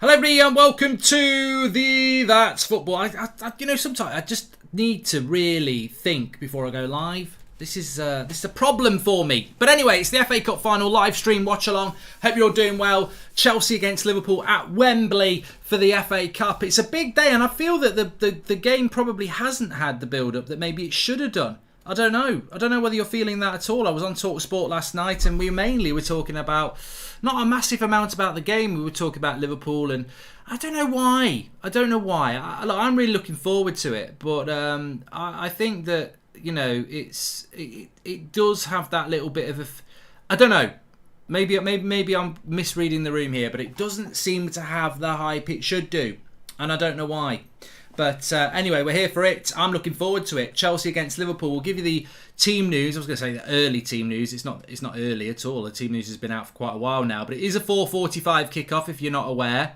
Hello everybody and welcome to the That's Football. Sometimes I just need to really think before I go live. This is a problem for me. But anyway, it's the FA Cup final live stream watch-along. Hope you're all doing well. Chelsea against Liverpool at Wembley for the FA Cup. It's a big day and I feel that the game probably hasn't had the build-up that maybe it should have done. I don't know whether you're feeling that at all. I was on TalkSport last night and we mainly were talking about, not a massive amount about the game. We were talking about Liverpool and I don't know why. I'm really looking forward to it. But I think that, you know, it does have that little bit of I don't know. Maybe I'm misreading the room here, but it doesn't seem to have the hype it should do. And I don't know why. But anyway, we're here for it. I'm looking forward to it. Chelsea against Liverpool. We'll give you the team news. I was going to say the early team news. It's not early at all. The team news has been out for quite a while now. But it is a 4:45 kickoff if you're not aware.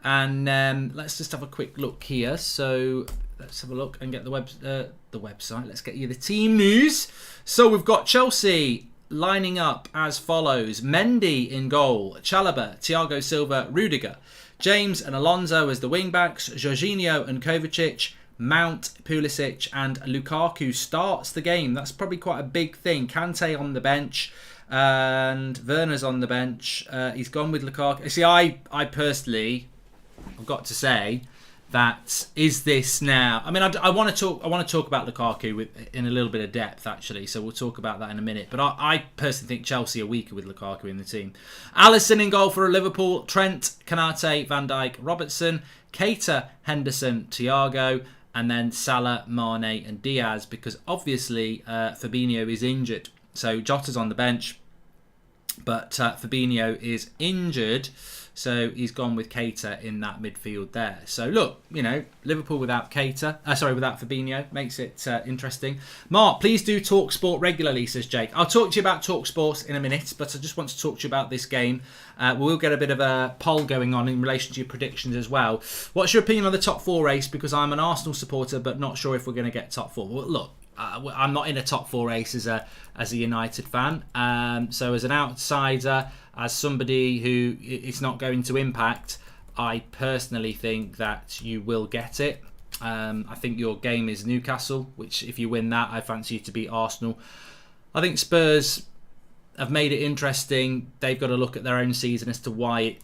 And let's just have a quick look here. So let's have a look and get the website. Let's get you the team news. So we've got Chelsea lining up as follows. Mendy in goal. Chalobah, Thiago Silva, Rudiger. James and Alonso as the wing-backs, Jorginho and Kovacic, Mount, Pulisic and Lukaku starts the game. That's probably quite a big thing. Kante on the bench and Werner's on the bench. He's gone with Lukaku. See, I personally, I've got to say, that is this now. I mean, I want to talk about Lukaku in a little bit of depth, actually. So we'll talk about that in a minute. But I personally think Chelsea are weaker with Lukaku in the team. Alisson in goal for Liverpool. Trent, Konate, Van Dijk, Robertson, Keita, Henderson, Thiago, and then Salah, Mane, and Diaz. Because obviously Fabinho is injured. So Jota's on the bench, but Fabinho is injured. So he's gone with Keita in that midfield there. So look, you know, Liverpool without without Fabinho makes it interesting. Mark, please do TalkSport regularly, says Jake. I'll talk to you about TalkSport in a minute, but I just want to talk to you about this game. We'll get a bit of a poll going on in relation to your predictions as well. What's your opinion on the top four race? Because I'm an Arsenal supporter, but not sure if we're going to get top four. Well, look. I'm not in a top four race as a United fan. So as an outsider, as somebody who it's not going to impact, I personally think that you will get it. I think your game is Newcastle, which if you win that, I fancy you to beat Arsenal. I think Spurs have made it interesting. They've got to look at their own season as to why,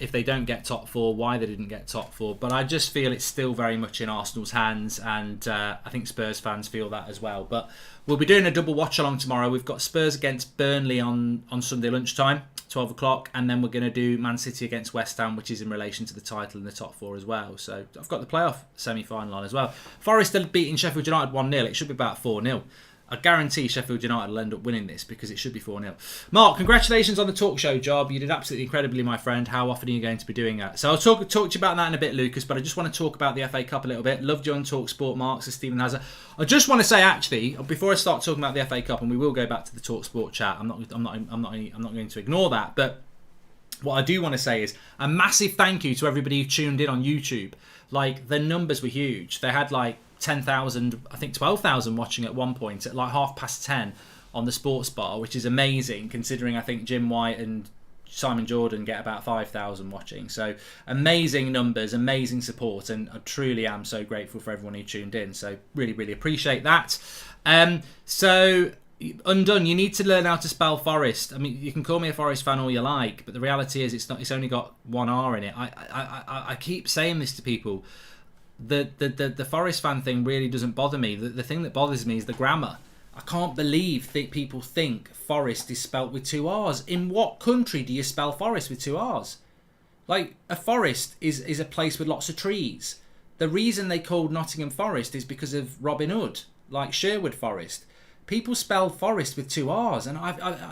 if they don't get top four, why they didn't get top four. But I just feel it's still very much in Arsenal's hands, and I think Spurs fans feel that as well. But we'll be doing a double watch-along tomorrow. We've got Spurs against Burnley on Sunday lunchtime, 12 o'clock, and then we're going to do Man City against West Ham, which is in relation to the title and the top four as well. So I've got the playoff semi-final on as well. Forest are beating Sheffield United 1-0. It should be about 4-0. I guarantee Sheffield United will end up winning this because it should be 4-0. Mark, congratulations on the talk show job. You did absolutely incredibly, my friend. How often are you going to be doing that? So I'll talk to you about that in a bit, Lucas, but I just want to talk about the FA Cup a little bit. Loved you on TalkSport, Mark, says Stephen Hazard. I just want to say, actually, before I start talking about the FA Cup, and we will go back to the TalkSport chat, I'm not going to ignore that, but what I do want to say is a massive thank you to everybody who tuned in on YouTube. Like, the numbers were huge. They had like 10,000, I think 12,000 watching at one point at like 10:30 on the sports bar, which is amazing considering I think Jim White and Simon Jordan get about 5,000 watching. So amazing numbers, amazing support, and I truly am so grateful for everyone who tuned in. So really, really appreciate that. So Undone, you need to learn how to spell Forest. I mean, you can call me a Forest fan all you like, but the reality is it's only got one R in it. I keep saying this to people. The Forest fan thing really doesn't bother me. The thing that bothers me is the grammar. I can't believe people think Forest is spelt with two R's. In what country do you spell Forest with two R's? Like, a forest is a place with lots of trees. The reason they called Nottingham Forest is because of Robin Hood, like Sherwood Forest. People spell Forest with two R's, and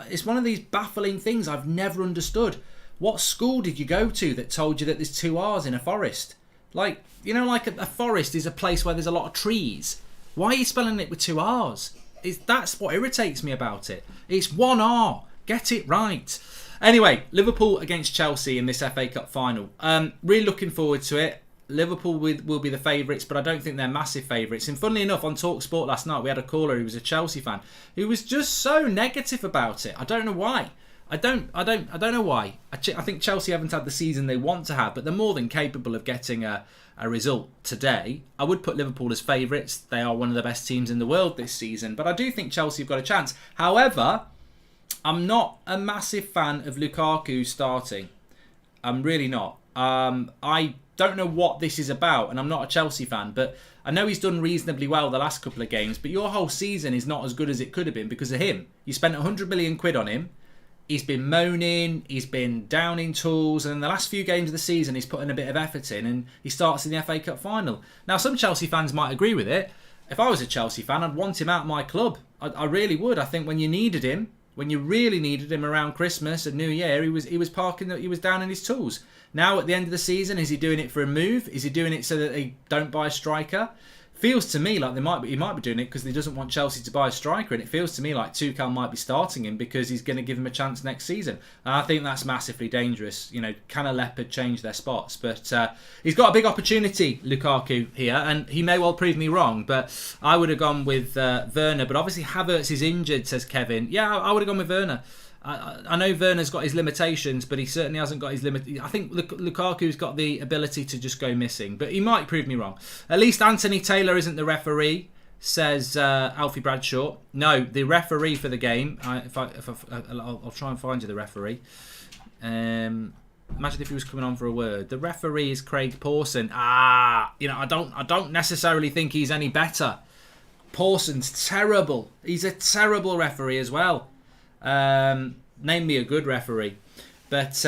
it's one of these baffling things I've never understood. What school did you go to that told you that there's two R's in a forest? Like, you know, like a forest is a place where there's a lot of trees. Why are you spelling it with two R's? That's what irritates me about it. It's one R. Get it right. Anyway, Liverpool against Chelsea in this FA Cup final. Really looking forward to it. Liverpool will be the favourites, but I don't think they're massive favourites. And funnily enough, on TalkSport last night, we had a caller who was a Chelsea fan who was just so negative about it. I don't know why. I don't know why. I think Chelsea haven't had the season they want to have, but they're more than capable of getting a result today. I would put Liverpool as favourites. They are one of the best teams in the world this season, but I do think Chelsea have got a chance. However, I'm not a massive fan of Lukaku starting. I'm really not. I don't know what this is about, and I'm not a Chelsea fan, but I know he's done reasonably well the last couple of games, but your whole season is not as good as it could have been because of him. You spent 100 million quid on him. He's been moaning, he's been down in tools, and in the last few games of the season he's putting a bit of effort in, and he starts in the FA Cup final. Now, some Chelsea fans might agree with it. If I was a Chelsea fan, I'd want him out of my club. I really would. I think when you needed him, when you really needed him around Christmas and New Year, he was down in his tools. Now at the end of the season, is he doing it for a move? Is he doing it so that they don't buy a striker? Feels to me like he might be doing it because he doesn't want Chelsea to buy a striker, and it feels to me like Tuchel might be starting him because he's going to give him a chance next season. And I think that's massively dangerous. Can a leopard change their spots? But he's got a big opportunity, Lukaku, here, and he may well prove me wrong, but I would have gone with Werner. But obviously Havertz is injured, says Kevin. Yeah, I would have gone with Werner. I know Werner's got his limitations, but he certainly hasn't got his limit. I think Lukaku's got the ability to just go missing, but he might prove me wrong. At least Anthony Taylor isn't the referee, says Alfie Bradshaw. No, the referee for the game. I'll try and find you the referee. Imagine if he was coming on for a word. The referee is Craig Pawson. I don't necessarily think he's any better. Pawson's terrible. He's a terrible referee as well. Name me a good referee. But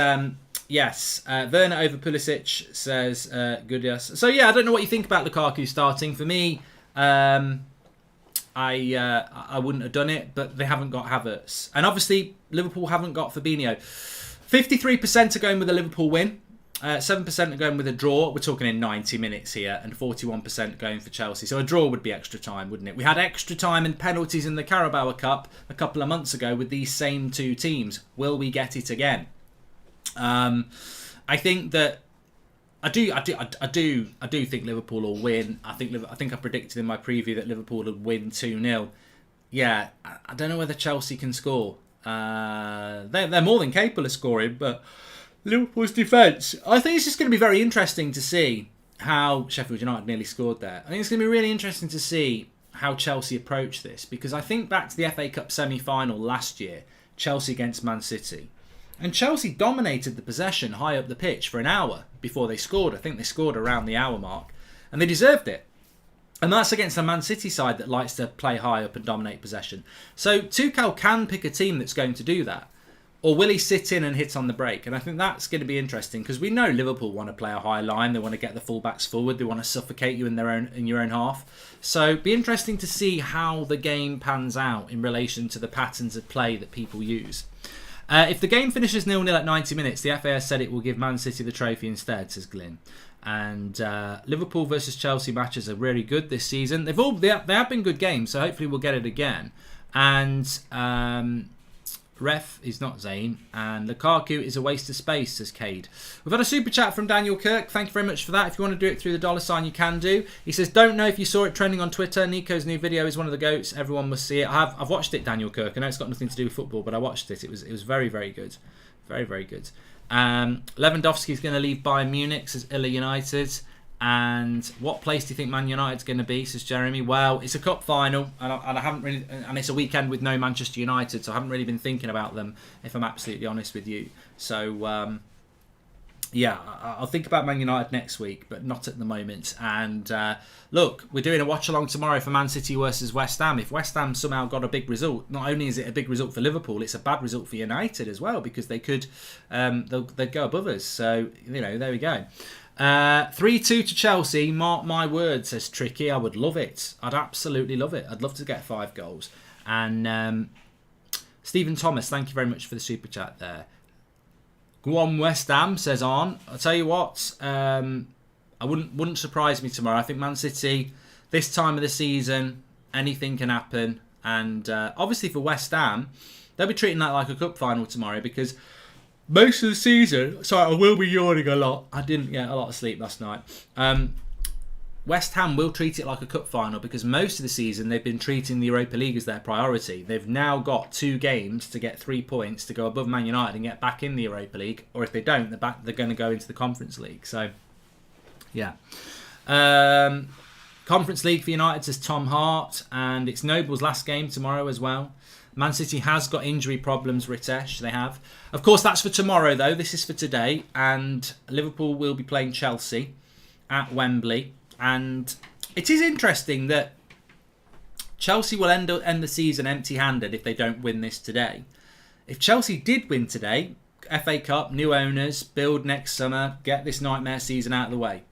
yes, Werner over Pulisic, says good yes. So yeah, I don't know what you think about Lukaku starting. For me, I wouldn't have done it, but they haven't got Havertz, and obviously Liverpool haven't got Fabinho. 53% are going with a Liverpool win. 7% are going with a draw. We're talking in 90 minutes here, and 41% going for Chelsea. So a draw would be extra time, wouldn't it? We had extra time and penalties in the Carabao Cup a couple of months ago with these same two teams. Will we get it again? I think that I do think Liverpool will win. I think I predicted in my preview that Liverpool would win 2-0. Yeah, I don't know whether Chelsea can score. They're more than capable of scoring, but Liverpool's defence, I think it's just going to be very interesting to see how Sheffield United nearly scored there. I think it's going to be really interesting to see how Chelsea approach this, because I think back to the FA Cup semi-final last year, Chelsea against Man City. And Chelsea dominated the possession high up the pitch for an hour before they scored. I think they scored around the hour mark, and they deserved it. And that's against a Man City side that likes to play high up and dominate possession. So Tuchel can pick a team that's going to do that. Or will he sit in and hit on the break? And I think that's going to be interesting, because we know Liverpool want to play a high line. They want to get the fullbacks forward. They want to suffocate you in your own half. So it'd be interesting to see how the game pans out in relation to the patterns of play that people use. If the game finishes 0-0 at 90 minutes, the FA has said it will give Man City the trophy instead, says Glyn. And Liverpool versus Chelsea matches are really good this season. They have been good games, so hopefully we'll get it again. And ref is not Zayn, and Lukaku is a waste of space, says Cade. We've had a super chat from Daniel Kirk. Thank you very much for that. If you want to do it through the $, you can do. He says, don't know if you saw it trending on Twitter. Nico's new video is one of the GOATs. Everyone must see it. I've watched it, Daniel Kirk. I know it's got nothing to do with football, but I watched it. It was very, very good. Very, very good. Lewandowski's going to leave Bayern Munich, says Illa United. And what place do you think Man United's going to be, says Jeremy? Well, it's a cup final, and I haven't really, and it's a weekend with no Manchester United, so I haven't really been thinking about them, if I'm absolutely honest with you. So yeah, I'll think about Man United next week, but not at the moment. And look, we're doing a watch-along tomorrow for Man City versus West Ham. If West Ham somehow got a big result, not only is it a big result for Liverpool, it's a bad result for United as well, because they could they'd go above us. So there we go. 3-2 to Chelsea. Mark my words, says Tricky. I would love it. I'd absolutely love it. I'd love to get 5 goals. And Stephen Thomas, thank you very much for the super chat there. Go on West Ham, says On. I'll tell you what, I wouldn't surprise me tomorrow. I think Man City, this time of the season, anything can happen. And obviously for West Ham, they'll be treating that like a cup final tomorrow, because most of the season, sorry, I will be yawning a lot. I didn't get a lot of sleep last night. West Ham will treat it like a cup final because most of the season they've been treating the Europa League as their priority. They've now got 2 games to get 3 points to go above Man United and get back in the Europa League. Or if they don't, they're going to go into the Conference League. So, yeah. Conference League for United says Tom Hart, and it's Noble's last game tomorrow as well. Man City has got injury problems, Ritesh, they have. Of course, that's for tomorrow, though. This is for today, and Liverpool will be playing Chelsea at Wembley. And it is interesting that Chelsea will end the season empty-handed if they don't win this today. If Chelsea did win today, FA Cup, new owners, build next summer, get this nightmare season out of the way.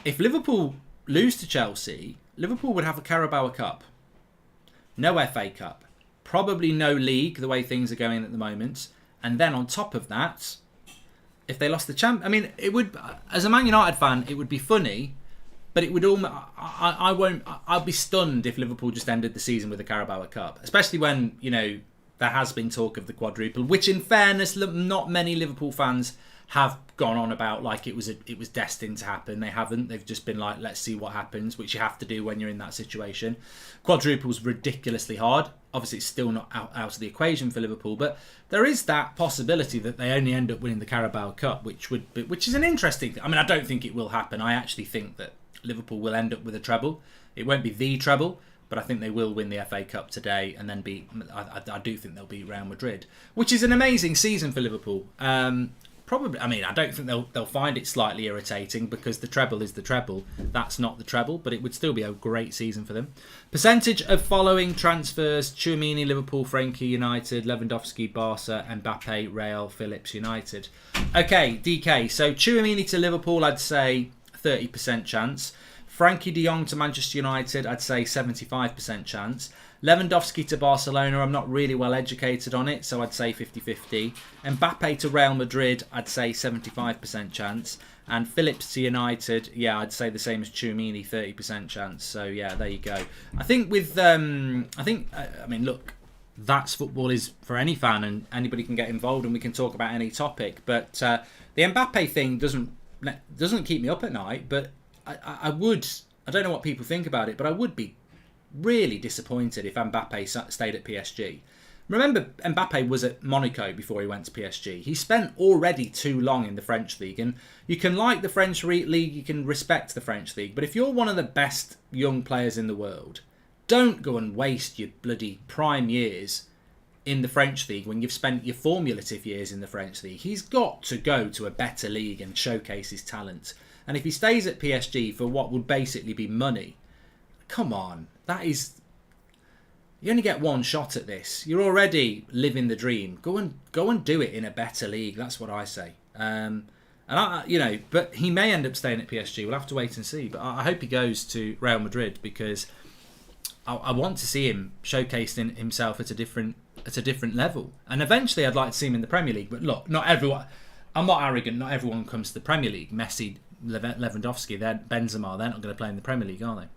If Liverpool lose to Chelsea, Liverpool would have a Carabao Cup. No FA Cup. Probably no league, the way things are going at the moment. And then on top of that, if they lost the champ, I mean, it would, as a Man United fan, it would be funny, but it would almost, I'd be stunned if Liverpool just ended the season with a Carabao Cup, especially when, you know, there has been talk of the quadruple, which in fairness, not many Liverpool fans have gone on about like it was destined to happen. They haven't. They've just been like, let's see what happens, which you have to do when you're in that situation. Quadruple's ridiculously hard. Obviously, it's still not out of the equation for Liverpool, but there is that possibility that they only end up winning the Carabao Cup, which is an interesting thing. I mean, I don't think it will happen. I actually think that Liverpool will end up with a treble. It won't be the treble, but I think they will win the FA Cup today and then beat. I do think they'll beat Real Madrid, which is an amazing season for Liverpool. Probably, I mean, I don't think they'll find it slightly irritating because the treble is the treble. That's not the treble, but it would still be a great season for them. Percentage of following transfers: Tchouaméni, Liverpool; Frenkie, United; Lewandowski, Barca; Mbappe, Real; Phillips, United. Okay, DK. So Tchouaméni to Liverpool, I'd say 30% chance. Frankie de Jong to Manchester United, I'd say 75% chance. Lewandowski to Barcelona, I'm not really well educated on it, so I'd say 50-50. Mbappe to Real Madrid, I'd say 75% chance. And Phillips to United, yeah, I'd say the same as Tchouaméni, 30% chance. So yeah, there you go. I think with, I mean, look, that's football is for any fan, and anybody can get involved, and we can talk about any topic. But the Mbappe thing doesn't keep me up at night, but I don't know what people think about it, but I would be really disappointed if Mbappe stayed at PSG. Remember, Mbappe was at Monaco before he went to PSG. He spent already too long in the French league, and you can like the French league, you can respect the French league, but if you're one of the best young players in the world, don't go and waste your bloody prime years in the French league when you've spent your formative years in the French league. He's got to go to a better league and showcase his talent. And if he stays at PSG for what would basically be money, come on, that is... You only get one shot at this. You're already living the dream. Go and do it in a better league. That's what I say. But he may end up staying at PSG. We'll have to wait and see. But I hope he goes to Real Madrid because I want to see him showcasing himself at a different level. And eventually, I'd like to see him in the Premier League. But look, not everyone. I'm not arrogant. Not everyone comes to the Premier League. Messi, Lewandowski, Benzema. They're not going to play in the Premier League, are they?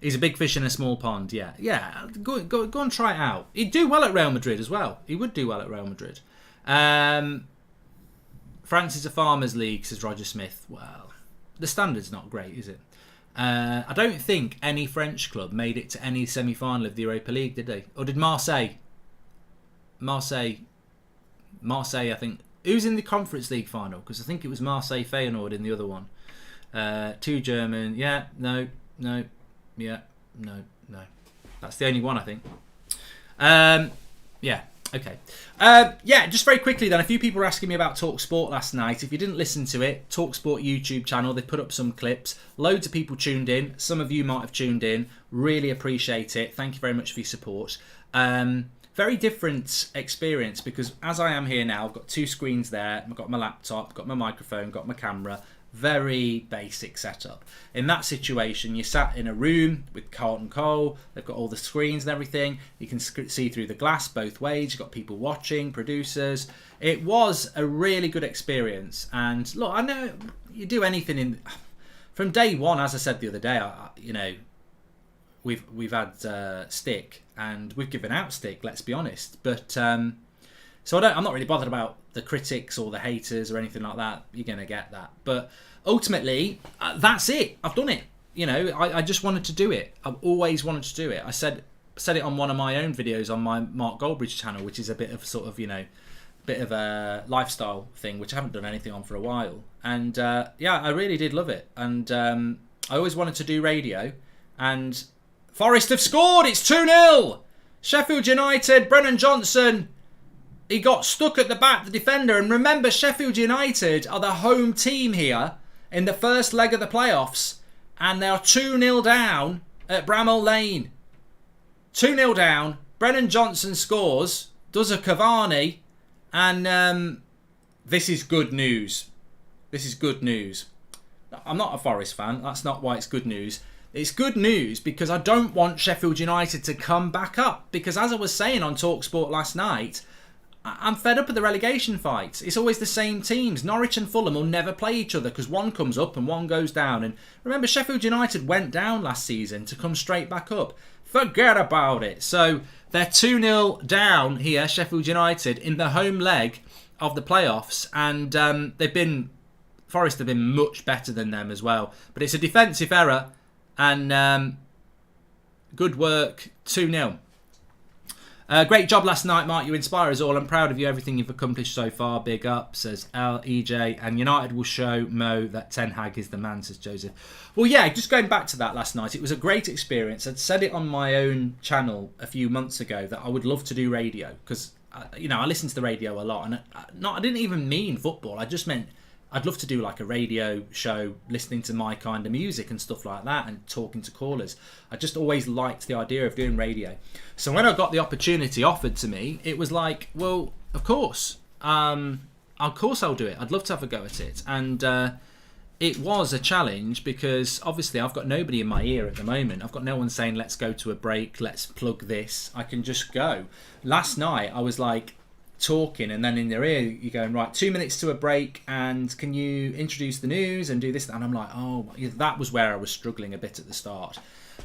He's a big fish in a small pond, yeah. Yeah, go and try it out. He'd do well at Real Madrid as well. He would do well at Real Madrid. France is a farmers' league, says Roger Smith. Well, the standard's not great, is it? I don't think any French club made it to any semi-final of the Europa League, did they? Or did Marseille? Marseille, I think. Who's in the Conference League final? Because I think it was Marseille Feyenoord in the other one. 2 German. Yeah, no. Yeah, no. That's the only one, I think. Yeah, okay. Just very quickly then, a few people were asking me about TalkSport last night. If you didn't listen to it, TalkSport YouTube channel, they put up some clips. Loads of people tuned in. Some of you might have tuned in. Really appreciate it. Thank you very much for your support. Very different experience because as I am here now, I've got 2 screens there. I've got my laptop, got my microphone, got my camera. Very basic setup. In that situation, you're sat in a room with Carlton Cole. They've got all the screens and everything. You can see through the glass both ways. You've got people watching, producers. It was a really good experience. And look, I know you do anything from day one. As I said the other day, we've had stick and we've given out stick. Let's be honest. But so I'm not really bothered about the critics or the haters or anything like that, you're going to get that. But ultimately, that's it. I've done it. You know, I just wanted to do it. I've always wanted to do it. I said it on one of my own videos on my Mark Goldbridge channel, which is a bit of sort of, you know, bit of a lifestyle thing, which I haven't done anything on for a while. And yeah, I really did love it. And I always wanted to do radio. And Forest have scored. It's 2-0. Sheffield United, Brennan Johnson, he got stuck at the back, the defender. And remember, Sheffield United are the home team here in the first leg of the playoffs. And they are 2-0 down at Bramall Lane. 2-0 down. Brennan Johnson scores, does a Cavani. And this is good news. This is good news. I'm not a Forest fan. That's not why it's good news. It's good news because I don't want Sheffield United to come back up. Because as I was saying on TalkSport last night, I'm fed up with the relegation fights. It's always the same teams. Norwich and Fulham will never play each other because one comes up and one goes down. And remember, Sheffield United went down last season to come straight back up. Forget about it. So they're 2-0 down here, Sheffield United, in the home leg of the playoffs. And Forest have been much better than them as well. But it's a defensive error. And good work, 2-0. Great job last night, Mark. You inspire us all. I'm proud of you, everything you've accomplished so far. Big up, says LEJ. And United will show Mo that Ten Hag is the man, says Joseph. Well, yeah, just going back to that last night, it was a great experience. I'd said it on my own channel a few months ago that I would love to do radio because, you know, I listen to the radio a lot. And I didn't even mean football. I just meant I'd love to do like a radio show, listening to my kind of music and stuff like that and talking to callers. I just always liked the idea of doing radio. So when I got the opportunity offered to me, it was like, well, of course. Of course I'll do it. I'd love to have a go at it. And it was a challenge because obviously I've got nobody in my ear at the moment. I've got no one saying, let's go to a break, let's plug this. I can just go. Last night I was like, talking, and then in their ear you're going, right, 2 minutes to a break, and can you introduce the news and do this? And I'm like, oh, that was where I was struggling a bit at the start,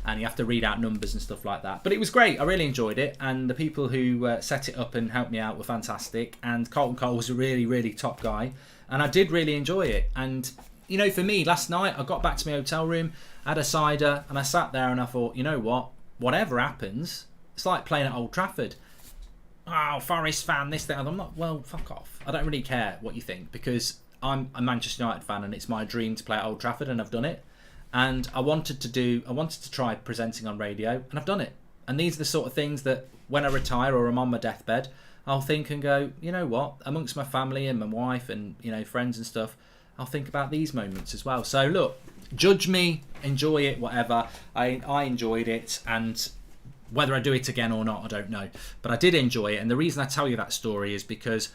and you have to read out numbers and stuff like that. But it was great. I really enjoyed it, and the people who set it up and helped me out were fantastic, and Carlton Cole was a really, really top guy, and I did really enjoy it. And you know, for me, last night I got back to my hotel room, had a cider, and I sat there and I thought, you know what, whatever happens, it's like playing at Old Trafford. Oh, Forest fan, this, that. I'm not, well, fuck off. I don't really care what you think because I'm a Manchester United fan and it's my dream to play at Old Trafford and I've done it. And I wanted to try presenting on radio and I've done it. And these are the sort of things that when I retire or I'm on my deathbed, I'll think and go, you know what, amongst my family and my wife and, you know, friends and stuff, I'll think about these moments as well. So look, judge me, enjoy it, whatever. I enjoyed it, and whether I do it again or not, I don't know. But I did enjoy it. And the reason I tell you that story is because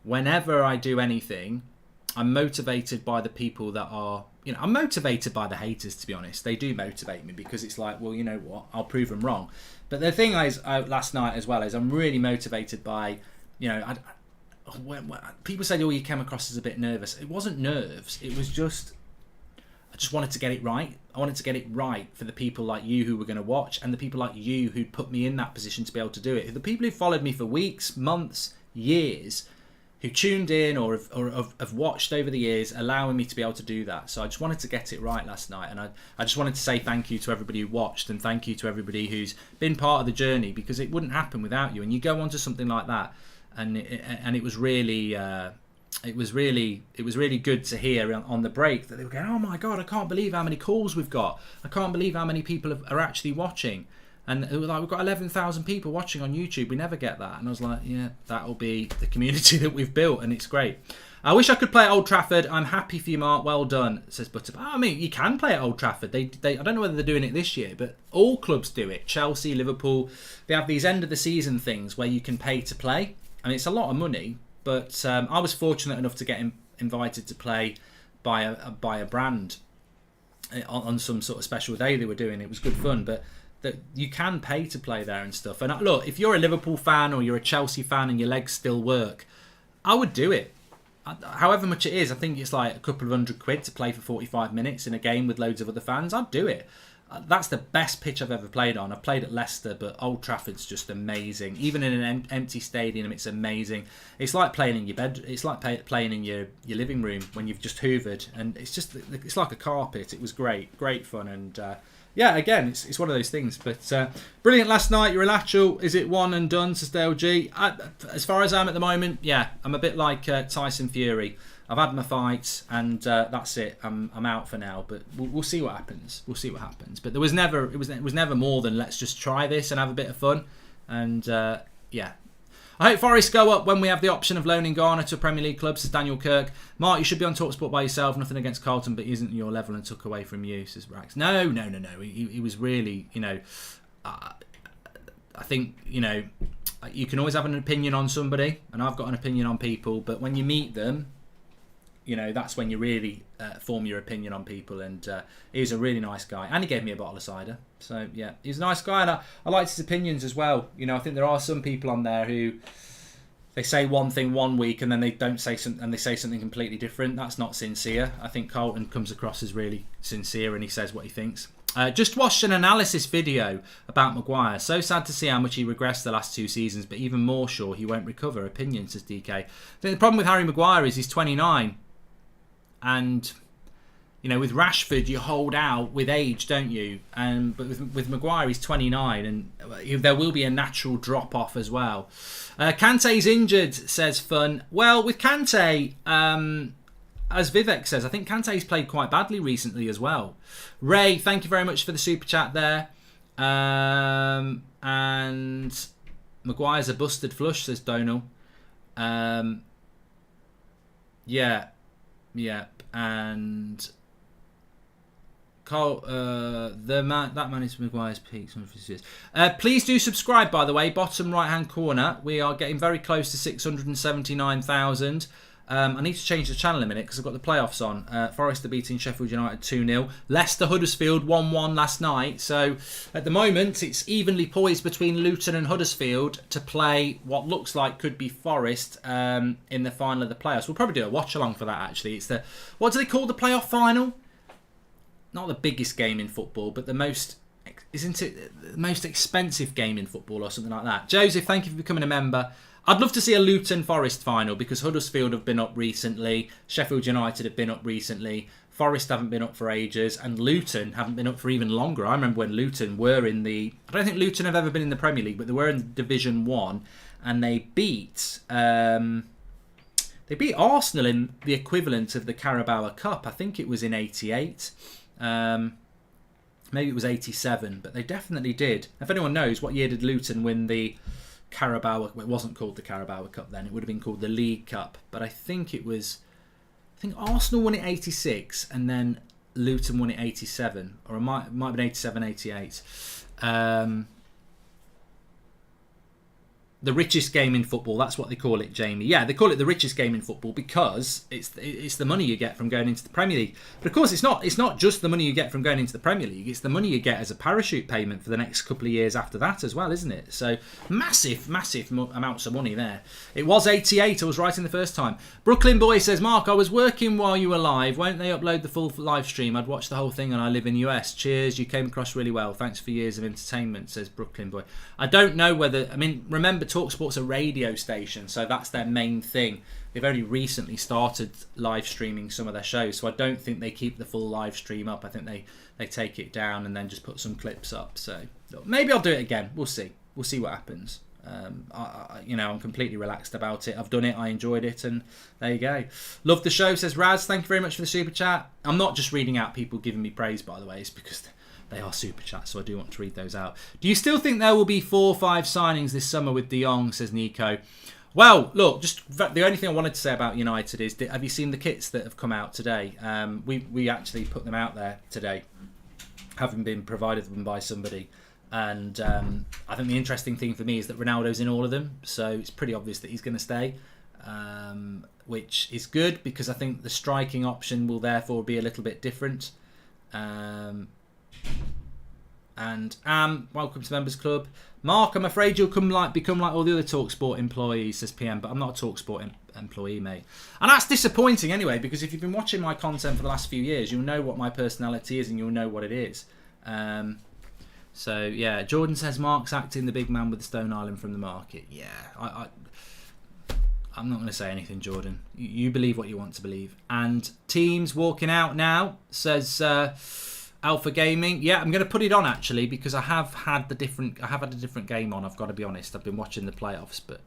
whenever I do anything, I'm motivated by the people that are, you know, I'm motivated by the haters, to be honest. They do motivate me because it's like, well, you know what, I'll prove them wrong. But the thing is, last night as well, is I'm really motivated by, you know, when people say, oh, you came across as a bit nervous. It wasn't nerves. It was just, I just wanted to get it right. I wanted to get it right for the people like you who were going to watch and the people like you who'd put me in that position to be able to do it. The people who followed me for weeks, months, years, who tuned in or have watched over the years, allowing me to be able to do that. So I just wanted to get it right last night. And I just wanted to say thank you to everybody who watched and thank you to everybody who's been part of the journey, because it wouldn't happen without you. And you go on to something like that. And it was really... It was really good to hear on the break that they were going, oh my God, I can't believe how many calls we've got. I can't believe how many people are actually watching. And it was like, we've got 11,000 people watching on YouTube. We never get that. And I was like, yeah, that'll be the community that we've built, and it's great. I wish I could play at Old Trafford. I'm happy for you, Mark. Well done, says Butter. I mean, you can play at Old Trafford. They I don't know whether they're doing it this year, but all clubs do it. Chelsea, Liverpool, they have these end of the season things where you can pay to play. I mean, it's a lot of money. But I was fortunate enough to get invited to play by a brand on some sort of special day they were doing. It was good fun, but that you can pay to play there and stuff. And look, if you're a Liverpool fan or you're a Chelsea fan and your legs still work, I would do it. However much it is, I think it's like a couple of £100 to play for 45 minutes in a game with loads of other fans. I'd do it. That's the best pitch I've ever played on. I've played at Leicester, but Old Trafford's just amazing. Even in an empty stadium, it's amazing. It's like playing in your bed. It's like playing in your living room when you've just hoovered, and it's like a carpet. It was great fun, and yeah, again, it's one of those things. But brilliant last night. You're a Lachel. Is it one and done? Says Dale G. As far as I'm at the moment, yeah, I'm a bit like Tyson Fury. I've had my fights, and that's it. I'm out for now, but we'll see what happens. We'll see what happens. But it was never more than let's just try this and have a bit of fun. And yeah, I hope Forest go up when we have the option of loaning Garner to a Premier League club, says Daniel Kirk. Mark, you should be on TalkSport by yourself. Nothing against Carlton, but he isn't your level and took away from you, says Rax. No. He was really, I think, you can always have an opinion on somebody, and I've got an opinion on people, but when you meet them, that's when you really form your opinion on people. And he's a really nice guy, and he gave me a bottle of cider. So yeah, he's a nice guy, and I liked his opinions as well. I think there are some people on there who they say one thing one week and then they don't say something, and they say something completely different. That's not sincere. I think Carlton comes across as really sincere, and he says what he thinks. Just watched an analysis video about Maguire. So sad to see how much he regressed the last 2 seasons, but even more sure he won't recover. Opinion, says DK. I think the problem with Harry Maguire is he's 29. And, with Rashford, you hold out with age, don't you? But with Maguire, he's 29, and there will be a natural drop-off as well. Kante's injured, says Fun. Well, with Kante, as Vivek says, I think Kante's played quite badly recently as well. Ray, thank you very much for the super chat there. And Maguire's a busted flush, says Donal. Yeah, and Carl, that man is Maguire's peak. Please do subscribe, by the way. Bottom right hand corner. We are getting very close to 679,000. I need to change the channel in a minute because I've got the playoffs on. Forest are beating Sheffield United 2-0. Leicester Huddersfield 1-1 last night. So at the moment it's evenly poised between Luton and Huddersfield to play what looks like could be Forest in the final of the playoffs. We'll probably do a watch along for that actually. It's what do they call the playoff final? Not the biggest game in football, but the most, isn't it the most expensive game in football or something like that? Joseph, thank you for becoming a member. I'd love to see a Luton Forest final because Huddersfield have been up recently, Sheffield United have been up recently, Forest haven't been up for ages, and Luton haven't been up for even longer. I remember when Luton were in the... I don't think Luton have ever been in the Premier League, but they were in Division 1, and they beat Arsenal in the equivalent of the Carabao Cup. I think it was in 88. Maybe it was 87, but they definitely did. If anyone knows, what year did Luton win the Carabao? It wasn't called the Carabao Cup then. It would have been called the League Cup. But I think Arsenal won it 86 and then Luton won it 87. Or it might have been 87, 88. The richest game in football, that's what they call it, Jamie. Yeah, they call it the richest game in football because it's the money you get from going into the Premier League. But of course, it's not just the money you get from going into the Premier League. It's the money you get as a parachute payment for the next couple of years after that as well, isn't it? So massive amounts of money there. It was 88, I was right in the first time. Brooklyn Boy says, Mark, I was working while you were live. Won't they upload the full live stream? I'd watch the whole thing and I live in the US. Cheers, you came across really well. Thanks for years of entertainment, says Brooklyn Boy. I don't know whether... remember, TalkSport's a radio station, so that's their main thing. They've only recently started live streaming some of their shows, so I don't think they keep the full live stream up. I think they take it down and then just put some clips up. So maybe I'll do it again. We'll see what happens. I'm completely relaxed about it. I've done it, I enjoyed it, and there you go. Love the show, says Raz. Thank you very much for the super chat. I'm not just reading out people giving me praise, by the way. It's because they are super chats, so I do want to read those out. Do you still think there will be 4 or 5 signings this summer with De Jong, says Nico? Well, look, just the only thing I wanted to say about United is, have you seen the kits that have come out today? We actually put them out there today, having been provided them by somebody. And I think the interesting thing for me is that Ronaldo's in all of them, so it's pretty obvious that he's going to stay, which is good because I think the striking option will therefore be a little bit different. And welcome to Members Club. Mark, I'm afraid you'll become like all the other TalkSport employees, says PM, but I'm not a TalkSport employee, mate. And that's disappointing anyway, because if you've been watching my content for the last few years, you'll know what my personality is and you'll know what it is. So yeah, Jordan says Mark's acting the big man with the Stone Island from the market. Yeah, I'm not going to say anything, Jordan. You believe what you want to believe. And teams walking out now, says Alpha Gaming. Yeah, I'm going to put it on actually because I have had a different game on. I've got to be honest. I've been watching the playoffs, but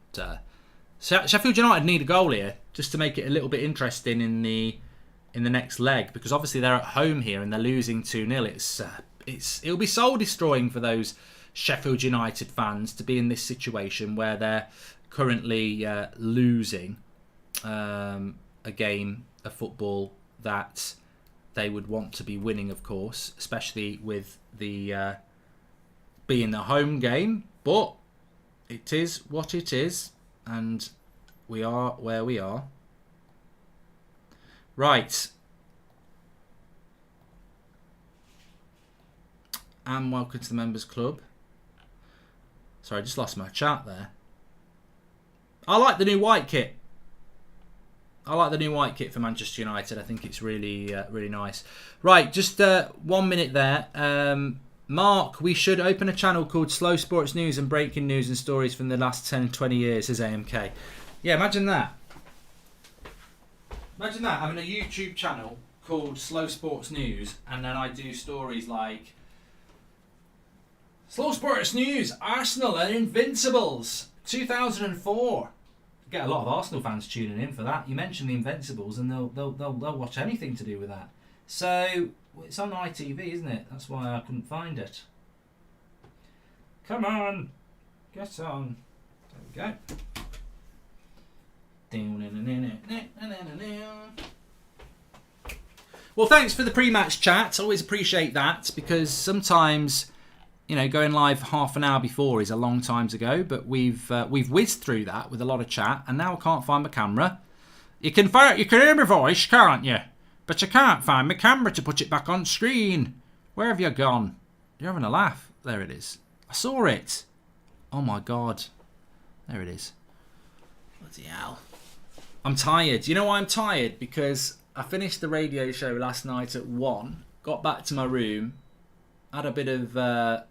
Sheffield United need a goal here just to make it a little bit interesting in the next leg, because obviously they're at home here and they're losing 2-0. It'll be soul destroying for those Sheffield United fans to be in this situation where they're currently losing a game of football that they would want to be winning, of course, especially with the being the home game. But it is what it is, and we are where we are. Right. And welcome to the Members Club. Sorry, I just lost my chat there. I like the new white kit. I like the new white kit for Manchester United. I think it's really, really nice. Right, just 1 minute there. Mark, we should open a channel called Slow Sports News and Breaking News and Stories from the last 10, 20 years, says AMK. Yeah, imagine that. Imagine that, having a YouTube channel called Slow Sports News, and then I do stories like Slow Sports News, Arsenal are invincibles, 2004. Get a lot of Arsenal fans tuning in for that. You mention the Invincibles, and they'll watch anything to do with that. So it's on ITV, isn't it? That's why I couldn't find it. Come on, get on. There we go. Well, thanks for the pre-match chat. Always appreciate that, because sometimes, you know, going live half an hour before is a long time to go, but we've whizzed through that with a lot of chat, and now I can't find my camera. You can hear my voice, can't you? But you can't find my camera to put it back on screen. Where have you gone? You're having a laugh. There it is. I saw it. Oh my God. There it is. Bloody hell. I'm tired. You know why I'm tired? Because I finished the radio show last night at 1, got back to my room, had a bit of... I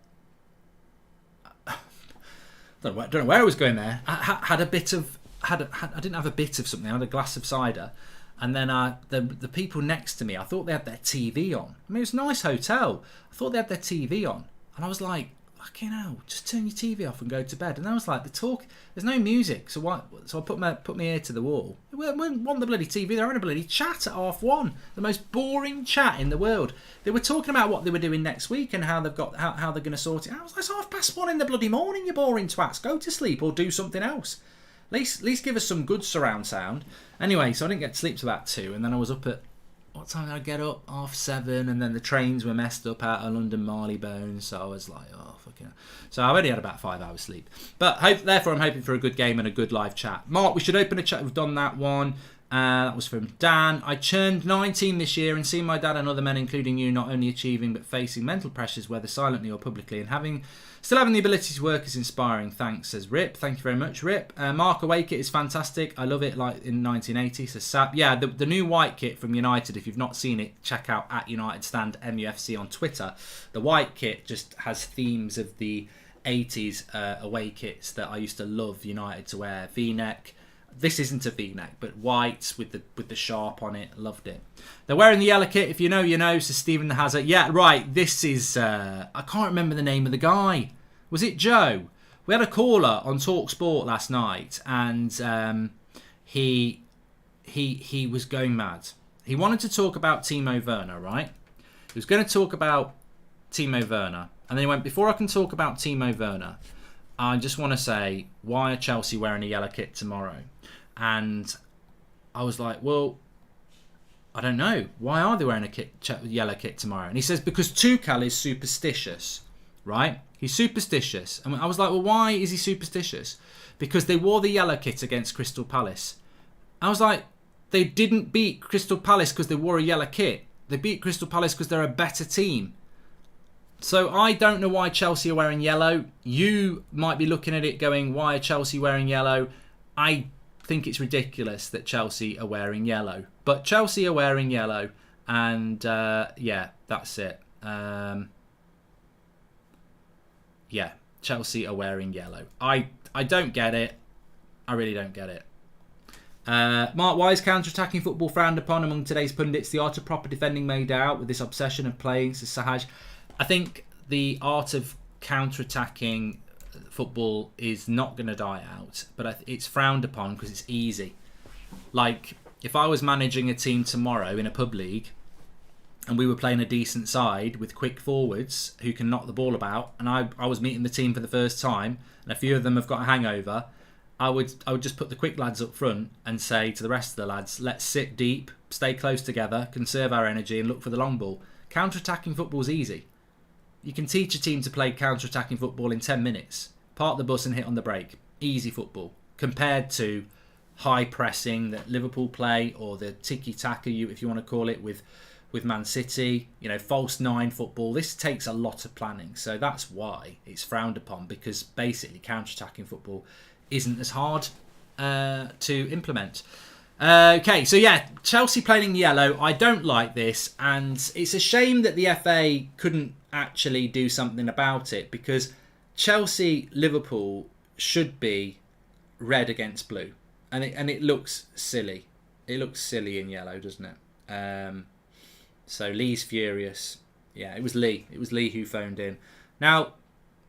don't know where I was going there. I didn't have a bit of something. I had a glass of cider, and then the people next to me, I thought they had their TV on. I mean, it was a nice hotel. I thought they had their TV on, and I was like, "Fucking hell, just turn your TV off and go to bed." And I was like, there's no music, so what? So I put my ear to the wall. They weren't on the bloody TV. They're on a bloody chat at 1:30. The most boring chat in the world. They were talking about what they were doing next week and how they're going to sort it out. I was like, it's 1:30 in the bloody morning, you boring twats. Go to sleep or do something else. At least give us some good surround sound. Anyway, so I didn't get to sleep till about 2, and then I was up at, what time did I get up? 7:30, and then the trains were messed up out of London Marylebone, so I was like, oh, fucking hell. So I've only had about 5 hours sleep. But therefore, I'm hoping for a good game and a good live chat. Mark, we should open a chat. We've done that one. That was from Dan. I turned 19 this year and seen my dad and other men, including you, not only achieving but facing mental pressures, whether silently or publicly, and still having the ability to work is inspiring. Thanks, says Rip. Thank you very much, Rip. Mark, away kit is fantastic. I love it, like in 1980, says Sap. Yeah, the new white kit from United, if you've not seen it, check out at United Stand MUFC on Twitter. The white kit just has themes of the 80s away kits that I used to love United to wear. V-neck. This isn't a V-neck, but white with the sharp on it. Loved it. They're wearing the yellow kit. If you know, you know, says Stephen Hazard. Yeah, right. This is... I can't remember the name of the guy. Was it Joe? We had a caller on TalkSport last night, and he was going mad. He wanted to talk about Timo Werner, right? He was going to talk about Timo Werner. And then he went, before I can talk about Timo Werner, I just want to say, why are Chelsea wearing a yellow kit tomorrow? And I was like, well, I don't know. Why are they wearing a yellow kit tomorrow? And he says, because Tuchel is superstitious, right? He's superstitious. And I was like, well, why is he superstitious? Because they wore the yellow kit against Crystal Palace. I was like, they didn't beat Crystal Palace because they wore a yellow kit. They beat Crystal Palace because they're a better team. So I don't know why Chelsea are wearing yellow. You might be looking at it going, why are Chelsea wearing yellow? I think it's ridiculous that Chelsea are wearing yellow. But Chelsea are wearing yellow. And yeah, that's it. yeah, Chelsea are wearing yellow. I don't get it. I really don't get it. Mark Wise, counter-attacking football frowned upon among today's pundits. The art of proper defending made out with this obsession of playing. Says Sahaj. I think the art of counter-attacking football is not going to die out, but it's frowned upon because it's easy. Like, if I was managing a team tomorrow in a pub league and we were playing a decent side with quick forwards who can knock the ball about, and I was meeting the team for the first time and a few of them have got a hangover, I would just put the quick lads up front and say to the rest of the lads, let's sit deep, stay close together, conserve our energy and look for the long ball. Counter-attacking football is easy. You can teach a team to play counter-attacking football in 10 minutes. Park the bus and hit on the brake. Easy football. Compared to high pressing that Liverpool play, or the tiki-taka, if you want to call it, with Man City. False nine football. This takes a lot of planning. So that's why it's frowned upon, because basically counter-attacking football isn't as hard to implement. Okay, so yeah, Chelsea playing in yellow. I don't like this, and it's a shame that the FA couldn't actually do something about it, because Chelsea Liverpool should be red against blue, and it looks silly. It looks silly in yellow, doesn't it? So Lee's furious. Yeah, it was Lee. It was Lee who phoned in. Now,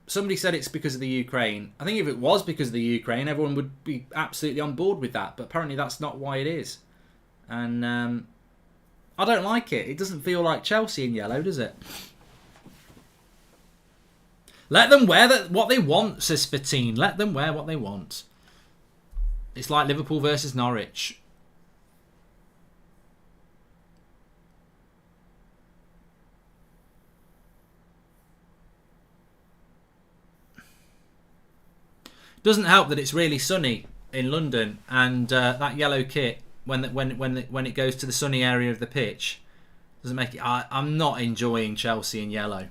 somebody said it's because of the Ukraine. I think if it was because of the Ukraine, everyone would be absolutely on board with that. But apparently that's not why it is. And I don't like it. It doesn't feel like Chelsea in yellow, does it? Let them wear what they want, says Fatine. Let them wear what they want. It's like Liverpool versus Norwich. Doesn't help that it's really sunny in London, and that yellow kit when it goes to the sunny area of the pitch doesn't make it. I'm not enjoying Chelsea in yellow.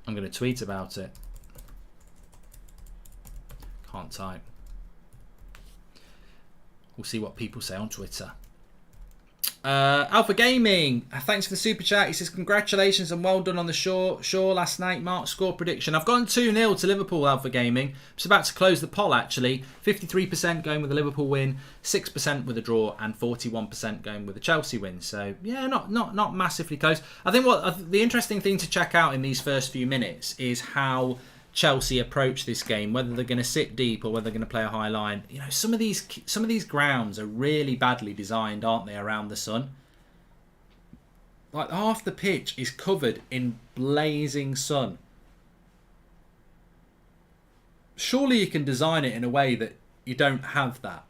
I'm going to tweet about it. Can't type. We'll see what people say on Twitter. Alpha Gaming, thanks for the super chat. He says, congratulations and well done on the Shaw last night. Mark, score prediction. I've gone 2-0 to Liverpool, Alpha Gaming. I'm just about to close the poll, actually. 53% going with a Liverpool win, 6% with a draw, and 41% going with a Chelsea win. So, yeah, not massively close. I think what the interesting thing to check out in these first few minutes is how Chelsea approach this game, whether they're going to sit deep or whether they're going to play a high line. Some of these grounds are really badly designed, aren't they, around the sun? Like, half the pitch is covered in blazing sun. Surely you can design it in a way that you don't have that.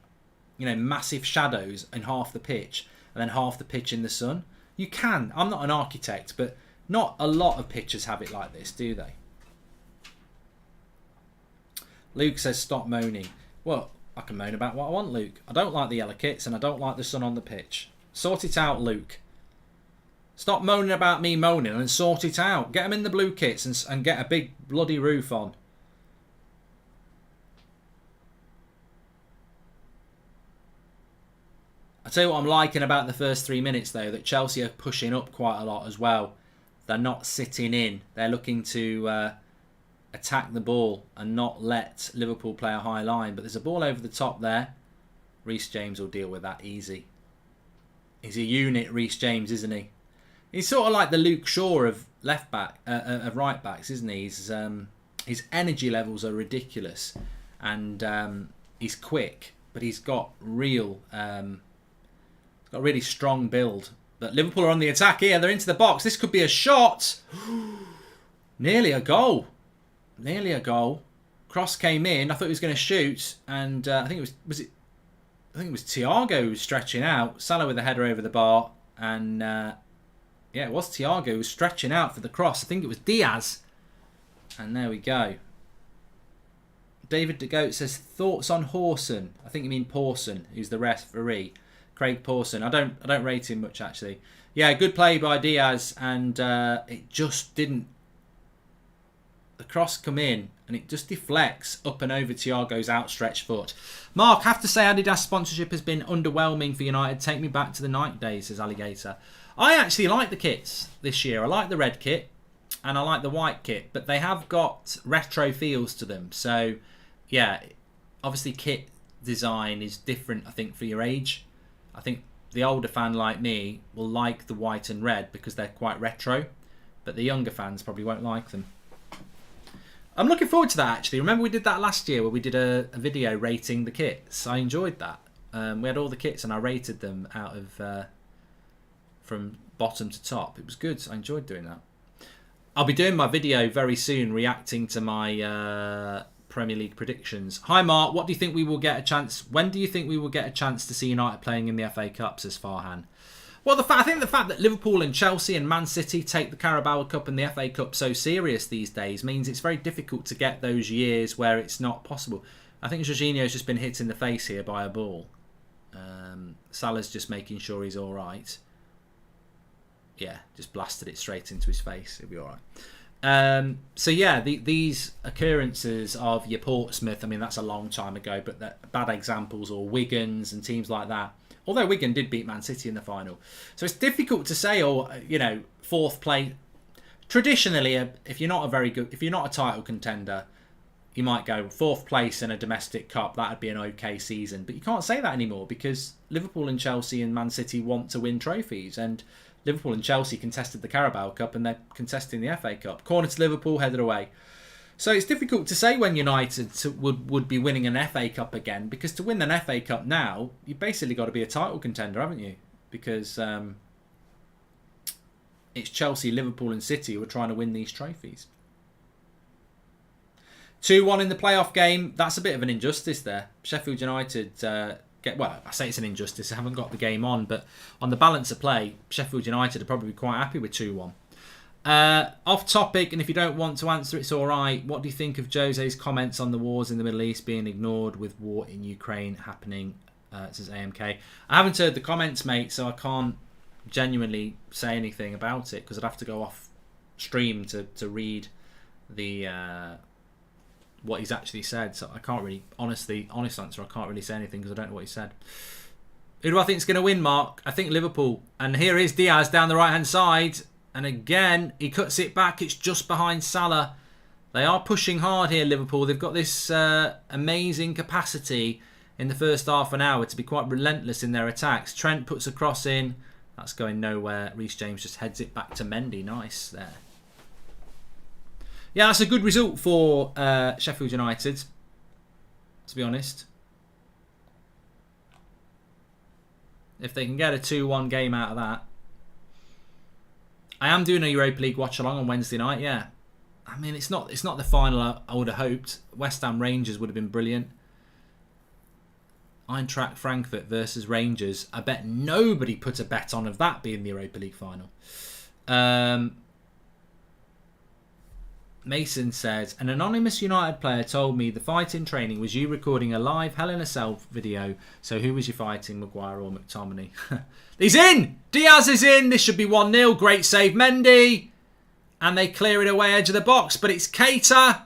Massive shadows in half the pitch and then half the pitch in the sun. You can. I'm not an architect, but not a lot of pitches have it like this, do they? Luke says, stop moaning. Well, I can moan about what I want, Luke. I don't like the yellow kits and I don't like the sun on the pitch. Sort it out, Luke. Stop moaning about me moaning and sort it out. Get them in the blue kits and get a big bloody roof on. I tell you what I'm liking about the first 3 minutes, though, that Chelsea are pushing up quite a lot as well. They're not sitting in. They're looking to attack the ball and not let Liverpool play a high line. But there's a ball over the top there. Reece James will deal with that easy. He's a unit, Reece James, isn't he? He's sort of like the Luke Shaw of of right backs, isn't he? His energy levels are ridiculous, and he's quick, but he's got really strong build. But Liverpool are on the attack here. They're into the box. This could be a shot. Nearly a goal. Nearly a goal. Cross came in. I thought he was going to shoot, and I think it was Thiago who was stretching out. Salah with a header over the bar, and it was Thiago who was stretching out for the cross. I think it was Diaz, and there we go. David De Goat says, thoughts on Horson? I think you mean Pawson, who's the referee. Craig Pawson. I don't rate him much, actually. Yeah, good play by Diaz, and it just didn't. The cross come in, and it just deflects up and over Thiago's outstretched foot. Mark, have to say Adidas sponsorship has been underwhelming for United. Take me back to the night days, says Alligator. I actually like the kits this year. I like the red kit and I like the white kit, but they have got retro feels to them. So, yeah, obviously kit design is different, I think, for your age. I think the older fan like me will like the white and red because they're quite retro, but the younger fans probably won't like them. I'm looking forward to that, actually. Remember we did that last year where we did a video rating the kits? I enjoyed that. We had all the kits and I rated them out of from bottom to top. It was good. I enjoyed doing that. I'll be doing my video very soon reacting to my Premier League predictions. Hi Mark, what do you think we will get a chance? When do you think we will get a chance to see United playing in the FA Cup, says Farhan? Well, I think the fact that Liverpool and Chelsea and Man City take the Carabao Cup and the FA Cup so serious these days means it's very difficult to get those years where it's not possible. I think Jorginho's just been hit in the face here by a ball. Salah's just making sure he's all right. Yeah, just blasted it straight into his face. He'll be all right. So yeah, these occurrences of your Portsmouth, I mean, that's a long time ago, but bad examples, or Wigan's and teams like that. Although Wigan did beat Man City in the final. So it's difficult to say, or, fourth place. Traditionally, if you're not a title contender, you might go fourth place in a domestic cup. That'd be an okay season. But you can't say that anymore because Liverpool and Chelsea and Man City want to win trophies. And Liverpool and Chelsea contested the Carabao Cup and they're contesting the FA Cup. Corner to Liverpool, headed away. So it's difficult to say when United would be winning an FA Cup again, because to win an FA Cup now, you've basically got to be a title contender, haven't you? Because it's Chelsea, Liverpool and City who are trying to win these trophies. 2-1 in the playoff game. That's a bit of an injustice there. Sheffield United well, I say it's an injustice. I haven't got the game on, but on the balance of play, Sheffield United are probably quite happy with 2-1. Off topic, and if you don't want to answer, it's all right. What do you think of Jose's comments on the wars in the Middle East being ignored with war in Ukraine happening? Says AMK. I haven't heard the comments, mate, so I can't genuinely say anything about it because I'd have to go off stream to read the what he's actually said. So I can't really, honest answer, I can't really say anything because I don't know what he said. Who do I think is going to win, Mark? I think Liverpool. And here is Diaz down the right-hand side. And again, he cuts it back. It's just behind Salah. They are pushing hard here, Liverpool. They've got this amazing capacity in the first half an hour to be quite relentless in their attacks. Trent puts a cross in. That's going nowhere. Reece James just heads it back to Mendy. Nice there. Yeah, that's a good result for Sheffield United, to be honest. If they can get a 2-1 game out of that. I am doing a Europa League watch-along on Wednesday night, yeah. I mean, it's not the final I would have hoped. West Ham Rangers would have been brilliant. Eintracht Frankfurt versus Rangers. I bet nobody put a bet on of that being the Europa League final. Mason says, an anonymous United player told me the fight in training was you recording a live Hell in a Cell video. So who was you fighting, Maguire or McTominay? He's in! Diaz is in! This should be 1-0. Great save, Mendy. And they clear it away edge of the box. But it's Keita.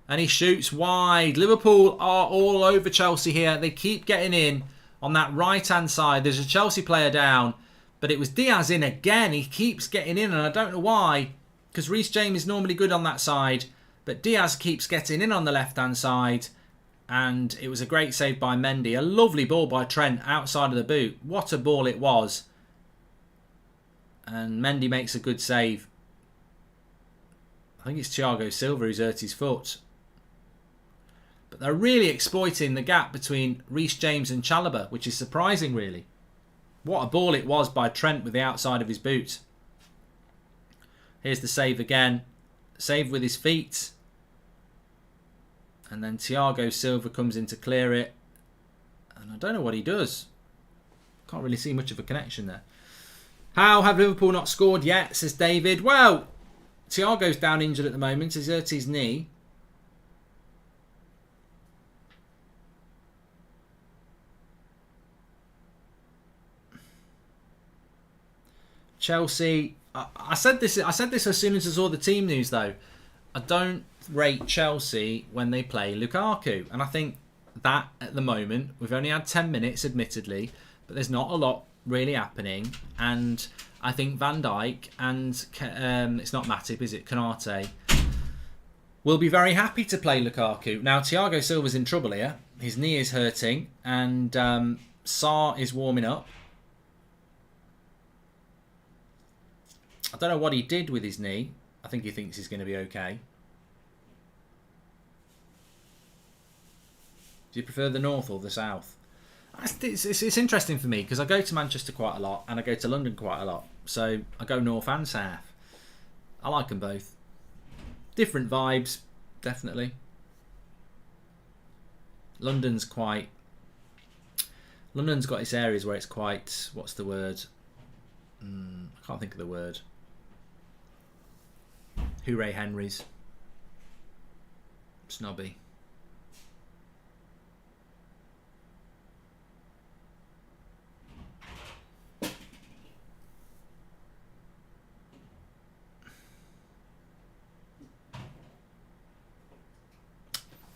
And he shoots wide. Liverpool are all over Chelsea here. They keep getting in on that right-hand side. There's a Chelsea player down. But it was Diaz in again. He keeps getting in, and I don't know why. Because Reece James is normally good on that side. But Diaz keeps getting in on the left-hand side. And it was a great save by Mendy. A lovely ball by Trent outside of the boot. What a ball it was. And Mendy makes a good save. I think it's Thiago Silva who's hurt his foot. But they're really exploiting the gap between Reece James and Chalobah, which is surprising, really. What a ball it was by Trent with the outside of his boot. Here's the save again. Save with his feet. And then Thiago Silva comes in to clear it. And I don't know what he does. Can't really see much of a connection there. How have Liverpool not scored yet, says David. Well, Thiago's down injured at the moment. He's hurt his knee. Chelsea. I said this. I said this as soon as I saw the team news, though. I don't rate Chelsea when they play Lukaku, and I think that at the moment we've only had 10 minutes, admittedly, but there's not a lot really happening, and I think Van Dijk and it's not Matip, is it? Konate will be very happy to play Lukaku. Now Thiago Silva's in trouble here. His knee is hurting, and Sarr is warming up. I don't know what he did with his knee. I think he thinks he's going to be okay. Do you prefer the north or the south? It's interesting for me because I go to Manchester quite a lot and I go to London quite a lot. So I go north and south. I like them both. Different vibes, definitely. London's got its areas where it's quite... What's the word? I can't think of the word. Hooray Henrys. Snobby.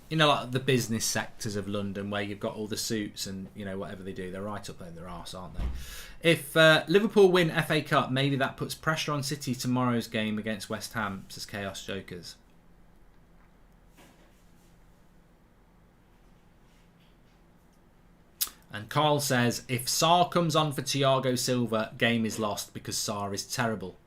You know, like the business sectors of London where you've got all the suits and, you know, whatever they do, they're right up there in their arse, aren't they? If Liverpool win FA Cup, maybe that puts pressure on City tomorrow's game against West Ham, says Chaos Jokers. And Carl says, if Sarr comes on for Thiago Silva, game is lost because Sarr is terrible.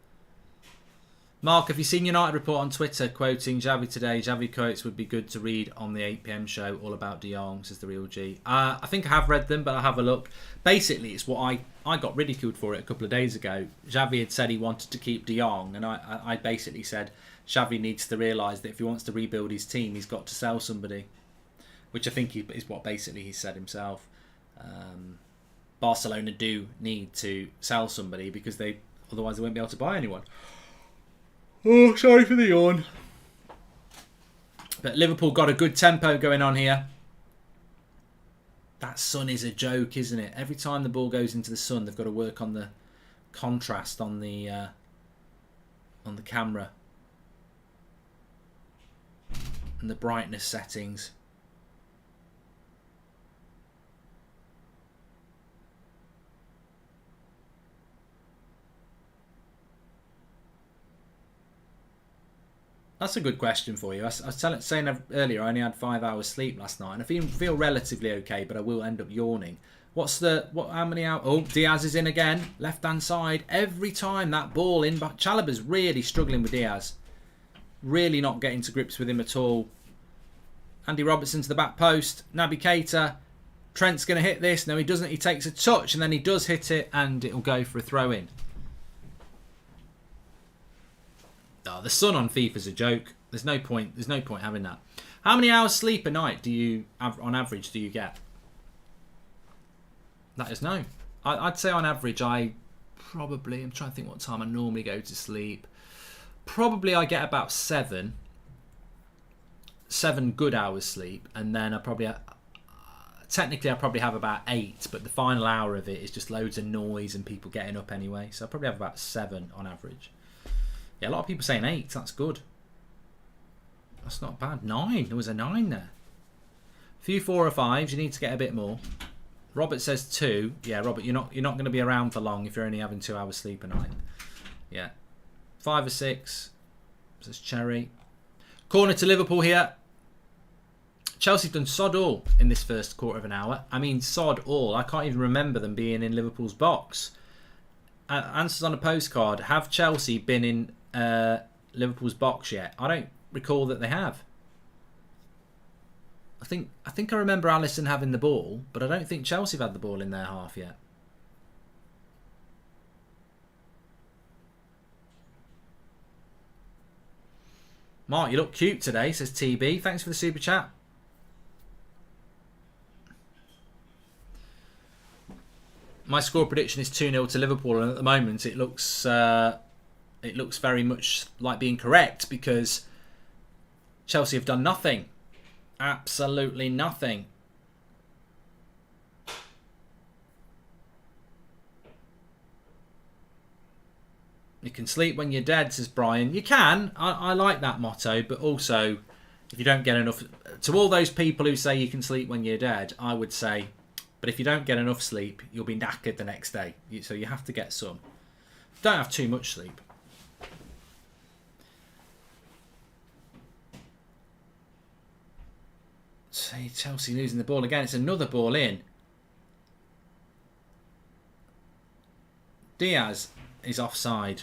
Mark, have you seen United report on Twitter quoting Xavi today? Xavi quotes would be good to read on the 8 PM show, all about De Jong, says the real G. I think I have read them, but I'll have a look. Basically, it's what I got ridiculed for it a couple of days ago. Xavi had said he wanted to keep De Jong, and I basically said Xavi needs to realise that if he wants to rebuild his team, he's got to sell somebody, which I think is what basically he said himself. Barcelona do need to sell somebody because otherwise they won't be able to buy anyone. Oh, sorry for the yawn. But Liverpool got a good tempo going on here. That sun is a joke, isn't it? Every time the ball goes into the sun, they've got to work on the contrast on the camera and the brightness settings. That's a good question for you. I was saying earlier I only had 5 hours sleep last night and I feel relatively okay, but I will end up yawning. How many hours? Oh, Diaz is in again. Left hand side. Every time that ball in, but Chalobah's really struggling with Diaz. Really not getting to grips with him at all. Andy Robertson to the back post. Naby Keita. Trent's going to hit this. No, he doesn't. He takes a touch and then he does hit it and it'll go for a throw in. Oh, the sun on FIFA's a joke. There's no point having that. How many hours sleep a night do you, on average, do you get? Let us know. I'd say on average I'm trying to think what time I normally go to sleep. Probably I get about 7 good hours sleep, and then I probably have about 8, but the final hour of it is just loads of noise and people getting up anyway. So I probably have about 7 on average. Yeah, a lot of people saying 8. That's good. That's not bad. 9. There was a 9 there. A few 4 or 5s. You need to get a bit more. Robert says 2. Yeah, Robert, you're not going to be around for long if you're only having 2 hours sleep a night. Yeah. 5 or 6. Says Cherry. Corner to Liverpool here. Chelsea have done sod all in this first quarter of an hour. I mean, sod all. I can't even remember them being in Liverpool's box. Answers on a postcard. Have Chelsea been in Liverpool's box yet? I don't recall that they have. I think I remember Alisson having the ball, but I don't think Chelsea have had the ball in their half yet. Mark, you look cute today, says TB. Thanks for the super chat. My score prediction is 2-0 to Liverpool, and at the moment it looks very much like being correct because Chelsea have done nothing. Absolutely nothing. You can sleep when you're dead, says Brian. You can. I like that motto, but also, if you don't get enough... To all those people who say you can sleep when you're dead, I would say, but if you don't get enough sleep, you'll be knackered the next day. So you have to get some. Don't have too much sleep. See, Chelsea losing the ball again. It's another ball in. Diaz is offside.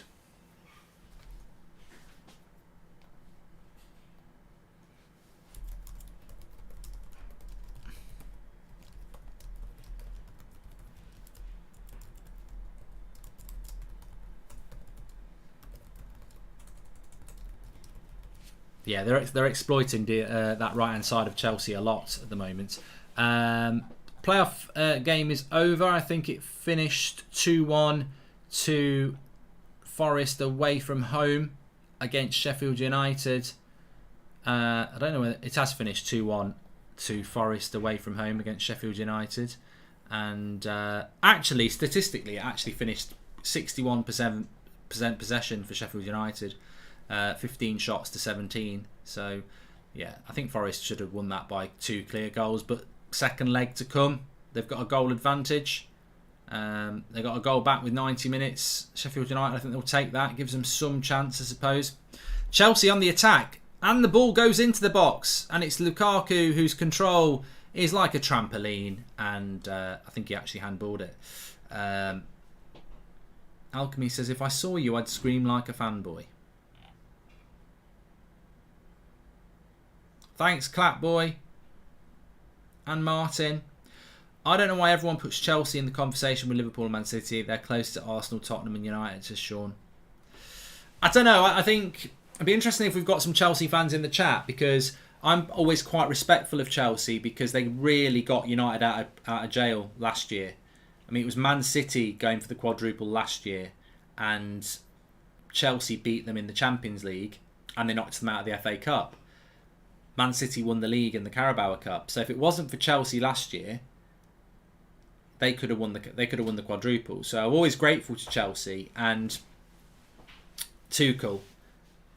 Yeah, they're exploiting that right hand side of Chelsea a lot at the moment. Playoff game is over. I think it finished 2-1 to Forest away from home against Sheffield United. I don't know whether it has finished 2-1 to Forest away from home against Sheffield United, and actually statistically it actually finished 61% possession for Sheffield United. 15 shots to 17. So, yeah, I think Forest should have won that by 2 clear goals. But second leg to come, they've got a goal advantage. They got a goal back with 90 minutes. Sheffield United, I think they'll take that. Gives them some chance, I suppose. Chelsea on the attack. And the ball goes into the box. And it's Lukaku whose control is like a trampoline. And I think he actually handballed it. Alchemy says, if I saw you, I'd scream like a fanboy. Thanks, Clapboy and Martin. I don't know why everyone puts Chelsea in the conversation with Liverpool and Man City. They're close to Arsenal, Tottenham and United, says Sean. I don't know. I think it'd be interesting if we've got some Chelsea fans in the chat, because I'm always quite respectful of Chelsea because they really got United out of jail last year. I mean, it was Man City going for the quadruple last year and Chelsea beat them in the Champions League and they knocked them out of the FA Cup. Man City won the league and the Carabao Cup. So if it wasn't for Chelsea last year, they could have won the quadruple. So I'm always grateful to Chelsea. And Tuchel,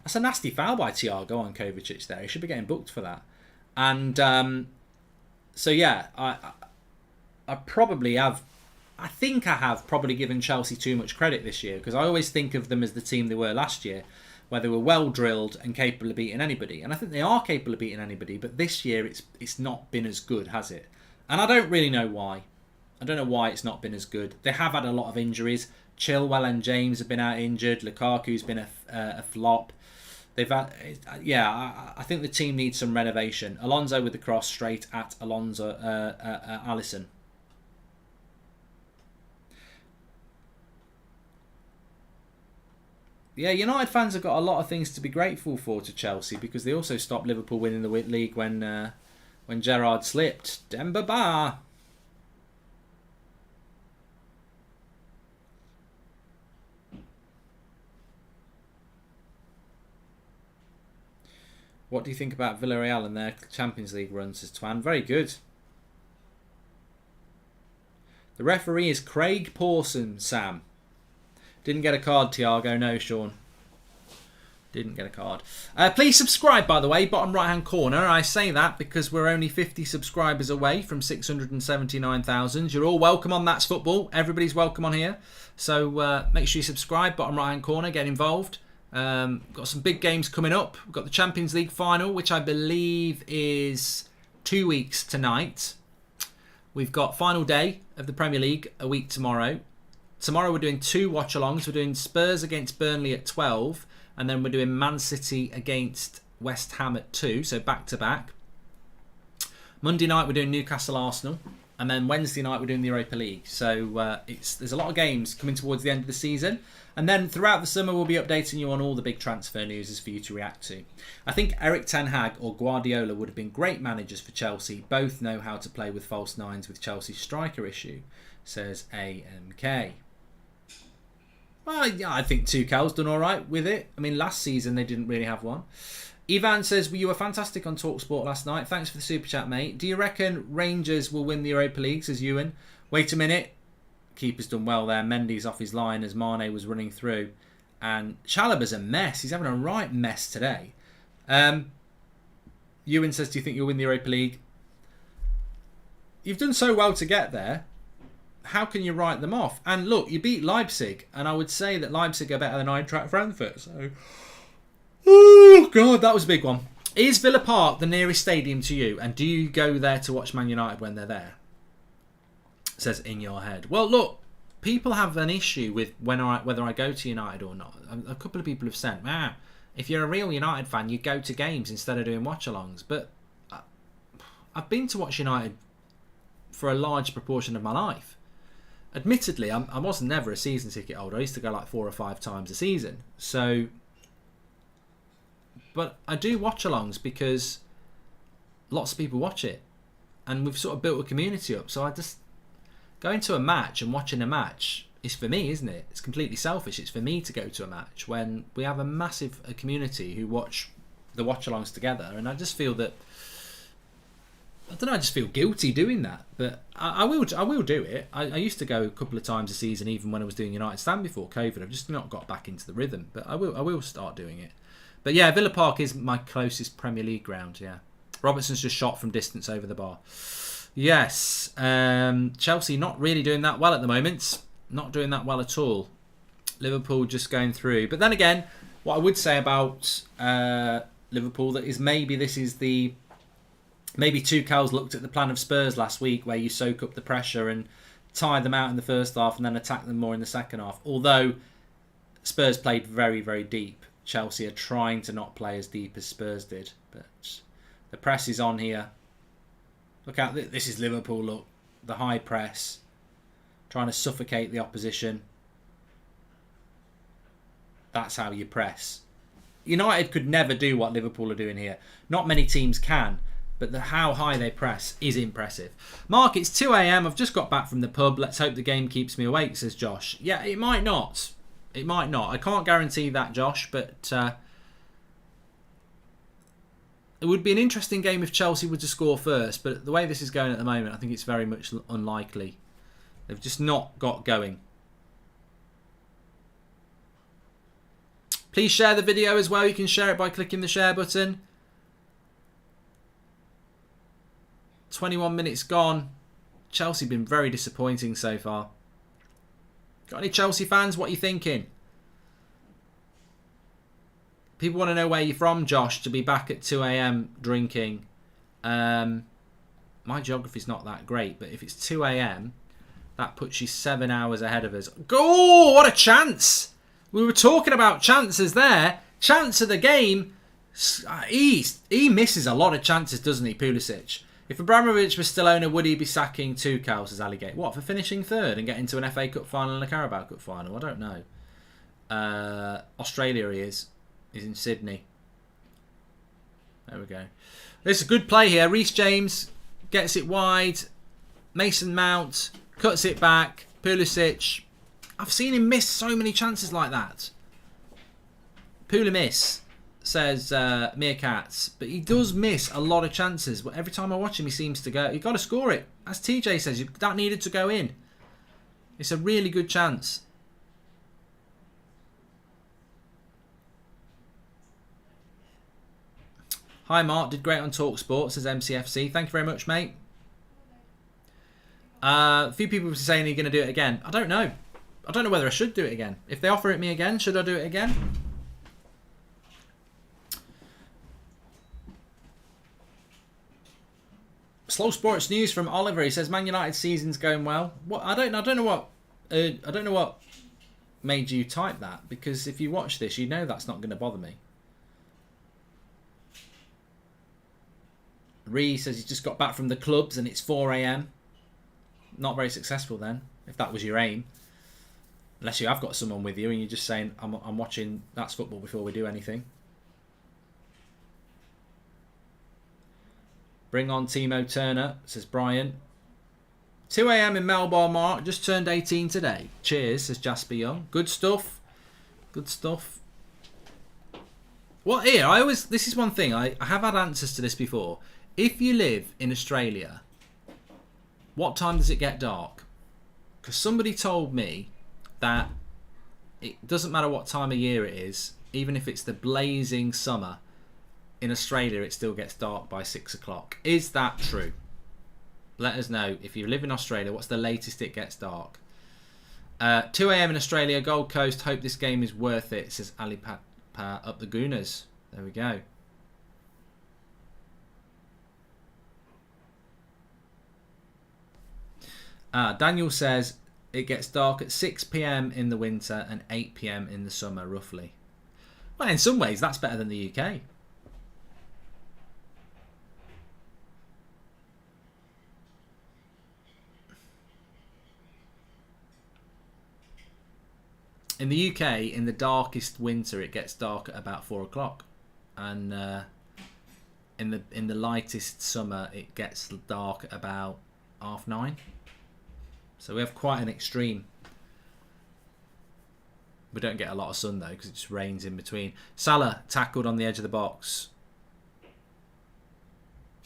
that's a nasty foul by Thiago on Kovacic there. He should be getting booked for that. And so yeah, I probably have. I think I have probably given Chelsea too much credit this year, because I always think of them as the team they were last year, where they were well drilled and capable of beating anybody. And I think they are capable of beating anybody, but this year it's not been as good, has it? And I don't really know why. I don't know why it's not been as good. They have had a lot of injuries. Chilwell and James have been out injured. Lukaku's been a flop. They've had, I think the team needs some renovation. Alonso with the cross straight at Alisson. Yeah, United fans have got a lot of things to be grateful for to Chelsea, because they also stopped Liverpool winning the league when Gerrard slipped. Demba Ba. What do you think about Villarreal and their Champions League runs, says Twan? Very good. The referee is Craig Pawson, Sam. Didn't get a card, Thiago. No, Sean. Didn't get a card. Please subscribe, by the way, bottom right-hand corner. I say that because we're only 50 subscribers away from 679,000. You're all welcome on That's Football. Everybody's welcome on here. So make sure you subscribe, bottom right-hand corner. Get involved. Got some big games coming up. We've got the Champions League final, which I believe is 2 weeks tonight. We've got final day of the Premier League a week tomorrow. Tomorrow we're doing 2 watch-alongs. We're doing Spurs against Burnley at 12. And then we're doing Man City against West Ham at 2. So back-to-back. Monday night we're doing Newcastle-Arsenal. And then Wednesday night we're doing the Europa League. So there's a lot of games coming towards the end of the season. And then throughout the summer we'll be updating you on all the big transfer news for you to react to. I think Eric Ten Hag or Guardiola would have been great managers for Chelsea. Both know how to play with false nines with Chelsea's striker issue, says AMK. Well, yeah, I think Tuchel's done all right with it. I mean, last season they didn't really have one. Ivan says, well, you were fantastic on TalkSport last night. Thanks for the super chat, mate. Do you reckon Rangers will win the Europa League, says Ewan? Wait a minute. Keeper's done well there. Mendy's off his line as Mane was running through. And Chalobah's a mess. He's having a right mess today. Ewan says, do you think you'll win the Europa League? You've done so well to get there. How can you write them off? And look, you beat Leipzig. And I would say that Leipzig are better than Eintracht Frankfurt. So, oh, God, that was a big one. Is Villa Park the nearest stadium to you? And do you go there to watch Man United when they're there? It says in your head. Well, look, people have an issue with whether I go to United or not. A couple of people have said, if you're a real United fan, you go to games instead of doing watch-alongs. But I've been to watch United for a large proportion of my life. Admittedly, I wasn't never a season ticket holder. I used to go like 4 or 5 times a season. But I do watch-alongs because lots of people watch it. And we've sort of built a community up. So I just... Going to a match and watching a match is for me, isn't it? It's completely selfish. It's for me to go to a match when we have a massive community who watch the watch-alongs together. And I just feel that... I don't know, I just feel guilty doing that. But I will do it. I used to go a couple of times a season even when I was doing United Stand before COVID. I've just not got back into the rhythm. But I will start doing it. But yeah, Villa Park is my closest Premier League ground, yeah. Robertson's just shot from distance over the bar. Yes. Chelsea not really doing that well at the moment. Not doing that well at all. Liverpool just going through. But then again, what I would say about Liverpool that is maybe Tuchel's looked at the plan of Spurs last week where you soak up the pressure and tire them out in the first half and then attack them more in the second half. Although Spurs played very, very deep. Chelsea are trying to not play as deep as Spurs did. But the press is on here. Look out, this is Liverpool, look. The high press. Trying to suffocate the opposition. That's how you press. United could never do what Liverpool are doing here. Not many teams can. But how high they press is impressive. Mark, it's 2 a.m. I've just got back from the pub. Let's hope the game keeps me awake, says Josh. Yeah, it might not. It might not. I can't guarantee that, Josh, but it would be an interesting game if Chelsea were to score first, but the way this is going at the moment, I think it's very much unlikely. They've just not got going. Please share the video as well. You can share it by clicking the share button. 21 minutes gone. Chelsea been very disappointing so far. Got any Chelsea fans? What are you thinking? People want to know where you're from, Josh, to be back at 2 a.m. drinking. My geography's not that great, but if it's 2 a.m., that puts you 7 hours ahead of us. Oh, what a chance! We were talking about chances there. Chance of the game. He misses a lot of chances, doesn't he, Pulisic? If Abramovich was still owner, would he be sacking Tuchel, says Alligate? What, for finishing third and getting to an FA Cup final and a Carabao Cup final? I don't know. Australia he is. He's in Sydney. There we go. This is a good play here. Reece James gets it wide. Mason Mount cuts it back. Pulisic. I've seen him miss so many chances like that. Pula miss, says Meerkats. But he does miss a lot of chances. But every time I watch him, he seems to go. You've got to score it. As TJ says, that needed to go in. It's a really good chance. Hi Mark, did great on TalkSport, says MCFC. Thank you very much, mate. A few people were saying, are you going to do it again? I don't know. I don't know whether I should do it again. If they offer it me again, should I do it again? Slow sports news from Oliver. He says Man United season's going well. What? I don't know what made you type that, because if you watch this, you know that's not going to bother me. Ree says he's just got back from the clubs and it's 4 a.m. Not very successful then, if that was your aim. Unless you have got someone with you and you're just saying, I'm watching That's Football before we do anything. Bring on Timo Turner, says Brian. 2 a.m. in Melbourne, Mark. Just turned 18 today. Cheers, says Jasper Young. Good stuff. Good stuff. Well, here, this is one thing. I have had answers to this before. If you live in Australia, what time does it get dark? Because somebody told me that it doesn't matter what time of year it is, even if it's the blazing summer, in Australia it still gets dark by 6 o'clock. Is that true? Let us know. If you live in Australia, what's the latest it gets dark? 2 a.m. in Australia, Gold Coast. Hope this game is worth it, says Ali Papa up the Gooners. There we go. Daniel says it gets dark at 6 p.m. in the winter and 8 p.m. in the summer, roughly. Well, in some ways, that's better than the UK. In the UK, in the darkest winter, it gets dark at about 4 o'clock, and in the lightest summer, it gets dark at about 9:30. So we have quite an extreme. We don't get a lot of sun though, because it just rains in between. Salah tackled on the edge of the box.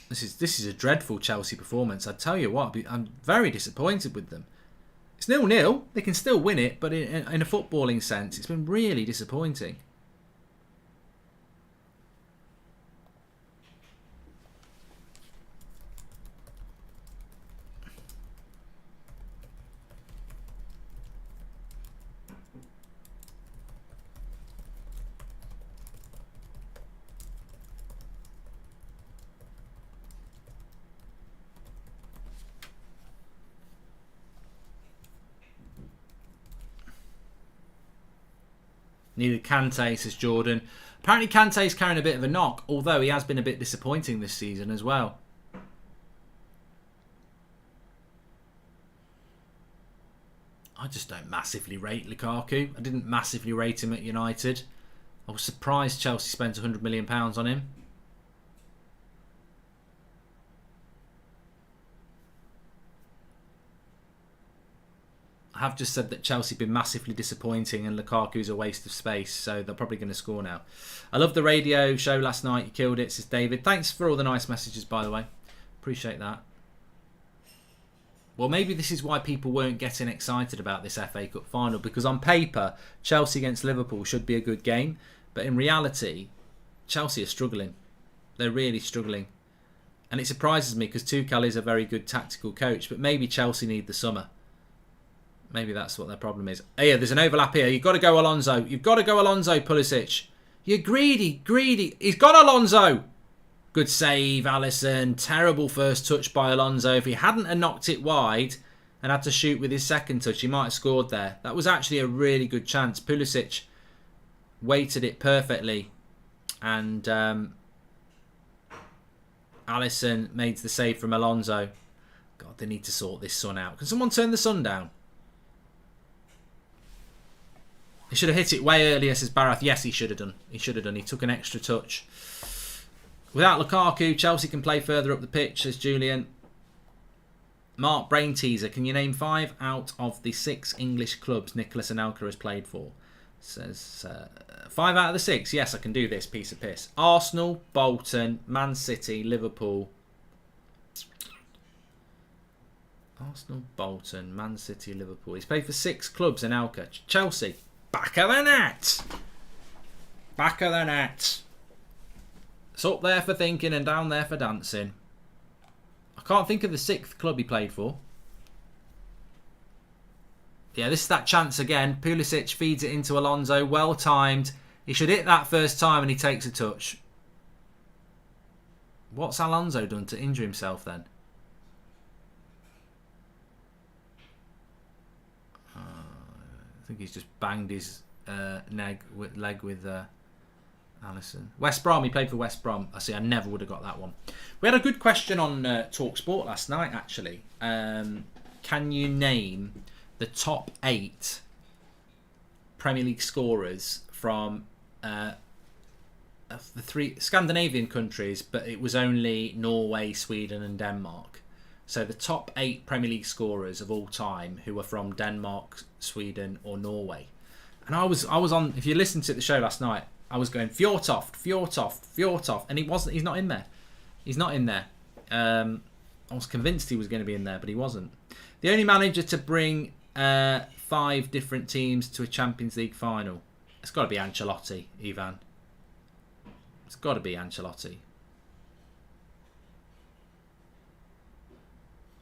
This is a dreadful Chelsea performance. I tell you what, I'm very disappointed with them. It's 0-0. They can still win it, but in a footballing sense, it's been really disappointing. Needed Kante, says Jordan. Apparently Kante's carrying a bit of a knock, although he has been a bit disappointing this season as well. I just don't massively rate Lukaku. I didn't massively rate him at United. I was surprised Chelsea spent £100 million on him. I have just said that Chelsea have been massively disappointing and Lukaku's a waste of space, so they're probably going to score now. I loved the radio show last night. You killed it, says David. Thanks for all the nice messages, by the way. Appreciate that. Well, maybe this is why people weren't getting excited about this FA Cup final, because on paper, Chelsea against Liverpool should be a good game, but in reality, Chelsea are struggling. They're really struggling. And it surprises me because Tuchel is a very good tactical coach, but maybe Chelsea need the summer. Maybe that's what their problem is. Oh yeah, there's an overlap here. You've got to go Alonso. You've got to go Alonso, Pulisic. You're greedy, greedy. He's got Alonso. Good save, Alisson. Terrible first touch by Alonso. If he hadn't have knocked it wide and had to shoot with his second touch, he might have scored there. That was actually a really good chance. Pulisic weighted it perfectly. And Alisson made the save from Alonso. God, they need to sort this sun out. Can someone turn the sun down? He should have hit it way earlier, says Barath. Yes, he should have done. He should have done. He took an extra touch. Without Lukaku, Chelsea can play further up the pitch, says Julian. Mark Brain Teaser. Can you name 5 out of the 6 English clubs Nicholas Anelka has played for? Says 5 out of the 6. Yes, I can do this. Piece of piss. Arsenal, Bolton, Man City, Liverpool. Arsenal, Bolton, Man City, Liverpool. He's played for 6 clubs, Anelka. Chelsea. Back of the net. Back of the net. It's up there for thinking and down there for dancing. I can't think of the 6th club he played for. Yeah, this is that chance again. Pulisic feeds it into Alonso. Well timed. He should hit that first time and he takes a touch. What's Alonso done to injure himself then? I think he's just banged his leg with Alisson. West Brom, he played for West Brom. I see, I never would have got that one. We had a good question on TalkSport last night, actually. Can you name the top 8 Premier League scorers from the 3 Scandinavian countries, but it was only Norway, Sweden and Denmark. So the top 8 Premier League scorers of all time who are from Denmark, Sweden or Norway. And I was on, if you listened to the show last night, I was going Fjortoft, and he's not in there. He's not in there. I was convinced he was going to be in there, but he wasn't. The only manager to bring 5 5 different teams to a Champions League final? It's got to be Ancelotti, Ivan. It's got to be Ancelotti.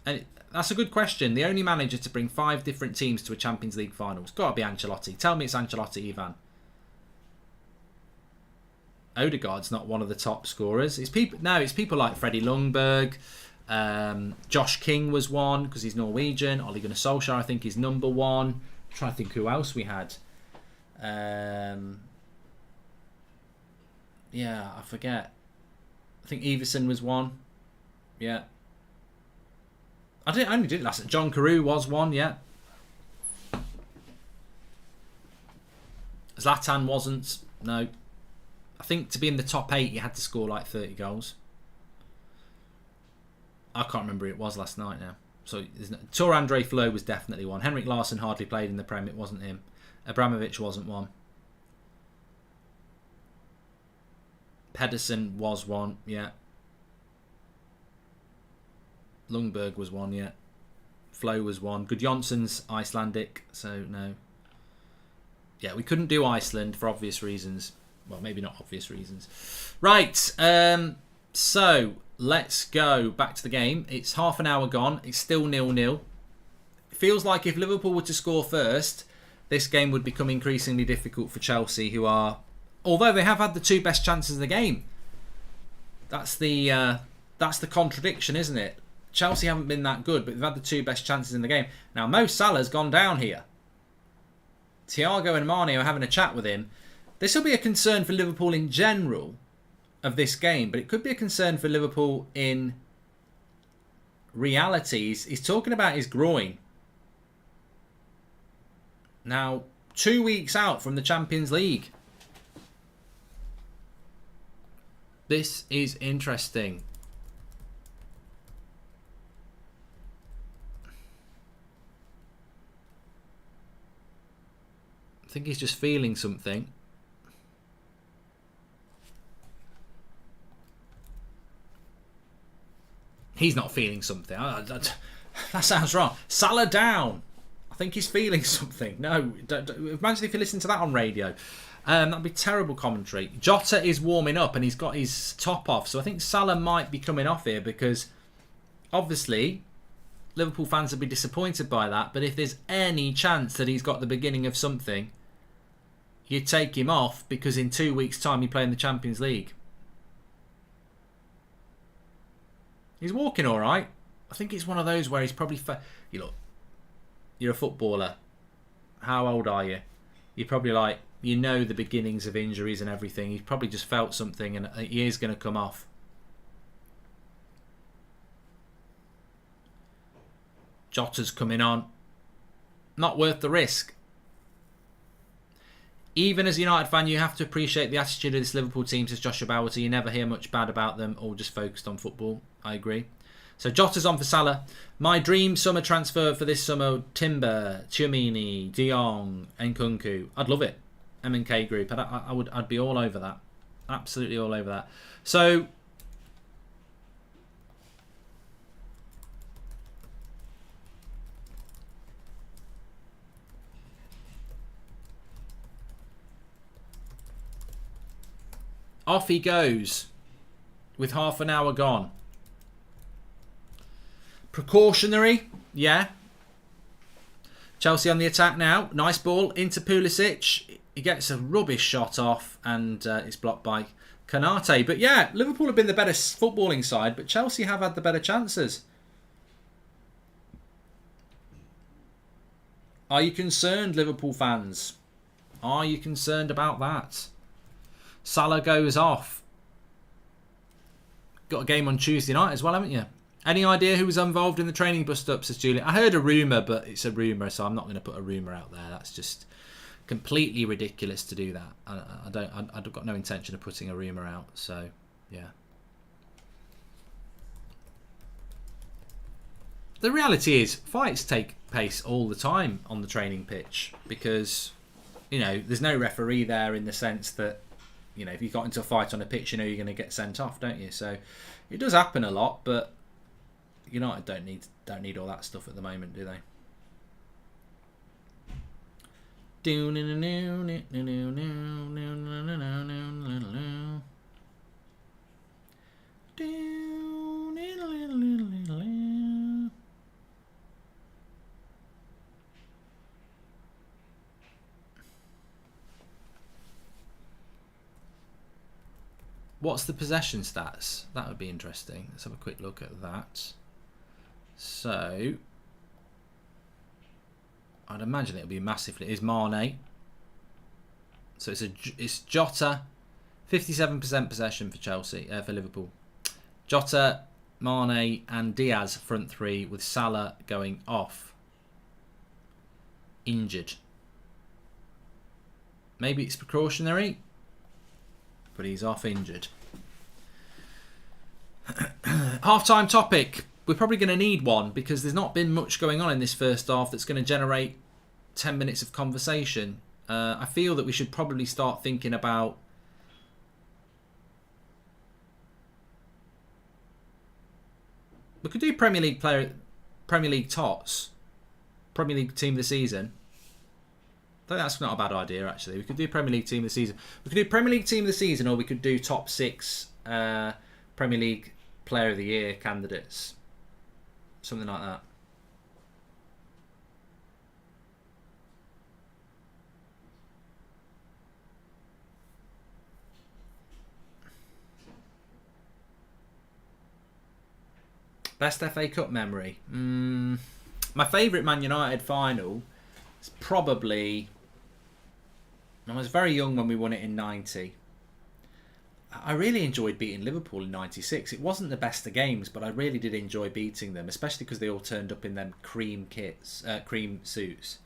And that's a good question. The only manager to bring 5 different teams to a Champions League final. It's got to be Ancelotti. Tell me it's Ancelotti, Ivan. Odegaard's not one of the top scorers. It's people like Freddie Ljungberg. Josh King was one because he's Norwegian. Ole Gunnar Solskjaer, I think, is number 1. I'm trying to think who else we had. Yeah, I forget. I think Everson was 1. Yeah. I only did it last. John Carew was 1. Yeah. Zlatan wasn't. No. I think to be in the top 8, you had to score like 30 goals. I can't remember who it was last night now. So Tor Andre Flo was definitely 1. Henrik Larsson hardly played in the Prem. It wasn't him. Abramovich wasn't 1. Pedersen was 1. Yeah. Ljungberg was 1. Yeah. Flo was 1. Gudjonsson's Icelandic. So no. Yeah, we couldn't do Iceland for obvious reasons. Well, maybe not obvious reasons. Right. So let's go back to the game. It's half an hour gone. It's still 0-0. It feels like if Liverpool were to score first, this game would become increasingly difficult for Chelsea, who are, although they have had the 2 best chances of the game. That's the contradiction, isn't it? Chelsea haven't been that good, but they've had the 2 best chances in the game. Now, Mo Salah's gone down here. Thiago and Mane are having a chat with him. This will be a concern for Liverpool in general of this game, but it could be a concern for Liverpool in reality. He's talking about his groin. Now, 2 weeks out from the Champions League. This is interesting. I think he's just feeling something. He's not feeling something. That sounds wrong. Salah down. I think he's feeling something. No, don't. Imagine if you listen to that on radio. That'd be terrible commentary. Jota is warming up and he's got his top off. So I think Salah might be coming off here because obviously Liverpool fans would be disappointed by that. But if there's any chance that he's got the beginning of something, you take him off because in 2 weeks' time you play in the Champions League. He's walking all right. I think it's one of those where he's probably... You look, you're a footballer. How old are you? You're probably like, you know the beginnings of injuries and everything. He's probably just felt something and he is going to come off. Jota's coming on. Not worth the risk. Even as a United fan, you have to appreciate the attitude of this Liverpool team, says Joshua Bauer. You never hear much bad about them, all just focused on football. I agree. So Jota's on for Salah. My dream summer transfer for this summer, Timber, Tchouameni, De Jong, Nkunku. I'd love it. M&K group. I'd be all over that. Absolutely all over that. So off he goes with half an hour gone. Precautionary, yeah. Chelsea on the attack now. Nice ball into Pulisic. He gets a rubbish shot off and it's blocked by Konate. But yeah, Liverpool have been the better footballing side, but Chelsea have had the better chances. Are you concerned, Liverpool fans? Are you concerned about that? Salah goes off. Got a game on Tuesday night as well, haven't you? Any idea who was involved in the training bust-up, says Julian? I heard a rumour, but it's a rumour, so I'm not going to put a rumour out there. That's just completely ridiculous to do that. I've got no intention of putting a rumour out, so yeah. The reality is, fights take place all the time on the training pitch because, you know, there's no referee there in the sense that, you know, if you got into a fight on a pitch, you know you're going to get sent off, don't you? So it does happen a lot, but United don't need all that stuff at the moment, do they? What's the possession stats? That would be interesting. Let's have a quick look at that. So, I'd imagine it'll be massively. It is Mane. So it's Jota, 57% possession for Chelsea, for Liverpool. Jota, Mane, and Diaz front three with Salah going off, injured. Maybe it's precautionary, but he's off injured. Half-time topic. We're probably going to need one because there's not been much going on in this first half that's going to generate 10 minutes of conversation. I feel that we should probably start thinking about we could do Premier League tots, Premier League team of the season. I think that's not a bad idea actually. We could do Premier League team of the season. We could do Premier League team of the season, or we could do top 6 Premier League Player of the Year candidates, something like that. Best FA Cup memory. My favourite Man United final is probably... I was very young when we won it in 90. I really enjoyed beating Liverpool in 96. It wasn't the best of games, but I really did enjoy beating them, especially because they all turned up in them cream kits, cream suits.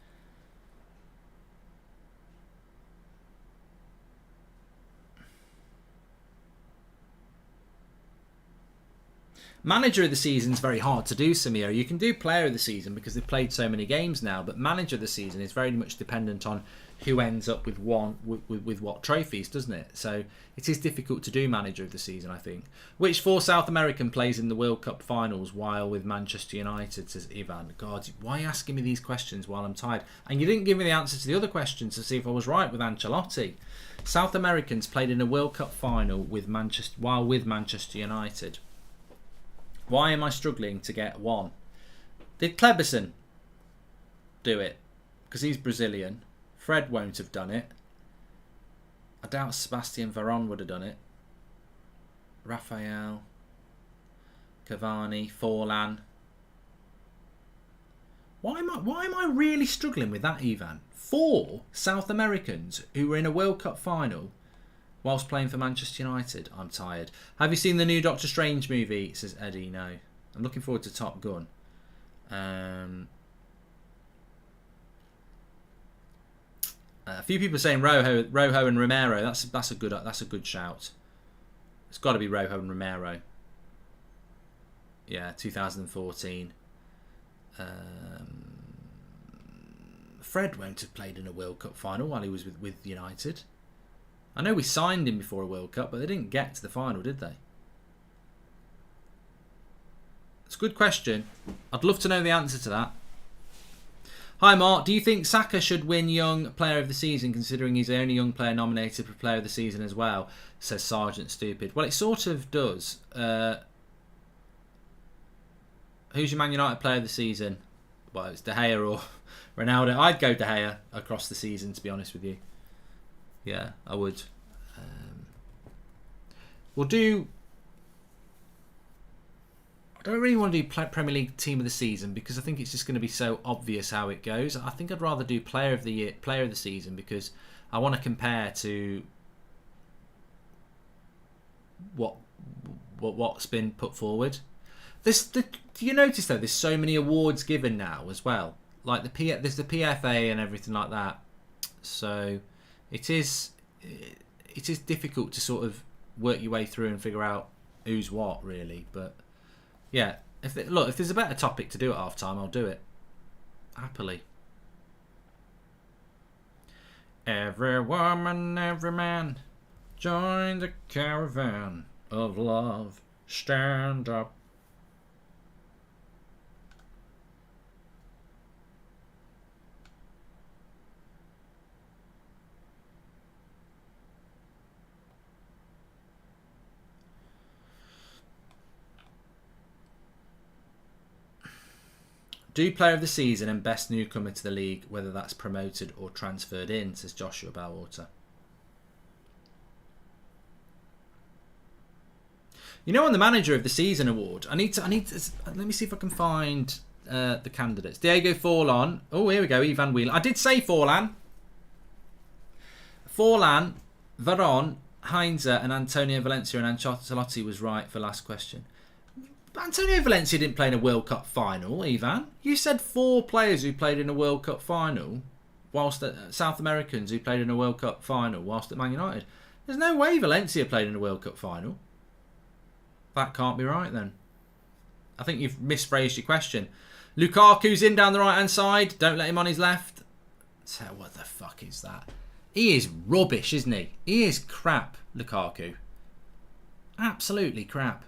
Manager of the season is very hard to do, Samir. You can do player of the season because they've played so many games now, but manager of the season is very much dependent on who ends up with with what trophies, doesn't it? So it is difficult to do manager of the season, I think. Which 4 South American plays in the World Cup finals while with Manchester United, says Ivan. God, why are you asking me these questions while I'm tired? And you didn't give me the answer to the other questions to see if I was right with Ancelotti. South Americans played in a World Cup final with Manchester United. Why am I struggling to get one? Did Kleberson do it? Because he's Brazilian. Fred won't have done it. I doubt Sebastian Veron would have done it. Rafael, Cavani, Forlan. Why am I really struggling with that, Ivan? 4 South Americans who were in a World Cup final whilst playing for Manchester United. I'm tired. Have you seen the new Doctor Strange movie? Says Eddie. No. I'm looking forward to Top Gun. A few people are saying Rojo and Romero. That's a good shout. It's got to be Rojo and Romero. Yeah, 2014. Fred won't have played in a World Cup final while he was with United. I know we signed him before a World Cup, but they didn't get to the final, did they? It's a good question. I'd love to know the answer to that. Hi Mark, do you think Saka should win Young Player of the Season, considering he's the only young player nominated for Player of the Season as well? Says Sergeant Stupid. Well, it sort of does. Who's your Man United Player of the Season? Well, it's De Gea or Ronaldo. I'd go De Gea across the season, to be honest with you. Yeah, I would. We'll do... I don't really want to do Premier League Team of the Season because I think it's just going to be so obvious how it goes. I think I'd rather do Player of the Year, Player of the Season, because I want to compare to what's been put forward. Do you notice though? There's so many awards given now as well. Like there's the PFA and everything like that. So it is difficult to sort of work your way through and figure out who's what really. But yeah, if there's a better topic to do at half time, I'll do it happily. Every woman, every man, join the caravan of love. Stand up. Do player of the season and best newcomer to the league, whether that's promoted or transferred in, says Joshua Bellwater. You know, on the manager of the season award, I need to let me see if I can find the candidates. Diego Forlan. Oh, here we go. Ivan Whelan. I did say Forlan. Forlan, Varane, Heinze and Antonio Valencia, and Ancelotti was right for last question. But Antonio Valencia didn't play in a World Cup final, Ivan. You said 4 players who played in a World Cup final, whilst South Americans who played in a World Cup final whilst at Man United. There's no way Valencia played in a World Cup final. That can't be right then. I think you've misphrased your question. Lukaku's in down the right-hand side. Don't let him on his left. So what the fuck is that? He is rubbish, isn't he? He is crap, Lukaku. Absolutely crap.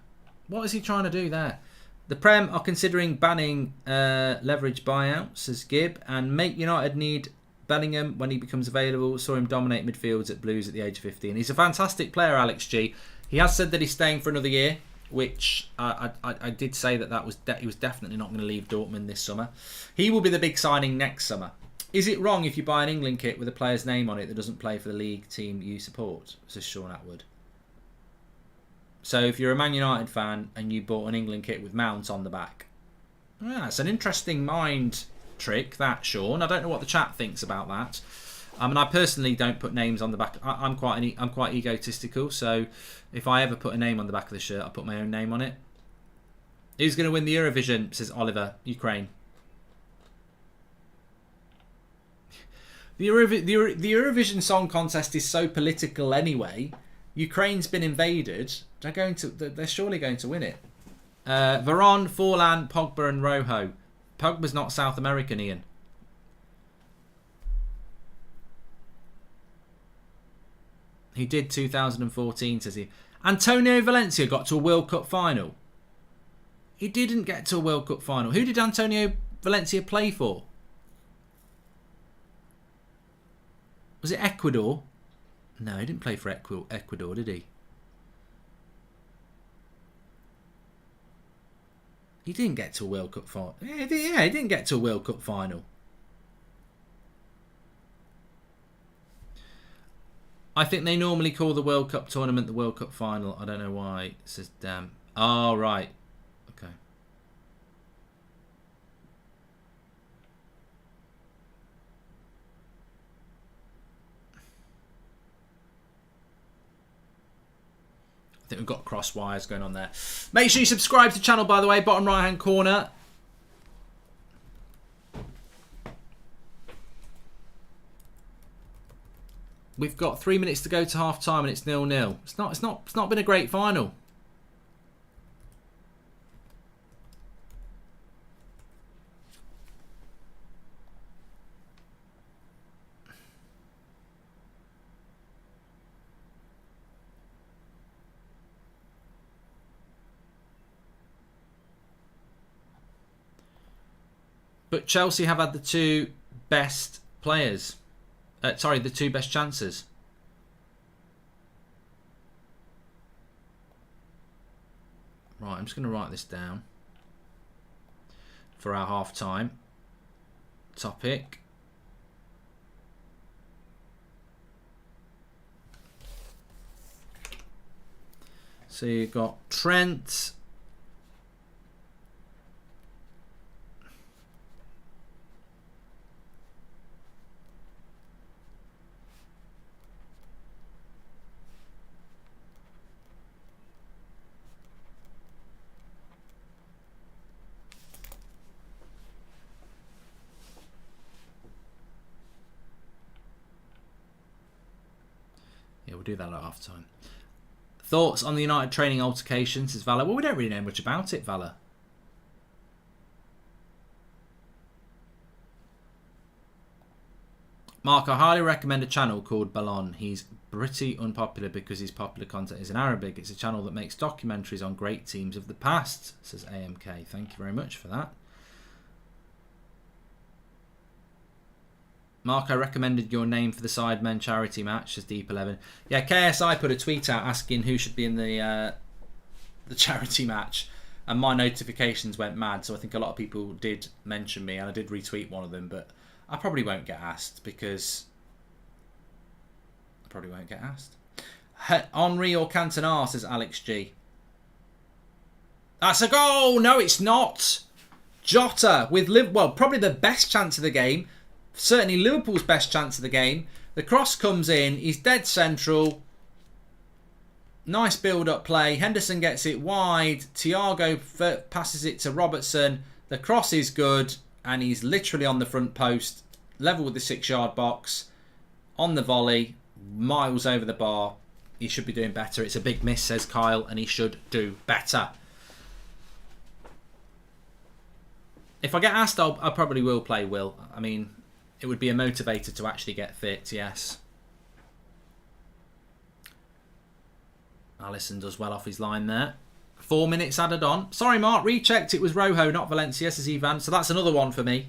What is he trying to do there? The Prem are considering banning leverage buyouts, says Gibb, and make United need Bellingham when he becomes available. Saw him dominate midfields at Blues at the age of 15. He's a fantastic player, Alex G. He has said that he's staying for another year, which I did say that he was definitely not going to leave Dortmund this summer. He will be the big signing next summer. Is it wrong if you buy an England kit with a player's name on it that doesn't play for the league team you support? Says Sean Atwood. So if you're a Man United fan and you bought an England kit with Mount on the back, it's an interesting mind trick, that, Sean. I don't know what the chat thinks about that. I mean, I personally don't put names on the back. I'm quite egotistical, so if I ever put a name on the back of the shirt, I put my own name on it. Who's going to win the Eurovision? Says Oliver. Ukraine. The Eurovision Song Contest is so political anyway. Ukraine's been invaded. They're surely going to win it. Varane, Forlan, Pogba, and Rojo. Pogba's not South American, Ian. He did 2014, says he. Antonio Valencia got to a World Cup final. He didn't get to a World Cup final. Who did Antonio Valencia play for? Was it Ecuador? No, he didn't play for Ecuador, did he? He didn't get to a World Cup final. Yeah, he didn't get to a World Cup final. I think they normally call the World Cup tournament the World Cup final. I don't know why. It says damn. Oh, right. Okay. I think we've got cross wires going on there. Make sure you subscribe to the channel, by the way. Bottom right hand corner. We've got 3 minutes to go to half time and it's 0-0. It's not been a great final. But Chelsea have had the 2 best players. The 2 best chances. Right, I'm just going to write this down for our half-time topic. So you've got Trent. We'll do that at half time. Thoughts on the United training altercation, says Valor. Well, we don't really know much about it, Valor. Mark, I highly recommend a channel called Ballon. He's pretty unpopular because his popular content is in Arabic. It's a channel that makes documentaries on great teams of the past, says AMK. Thank you very much for that. Mark, I recommended your name for the Sidemen charity match, says Deep 11. Yeah, KSI put a tweet out asking who should be in the charity match. and my notifications went mad. So I think a lot of people did mention me, and I did retweet one of them, but I probably won't get asked because I probably won't get asked. Henry or Cantona, says Alex G. That's a goal! No, it's not. Jota with well, probably the best chance of the game. Certainly Liverpool's best chance of the game. The cross comes in. He's dead central. Nice build-up play. Henderson gets it wide. Thiago passes it to Robertson. The cross is good. And he's literally on the front post. Level with the 6-yard box. On the volley. Miles over the bar. He should be doing better. It's a big miss, says Kyle. And he should do better. If I get asked, I probably will play Will. I mean, it would be a motivator to actually get fit, yes. Alisson does well off his line there. 4 minutes added on. Sorry, Mark, rechecked. It was Rojo, not Valencia, says Ivan. So that's another one for me.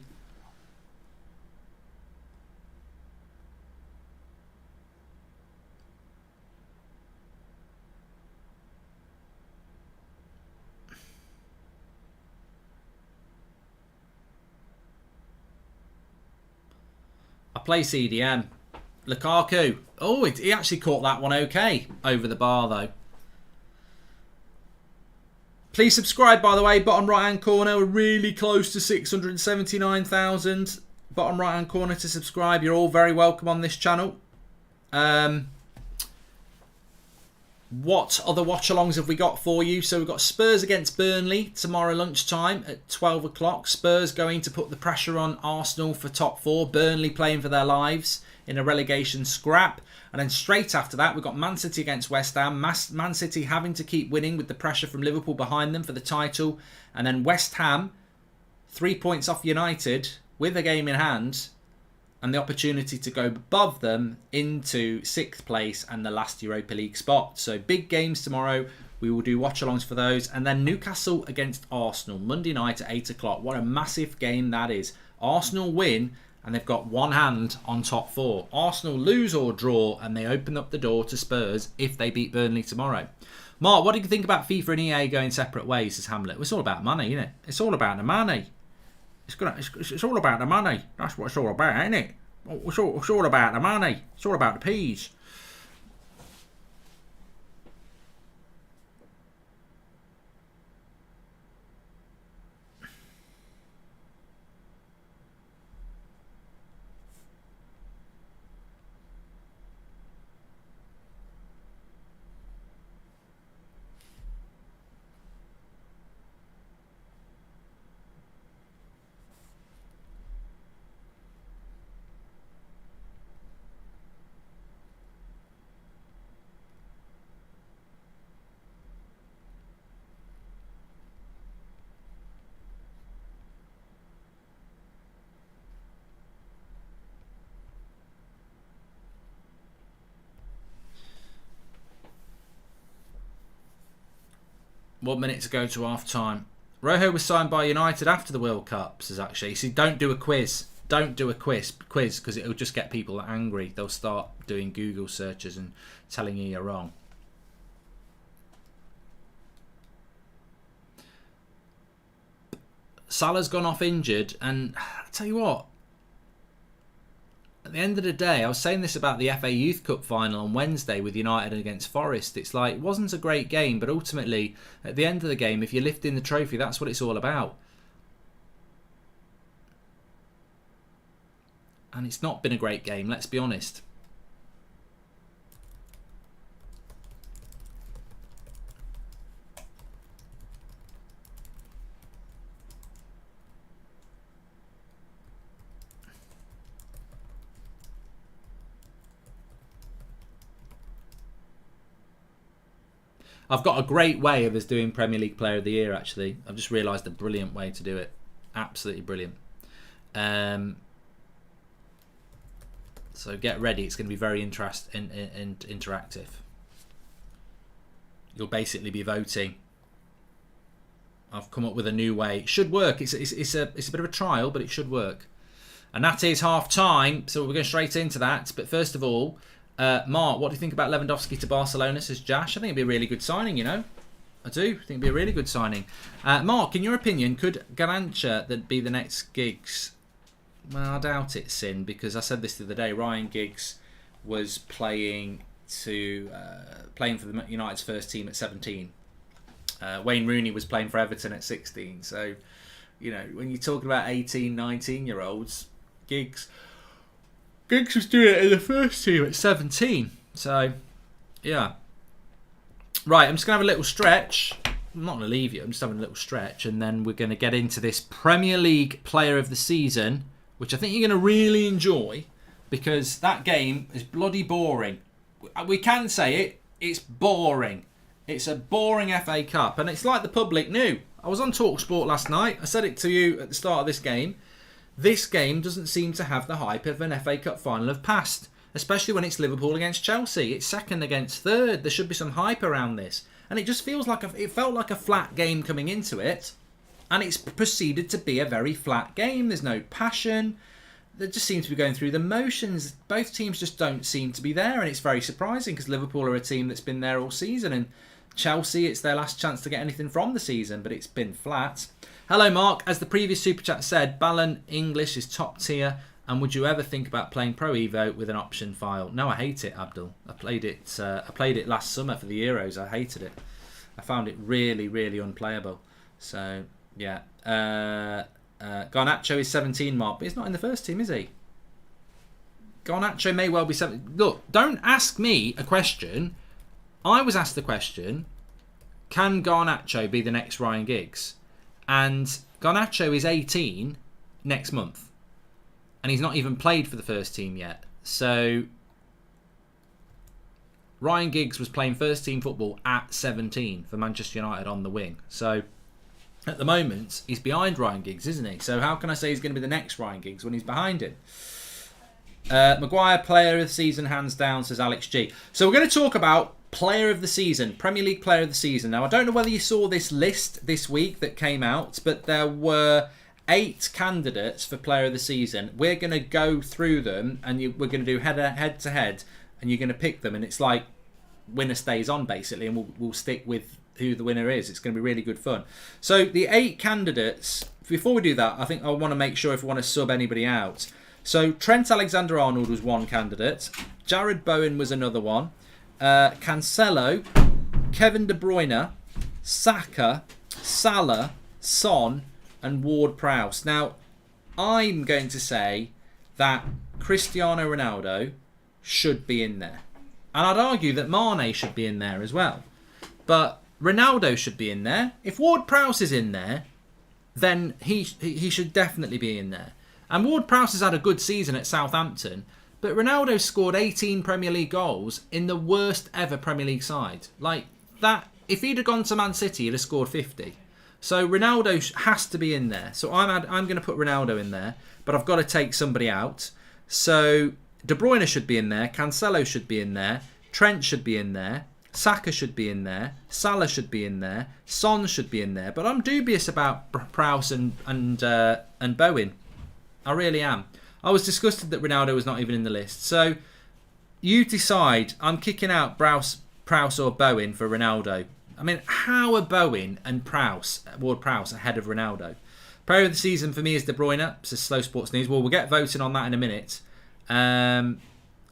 I play CDM. Lukaku. Oh, he actually caught that one okay. Over the bar, though. Please subscribe, by the way. Bottom right-hand corner. We're really close to 679,000. Bottom right-hand corner to subscribe. You're all very welcome on this channel. What other watch-alongs have we got for you? So we've got Spurs against Burnley tomorrow lunchtime at 12 o'clock. Spurs going to put the pressure on Arsenal for top 4. Burnley playing for their lives in a relegation scrap. And then straight after that, we've got Man City against West Ham. Man City having to keep winning with the pressure from Liverpool behind them for the title. And then West Ham, 3 points off United with a game in hand. And the opportunity to go above them into 6th place and the last Europa League spot. So big games tomorrow. We will do watch-alongs for those. And then Newcastle against Arsenal, Monday night at 8 o'clock. What a massive game that is. Arsenal win and they've got one hand on top 4. Arsenal lose or draw and they open up the door to Spurs if they beat Burnley tomorrow. Mark, what do you think about FIFA and EA going separate ways, says Hamlet? It's all about money, isn't it? It's all about the money. It's all about the money. That's what it's all about, ain't it? It's all about the money. It's all about the peas. One minute to go to half time. Rojo was signed by United after the World Cup, says actually. See, don't do a quiz. Don't do a quiz because it'll just get people angry. They'll start doing Google searches and telling you you're wrong. Salah's gone off injured, and I'll tell you what, at the end of the day, I was saying this about the FA Youth Cup final on Wednesday with United against Forest. It's like, it wasn't a great game, but ultimately, at the end of the game, if you're lifting the trophy, that's what it's all about. And it's not been a great game, let's be honest. I've got a great way of us doing Premier League Player of the Year, actually. I've just realised a brilliant way to do it. Absolutely brilliant. So get ready. It's going to be very interactive. You'll basically be voting. I've come up with a new way. It should work. It's a bit of a trial, but it should work. And that is half time. So we're going straight into that. But first of all, Mark, what do you think about Lewandowski to Barcelona, says Josh? I think it'd be a really good signing, you know. I do think it'd be a really good signing. Mark, in your opinion, could Garnacho be the next Giggs? Well, I doubt it, Sin, because I said this the other day. Ryan Giggs was playing for the United's first team at 17. Wayne Rooney was playing for Everton at 16. So, when you're talking about 18, 19-year-olds, Giggs was doing it in the first team at 17. So, yeah. Right, I'm just going to have a little stretch. I'm not going to leave you. I'm just having a little stretch. And then we're going to get into this Premier League Player of the Season, which I think you're going to really enjoy, because that game is bloody boring. We can say it. It's boring. It's a boring FA Cup. And it's like the public knew. I was on TalkSport last night. I said it to you at the start of this game. This game doesn't seem to have the hype of an FA Cup final of past, especially when it's Liverpool against Chelsea. It's second against third. There should be some hype around this. And it just feels like it felt like a flat game coming into it. And it's proceeded to be a very flat game. There's no passion. They just seem to be going through the motions. Both teams just don't seem to be there. And it's very surprising because Liverpool are a team that's been there all season. And Chelsea, it's their last chance to get anything from the season. But it's been flat. Hello, Mark. As the previous Super Chat said, Ballon English is top tier. And would you ever think about playing Pro Evo with an option file? No, I hate it, Abdul. I played it last summer for the Euros. I hated it. I found it really, really unplayable. So, yeah. Garnacho is 17, Mark, but he's not in the first team, is he? Garnacho may well be 17. Look, don't ask me a question. I was asked the question, can Garnacho be the next Ryan Giggs? And Garnacho is 18 next month. And he's not even played for the first team yet. So Ryan Giggs was playing first team football at 17 for Manchester United on the wing. So at the moment, he's behind Ryan Giggs, isn't he? So how can I say he's going to be the next Ryan Giggs when he's behind him? Maguire, player of the season, hands down, says Alex G. So we're going to talk about player of the season, Premier League player of the season. Now, I don't know whether you saw this list this week that came out, but there were 8 candidates for player of the season. We're going to go through them and we're going to do head to head and you're going to pick them. And it's like winner stays on, basically, and we'll stick with who the winner is. It's going to be really good fun. So the 8 candidates, before we do that, I think I want to make sure if we want to sub anybody out. So Trent Alexander-Arnold was one candidate. Jared Bowen was another one. Cancelo, Kevin De Bruyne, Saka, Salah, Son, and Ward-Prowse. Now, I'm going to say that Cristiano Ronaldo should be in there. And I'd argue that Mane should be in there as well. But Ronaldo should be in there. If Ward-Prowse is in there, then he should definitely be in there. And Ward-Prowse has had a good season at Southampton, but Ronaldo scored 18 Premier League goals in the worst ever Premier League side. Like that, if he'd have gone to Man City, he'd have scored 50. So Ronaldo has to be in there. So I'm going to put Ronaldo in there, but I've got to take somebody out. So De Bruyne should be in there. Cancelo should be in there. Trent should be in there. Saka should be in there. Salah should be in there. Son should be in there. But I'm dubious about Prowse and Bowen. I really am. I was disgusted that Ronaldo was not even in the list. So you decide. I'm kicking out Prowse or Bowen for Ronaldo. I mean, how are Bowen and Ward-Prowse ahead of Ronaldo? Player of the season for me is De Bruyne. Says Slow Sports News. Well, we'll get voting on that in a minute.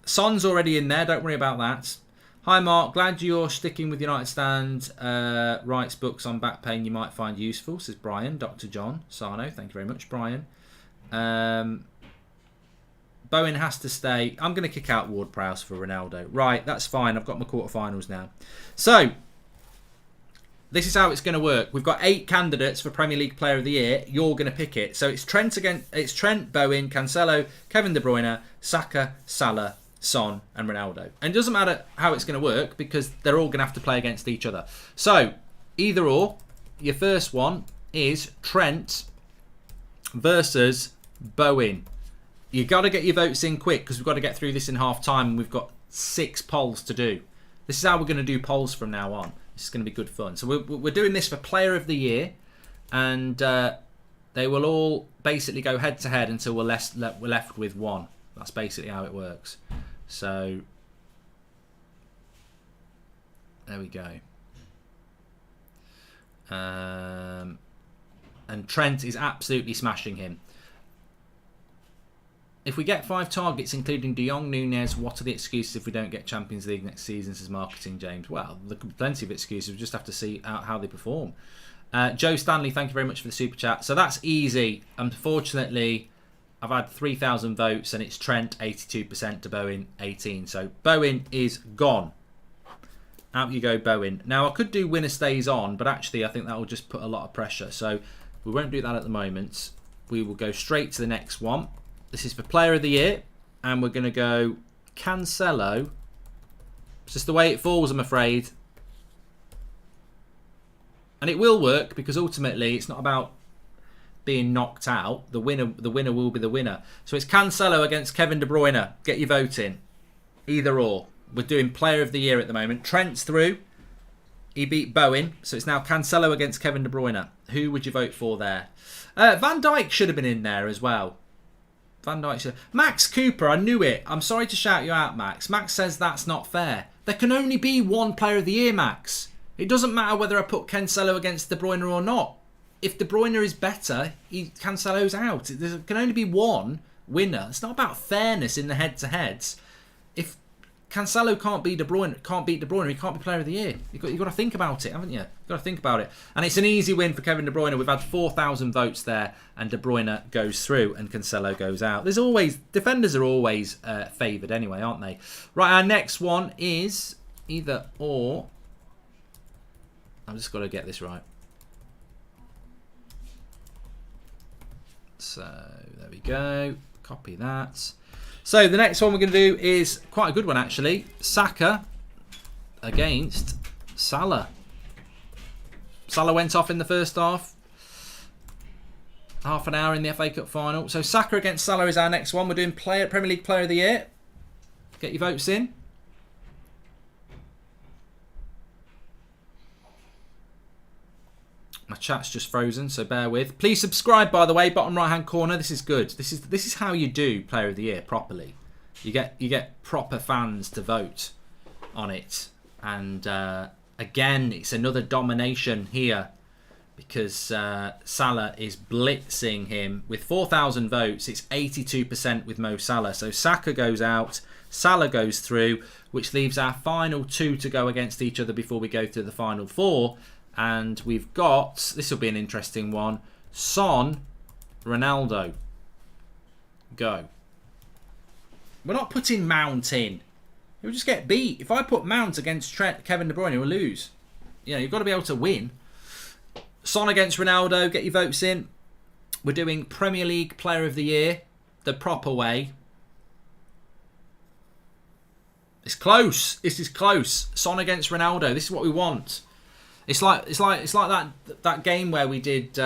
Son's already in there. Don't worry about that. Hi, Mark. Glad you're sticking with United Stand. Writes books on back pain you might find useful, says Brian. Dr. John Sarno. Thank you very much, Brian. Bowen has to stay. I'm going to kick out Ward-Prowse for Ronaldo. Right, that's fine. I've got my quarterfinals now. So this is how it's going to work. We've got 8 candidates for Premier League Player of the Year. You're going to pick it. So it's Trent again. It's Trent, Bowen, Cancelo, Kevin De Bruyne, Saka, Salah, Son, and Ronaldo. And it doesn't matter how it's going to work because they're all going to have to play against each other. So either or. Your first one is Trent versus Bowen. You've got to get your votes in quick because we've got to get through this in half time and we've got 6 polls to do. This is how we're going to do polls from now on. This is going to be good fun. So we're doing this for Player of the Year and they will all basically go head to head until we're left with one. That's basically how it works. So there we go. And Trent is absolutely smashing him. If we get 5 targets, including De Jong, Nunez, what are the excuses if we don't get Champions League next season, says Marketing James? Well, there could be plenty of excuses. We just have to see how they perform. Joe Stanley, thank you very much for the super chat. So that's easy. Unfortunately, I've had 3,000 votes and it's Trent 82% to Bowen 18. So Bowen is gone. Out you go, Bowen. Now, I could do winner stays on, but actually I think that will just put a lot of pressure. So we won't do that at the moment. We will go straight to the next one. This is for Player of the Year, and we're going to go Cancelo. It's just the way it falls, I'm afraid. And it will work, because ultimately it's not about being knocked out. The winner will be the winner. So it's Cancelo against Kevin De Bruyne. Get your vote in. Either or. We're doing Player of the Year at the moment. Trent's through. He beat Bowen. So it's now Cancelo against Kevin De Bruyne. Who would you vote for there? Van Dijk should have been in there as well. Van Dijk. Max Cooper, I knew it. I'm sorry to shout you out, Max. Max says that's not fair. There can only be one Player of the Year, Max. It doesn't matter whether I put Cancelo against De Bruyne or not. If De Bruyne is better, Cancelo's out. There can only be one winner. It's not about fairness in the head-to-heads. If Cancelo can't beat De Bruyne, he can't be Player of the Year. You've got to think about it, haven't you? You've got to think about it. And it's an easy win for Kevin De Bruyne. We've had 4,000 votes there, and De Bruyne goes through and Cancelo goes out. There's always... Defenders are always favoured anyway, aren't they? Right, our next one is either or... I've just got to get this right. So, there we go. Copy that. So, the next one we're going to do is quite a good one, actually. Saka against Salah. Salah went off in the first half. Half an hour in the FA Cup final. So, Saka against Salah is our next one. We're doing Premier League Player of the Year. Get your votes in. My chat's just frozen, so bear with. Please subscribe, by the way, bottom right hand corner. This is good. This is how you do Player of the Year properly. You get proper fans to vote on it. And again, it's another domination here, because Salah is blitzing him with 4,000 votes. It's 82% with Mo Salah. So Saka goes out, Salah goes through, which leaves our final 2 to go against each other before we go to the final 4. And we've got, this will be an interesting one, Son, Ronaldo. Go. We're not putting Mount in. He'll just get beat. If I put Mount against Kevin De Bruyne, he'll lose. You know, you've got to be able to win. Son against Ronaldo, get your votes in. We're doing Premier League Player of the Year, the proper way. It's close. This is close. Son against Ronaldo. This is what we want. It's like that game where we did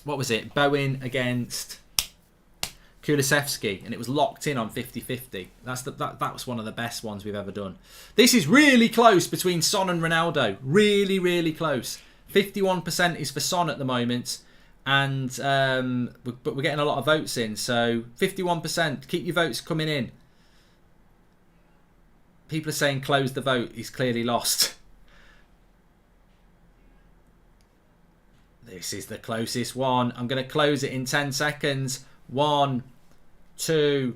what was it? Bowen against Kulusevski, and it was locked in on 50-50. That was one of the best ones we've ever done. This is really close between Son and Ronaldo. Really, really close. 51% is for Son at the moment, and but we're getting a lot of votes in. So 51%. Keep your votes coming in. People are saying close the vote. He's clearly lost. This is the closest one. I'm going to close it in 10 seconds. 1, 2,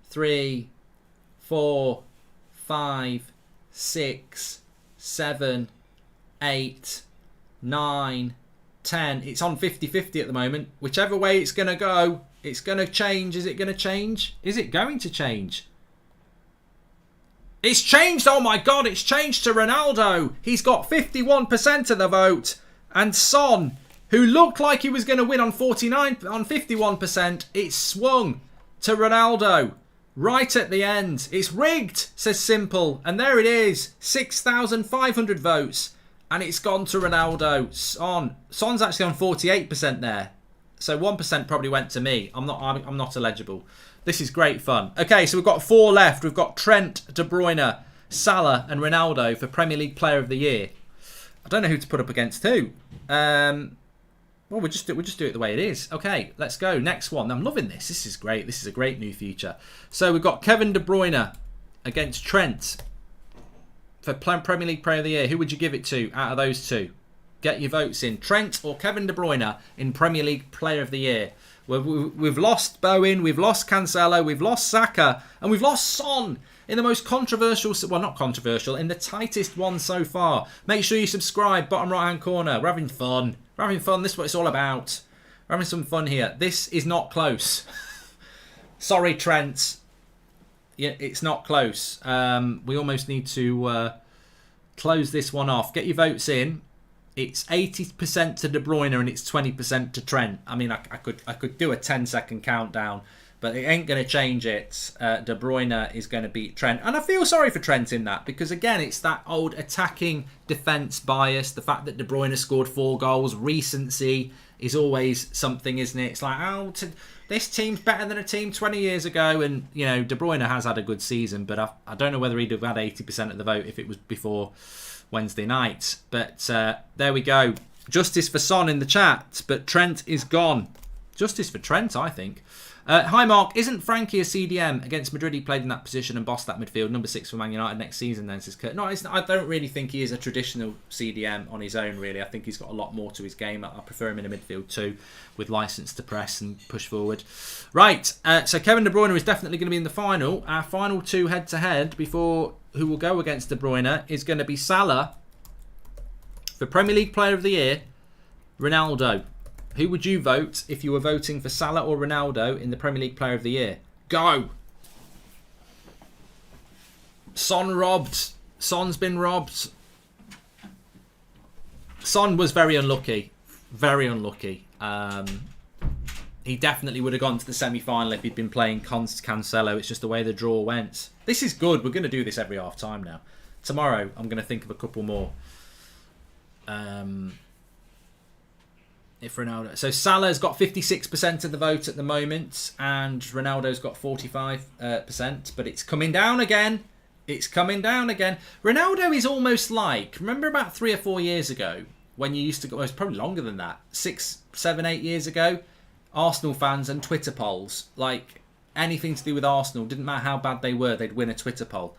3, 4, 5, 6, 7, 8, 9, 10. It's on 50-50 at the moment. Whichever way it's going to go, it's going to change. Is it going to change? Is it going to change? It's changed. Oh my God, it's changed to Ronaldo. He's got 51% of the vote. And Son, who looked like he was going to win on 51%, it swung to Ronaldo right at the end. It's rigged, says Simple. And there it is, 6,500 votes. And it's gone to Ronaldo. Son's actually on 48% there. So 1% probably went to me. I'm not eligible. This is great fun. Okay, so we've got 4 left. We've got Trent, De Bruyne, Salah and Ronaldo for Premier League Player of the Year. I don't know who to put up against who. Well, we'll just do it the way it is. Okay, let's go. Next one. I'm loving this. This is great. This is a great new feature. So we've got Kevin De Bruyne against Trent for Premier League Player of the Year. Who would you give it to out of those two? Get your votes in. Trent or Kevin De Bruyne in Premier League Player of the Year. We've lost Bowen, we've lost Cancelo, we've lost Saka, and we've lost Son in the most controversial, well, not controversial, in the tightest one so far. Make sure you subscribe, bottom right-hand corner. We're having fun. We're having fun. This is what it's all about. We're having some fun here. This is not close. Sorry, Trent. Yeah, it's not close. We almost need to close this one off. Get your votes in. It's 80% to De Bruyne and it's 20% to Trent. I mean, I could do a 10-second countdown, but it ain't going to change it. De Bruyne is going to beat Trent. And I feel sorry for Trent in that because, again, it's that old attacking defence bias. The fact that De Bruyne scored 4 goals. Recency is always something, isn't it? It's like, this team's better than a team 20 years ago. And, you know, De Bruyne has had a good season, but I don't know whether he'd have had 80% of the vote if it was before Wednesday night. But there we go. Justice for Son in the chat, but Trent is gone. Justice for Trent, I think. Hi Mark, isn't Frankie a CDM? Against Madrid he played in that position and bossed that midfield. Number 6 for Man United next season then, says Kurt. No, I don't really think he is a traditional CDM on his own, really. I think he's got a lot more to his game. I prefer him in a midfield too, with licence to press and push forward. Right, so Kevin De Bruyne is definitely going to be in the final. Our final 2 head-to-head before who will go against De Bruyne is going to be Salah for Premier League Player of the Year, Ronaldo. Who would you vote if you were voting for Salah or Ronaldo in the Premier League Player of the Year? Go! Son robbed. Son's been robbed. Son was very unlucky. Very unlucky. He definitely would have gone to the semi-final if he'd been playing Cancelo. It's just the way the draw went. This is good. We're going to do this every half time now. Tomorrow, I'm going to think of a couple more. If Ronaldo... So Salah's got 56% of the vote at the moment and Ronaldo's got 45%, but it's coming down again. It's coming down again. Ronaldo is almost like... Remember about 3 or 4 years ago when you used to go... Well, it's probably longer than that. 6, 7, 8 years ago. Arsenal fans and Twitter polls. Like, anything to do with Arsenal. Didn't matter how bad they were, they'd win a Twitter poll.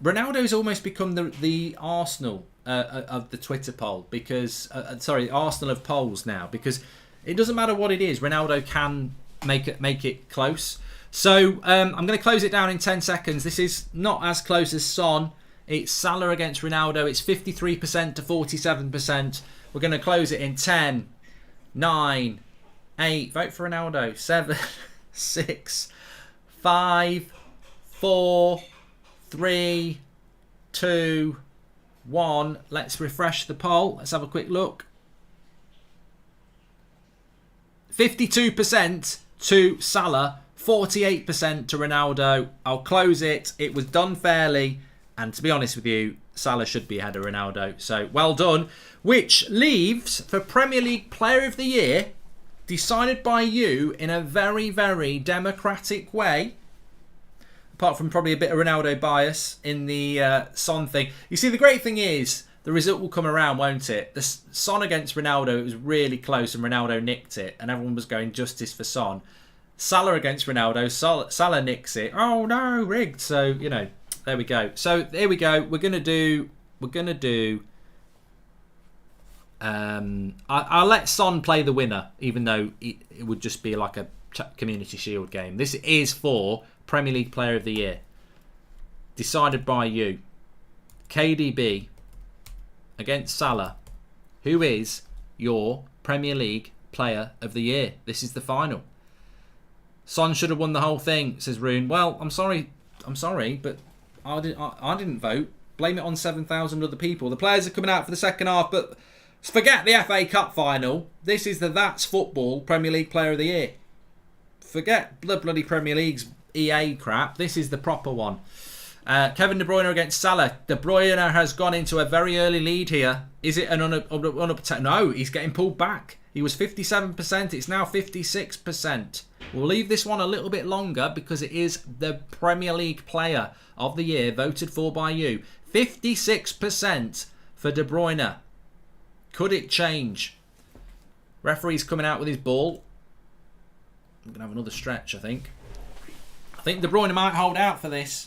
Ronaldo's almost become the Arsenal of the Twitter poll because Arsenal of polls now, because it doesn't matter what it is, Ronaldo can make it close. So I'm going to close it down in 10 seconds. This is not as close as Son. It's Salah against Ronaldo. It's 53% to 47%. We're going to close it in 10, 9, 8. Vote for Ronaldo. 7, 6, 5, 4. 3, 2, 1. Let's refresh the poll. Let's have a quick look. 52% to Salah, 48% to Ronaldo. I'll close it. It was done fairly. And to be honest with you, Salah should be ahead of Ronaldo. So well done. Which leaves for Premier League Player of the Year, decided by you in a very, very democratic way. Apart from probably a bit of Ronaldo bias in the Son thing. You see, the great thing is, the result will come around, won't it? The Son against Ronaldo, it was really close and Ronaldo nicked it. And everyone was going justice for Son. Salah against Ronaldo, Salah nicks it. Oh no, rigged. So, you know, there we go. So, there we go. We're going to do... I'll let Son play the winner, even though it would just be like a Community Shield game. This is for Premier League Player of the Year, decided by you. KDB against Salah. Who is your Premier League Player of the Year? This is the final. Son should have won the whole thing, says Rune. Well, I'm sorry, but I didn't vote. Blame it on 7,000 other people. The players are coming out for the second half, but forget the FA Cup final. This is the That's Football Premier League Player of the Year. Forget the bloody Premier League's EA crap. This is the proper one. Kevin De Bruyne against Salah. De Bruyne has gone into a very early lead here. Is it an No, he's getting pulled back. He was 57%. It's now 56%. We'll leave this one a little bit longer because it is the Premier League Player of the Year voted for by you. 56% for De Bruyne. Could it change? Referee's coming out with his ball. I'm going to have another stretch, I think. I think De Bruyne might hold out for this.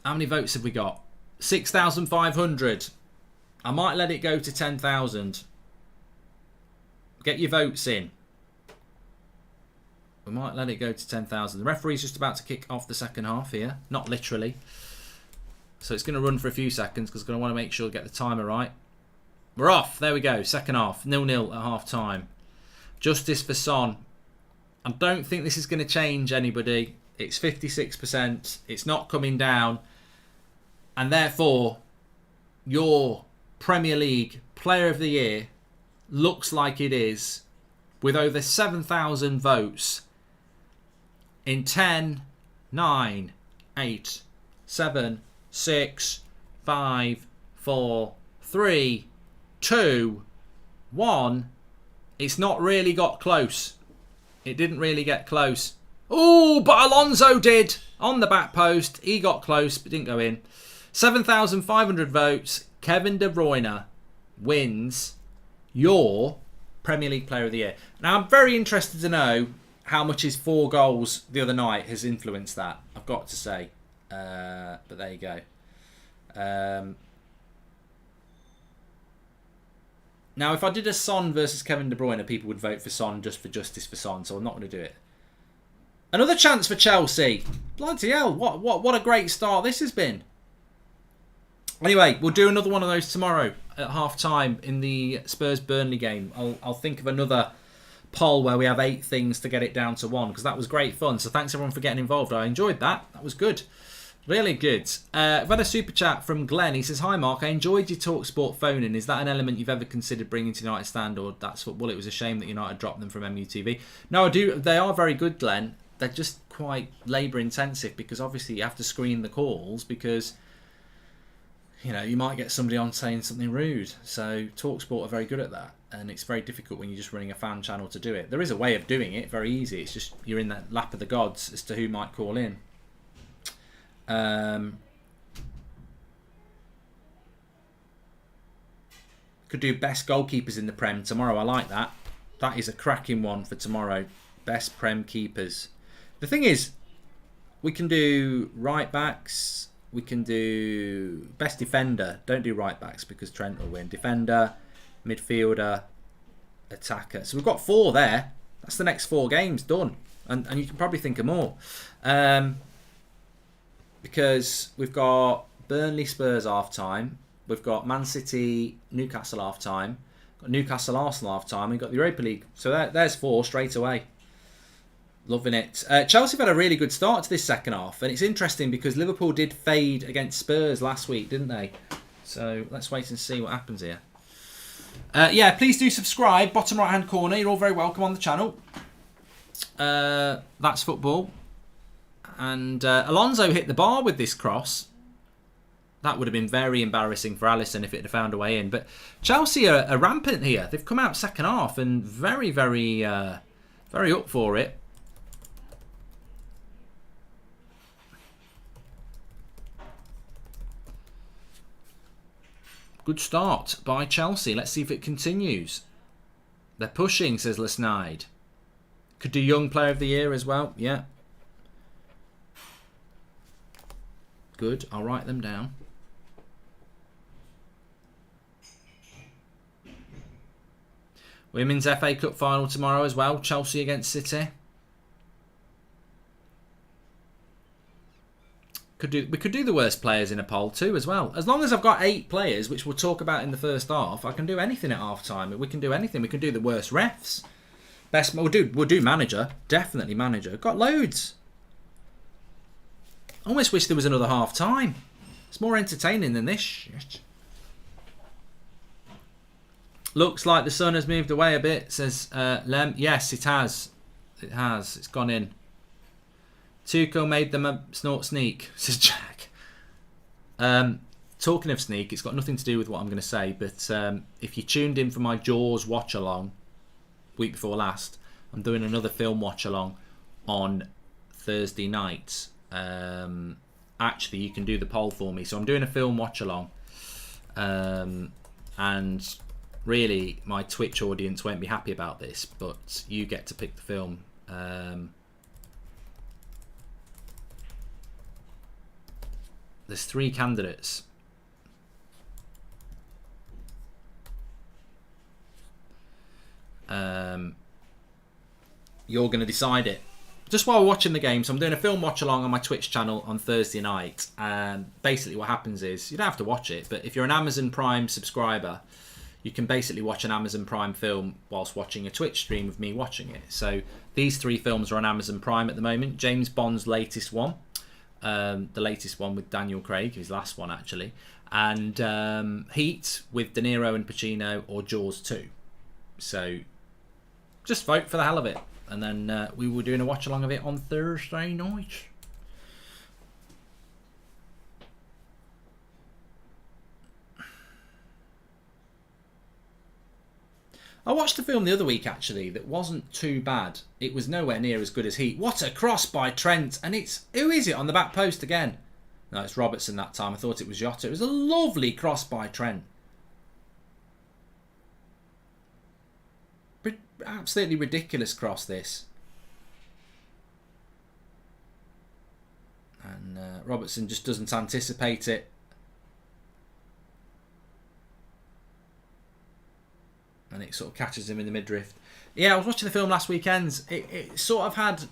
How many votes have we got? 6,500. I might let it go to 10,000. Get your votes in. We might let it go to 10,000. The referee's just about to kick off the second half here. Not literally. So it's going to run for a few seconds because I'm going to want to make sure to get the timer right. We're off. There we go. Second half. 0-0 at half time. Justice for Son. I don't think this is going to change anybody. It's 56%. It's not coming down. And therefore, your Premier League Player of the Year looks like it is with over 7,000 votes in 10, 9, 8, 7, 6, 5, 4, 3, 2, 1. It's not really got close. It didn't really get close. Oh, but Alonso did on the back post. He got close but didn't go in. 7,500 votes. Kevin De Bruyne wins your Premier League Player of the Year. Now, I'm very interested to know how much his 4 goals the other night has influenced that. I've got to say. But there you go. Now, if I did a Son versus Kevin De Bruyne, people would vote for Son just for justice for Son, so I'm not going to do it. Another chance for Chelsea. Bloody hell, what a great start this has been. Anyway, we'll do another one of those tomorrow at half-time in the Spurs-Burnley game. I'll think of another poll where we have 8 things to get it down to 1, because that was great fun. So thanks everyone for getting involved. I enjoyed that. That was good. Really good. I've had a super chat from Glenn. He says, "Hi Mark, I enjoyed your TalkSport phone-in. Is that an element you've ever considered bringing to United Stand, or that's football? It was a shame that United dropped them from MUTV." No, I do. They are very good, Glenn. They're just quite labour-intensive because obviously you have to screen the calls because, you know, you might get somebody on saying something rude. So TalkSport are very good at that. And it's very difficult when you're just running a fan channel to do it. There is a way of doing it, very easy. It's just you're in that lap of the gods as to who might call in. Could do best goalkeepers in the Prem tomorrow. I like that. That is a cracking one for tomorrow. Best Prem keepers. The thing is, we can do right backs. We can do best defender. Don't do right backs because Trent will win. Defender, midfielder, attacker. So we've got 4 there. That's the next 4 games done. And you can probably think of more. Because we've got Burnley Spurs half time. We've got Man City Newcastle half time. Got Newcastle Arsenal half time. We've got the Europa League. So there's 4 straight away. Loving it. Chelsea have had a really good start to this second half. And it's interesting because Liverpool did fade against Spurs last week, didn't they? So let's wait and see what happens here. Yeah, please do subscribe. Bottom right hand corner. You're all very welcome on the channel. That's football. And Alonso hit the bar with this cross. That would have been very embarrassing for Alisson if it had found a way in. But Chelsea are rampant here. They've come out second half and very, very, very up for it. Good start by Chelsea. Let's see if it continues. They're pushing, says Lesnide. Could do Young Player of the Year as well. Yeah. Good. I'll write them down. Women's FA Cup final tomorrow as well. Chelsea against City. We could do the worst players in a poll too as well. As long as I've got 8 players, which we'll talk about in the first half, I can do anything at half time. We can do anything. We can do the worst refs. Best. We'll do manager. Definitely manager. Got loads. I almost wish there was another half time. It's more entertaining than this shit. Looks like the sun has moved away a bit, says Lem. Yes, it has. It has. It's gone in. Tuchel made them a snort sneak, says Jack. Talking of sneak, it's got nothing to do with what I'm going to say, but if you tuned in for my Jaws watch-along week before last, I'm doing another film watch-along on Thursday night. Actually, you can do the poll for me. So I'm doing a film watch-along. And really, my Twitch audience won't be happy about this, but you get to pick the film. There's 3 candidates. You're going to decide it. Just while we're watching the game, so I'm doing a film watch along on my Twitch channel on Thursday night. Basically what happens is, you don't have to watch it, but if you're an Amazon Prime subscriber, you can basically watch an Amazon Prime film whilst watching a Twitch stream of me watching it. So these 3 films are on Amazon Prime at the moment. James Bond's latest one. The latest one with Daniel Craig, his last one actually. And Heat with De Niro and Pacino, or Jaws 2. So just vote for the hell of it. And then we were doing a watch along of it on Thursday night. I watched a film the other week actually that wasn't too bad. It was nowhere near as good as Heat. What a cross by Trent. And it's, who is it on the back post again? No, it's Robertson that time. I thought it was Jota. It was a lovely cross by Trent. Absolutely ridiculous cross this. And Robertson just doesn't anticipate it. And it sort of catches him in the midriff. Yeah, I was watching the film last weekend. It sort of had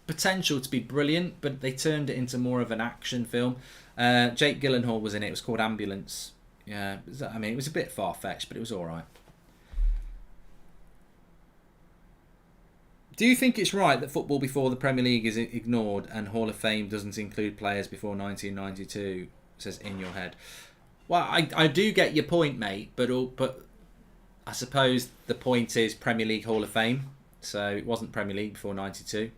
potential to be brilliant, but they turned it into more of an action film. Jake Gyllenhaal was in it. It was called Ambulance. Yeah, I mean, it was a bit far-fetched, but it was all right. Do you think it's right that football before the Premier League is ignored and Hall of Fame doesn't include players before 1992? Says In Your Head. Well, I do get your point, mate, but I suppose the point is Premier League Hall of Fame. So it wasn't Premier League before 92.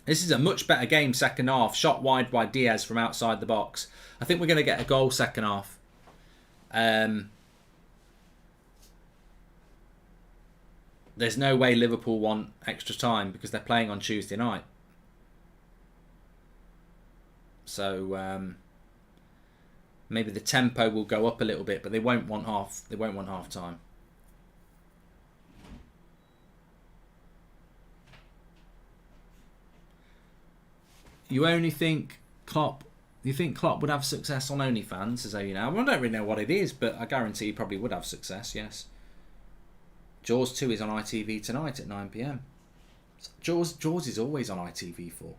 This is a much better game second half. Shot wide by Diaz from outside the box. I think we're going to get a goal second half. There's no way Liverpool want extra time because they're playing on Tuesday night. So maybe the tempo will go up a little bit, but they won't want half. They won't want half time. You only think Klopp? You think Klopp would have success on OnlyFans? Says you know. I don't really know what it is, but I guarantee he probably would have success. Yes. Jaws 2 is on ITV tonight at 9 PM. Jaws is always on ITV4.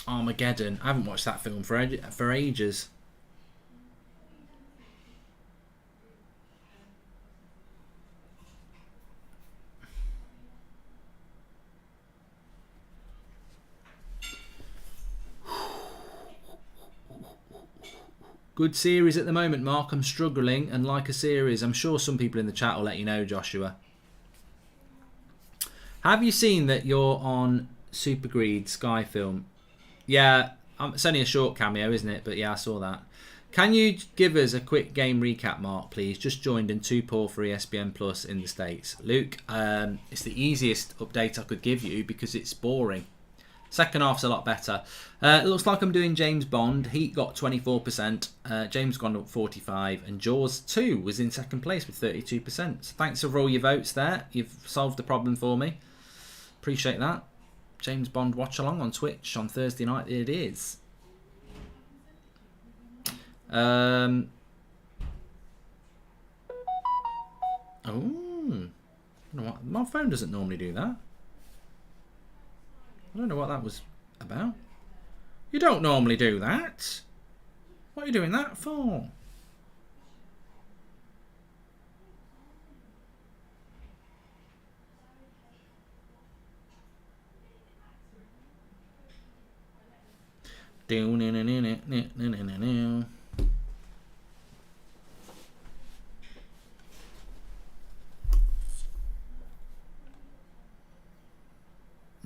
Armageddon. I haven't watched that film for ages. Good series at the moment, Mark. I'm struggling and like a series. I'm sure some people in the chat will let you know, Joshua. Have you seen that you're on Super Greed Sky Film? Yeah, it's only a short cameo, isn't it? But yeah, I saw that. Can you give us a quick game recap, Mark, please? Just joined and too poor for ESPN Plus in the States. Luke, it's the easiest update I could give you because it's boring. Second half's a lot better. It looks like I'm doing James Bond. Heat got 24%. James gone up 45%. And Jaws 2 was in second place with 32%. So thanks for all your votes there. You've solved the problem for me. Appreciate that. James Bond watch along on Twitch on Thursday night. It is. Oh. My phone doesn't normally do that. I don't know what that was about. You don't normally do that. What are you doing that for?